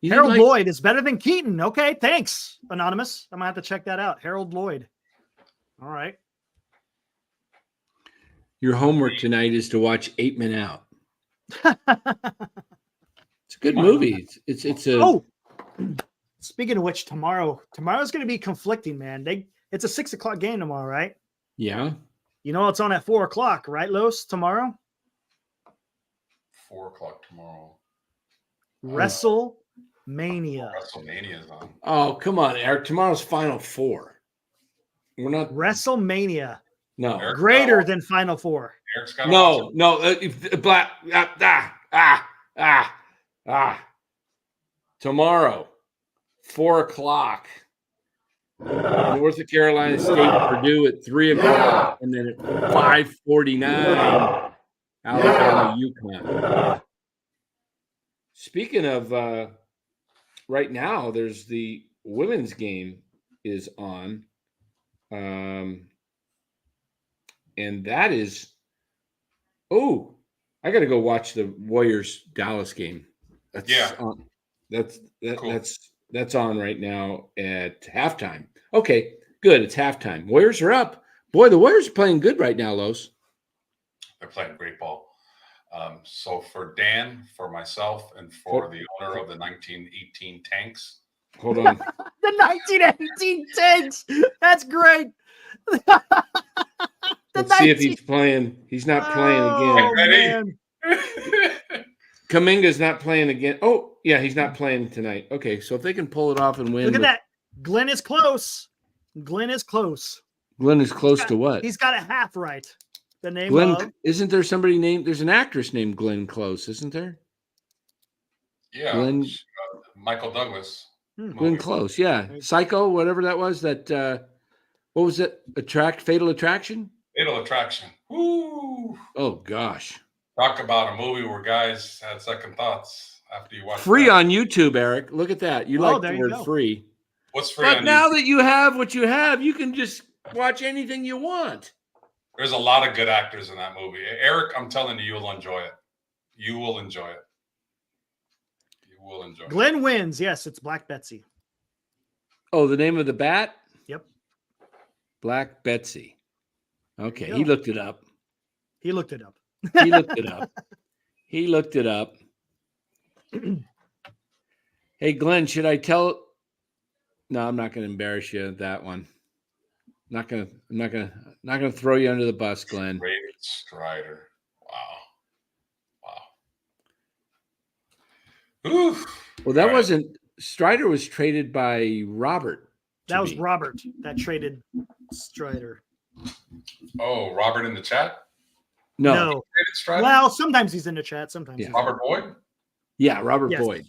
Harold Lloyd is better than Keaton. Okay, thanks, Anonymous. I'm going to have to check that out. Harold Lloyd. All right. Your homework tonight is to watch 8 Men Out. It's a good movie. It's a. Oh, speaking of which, tomorrow's going to be conflicting, man. It's a 6:00 game tomorrow, right? Yeah. You know it's on at 4:00, right, Los? Tomorrow. 4:00 tomorrow. WrestleMania. WrestleMania is on. Oh, come on, Eric. Tomorrow's Final Four. We're not WrestleMania. No. Eric, Greater than Final Four. Eric's got no. Tomorrow, 4:00. North Carolina State, Purdue at 3:00, and then at 5:49, Alabama, UConn. Speaking of, right now, there's the women's game is on, and that is. Oh, I got to go watch the Warriors Dallas game. Cool. That's on right now at halftime. Okay, good. It's halftime. Warriors are up. Boy, the Warriors are playing good right now, Los. They're playing great ball. So for Dan, for myself, and for the owner of the 1918 Tanks. Hold on. The 1918 Tanks. That's great. Let's see if he's playing. He's not playing again. Kuminga's not playing again. Oh, yeah, he's not playing tonight. Okay, so if they can pull it off and win. Look at that. Glenn is close. Glenn is close to what? He's got a half right. The name Glenn, of. isn't there somebody named? There's an actress named Glenn Close, isn't there? Yeah, Glenn, Michael Douglas. Hmm. Glenn movie. Close. Yeah. Psycho, whatever that was. That what was it? Fatal Attraction? Fatal Attraction. Woo! Oh gosh. Talk about a movie where guys had second thoughts after you watch Free that. on YouTube, Eric. Look at that. You Oh, like there the you word go. free. What's free But on now YouTube? that you have what you have, you can just watch anything you want. There's a lot of good actors in that movie. Eric, I'm telling you, you'll enjoy it. You will enjoy it. You will enjoy it. Glenn wins. Yes, it's Black Betsy. Oh, the name of the bat? Yep. Black Betsy. Okay, you he go. looked it up. He looked it up. He looked it up. He looked it up. Hey, Glenn, should I tell? No, I'm not going to embarrass you at that one. I'm not gonna throw you under the bus, Glenn. Rated Strider. Wow. Oof. Well, that Right. wasn't Strider. Was traded by Robert. That was be. Robert that traded Strider. Oh, Robert in the chat? No. Rated Strider? Well, sometimes he's in the chat. Sometimes Yeah. he's Robert Boyd? Yeah, Robert Yes. Boyd.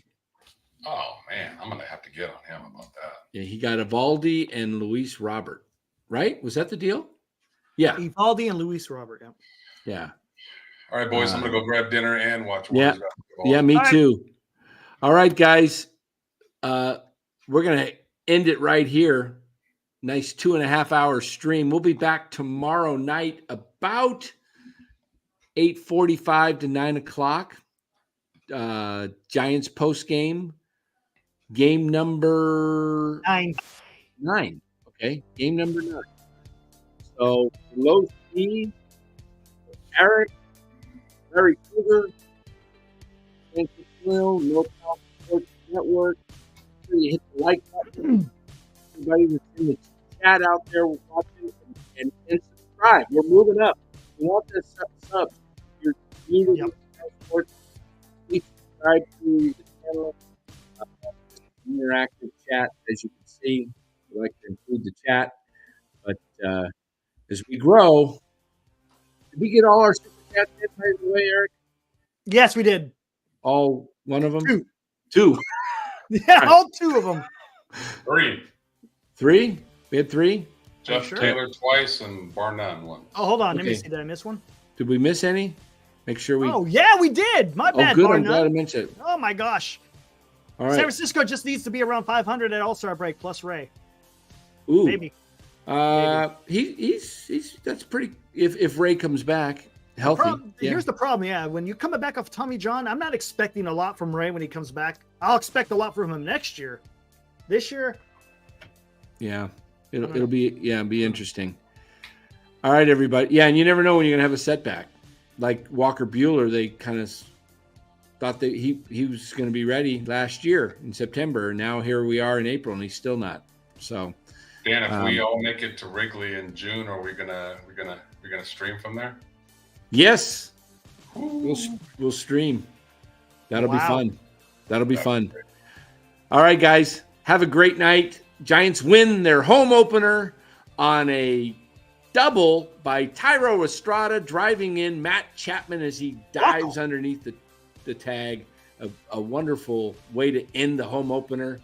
Oh, man. I'm going to have to get on him about that. Yeah, he got Evaldi and Luis Robert. Right? Was that the deal? Yeah. Evaldi and Luis Robert. Yeah. Yeah. All right, boys. I'm going to go grab dinner and watch Yeah. Warriors basketball. Yeah, me All right. too. All right, guys. We're gonna end it right here. Nice 2.5 hour stream. We'll be back tomorrow night about 8:45 to 9 o'clock. Giants post game number 9. Okay, game number 9. So Low Steve, Eric, Larry Kruger, Francis Will, NorCal Sports Network. You hit the like button. Everybody that's in the chat out there watching and subscribe. We're moving up. We want this sub. If you're new to sports, please subscribe to the channel. Interactive chat, as you can see. We like to include the chat. But as we grow, did we get all our super chats in right away, Eric? Yes, we did. All one of them? 2. 2. Yeah, all 2 of them. 3. 3? We had 3? Jeff Sure. Taylor twice and Barnum once. Oh, hold on. Let me Okay. see. Did I miss one? Did we miss any? Make sure we. Oh, yeah, we did. My bad, good. I'm Barnum. glad I mentioned it. Oh, my gosh. All San right. Francisco just needs to be around 500 at All-Star break plus Ray. Ooh. Maybe. He's that's pretty. If Ray comes back healthy, yeah. Here's the problem. Yeah, when you're coming back off Tommy John, I'm not expecting a lot from Ray when he comes back. I'll expect a lot from him next year. This year, Yeah, it'll be interesting. All right, everybody. Yeah, and you never know when you're gonna have a setback. Like Walker Buehler, they kind of thought that he was going to be ready last year in September. Now here we are in April, and he's still not. So, Dan, if we all make it to Wrigley in June, are we gonna stream from there? yes, Ooh. we'll stream. That'll be Wow. fun. That'll be fun. All right, guys. Have a great night. Giants win their home opener on a double by Tyro Estrada driving in Matt Chapman as he dives underneath the tag. A wonderful way to end the home opener.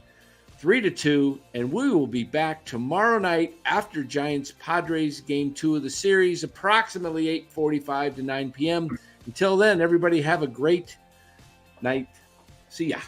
3-2, and we will be back tomorrow night after Giants Padres game 2 of the series, approximately 8:45 to 9 p.m. Until then, everybody have a great night. See ya.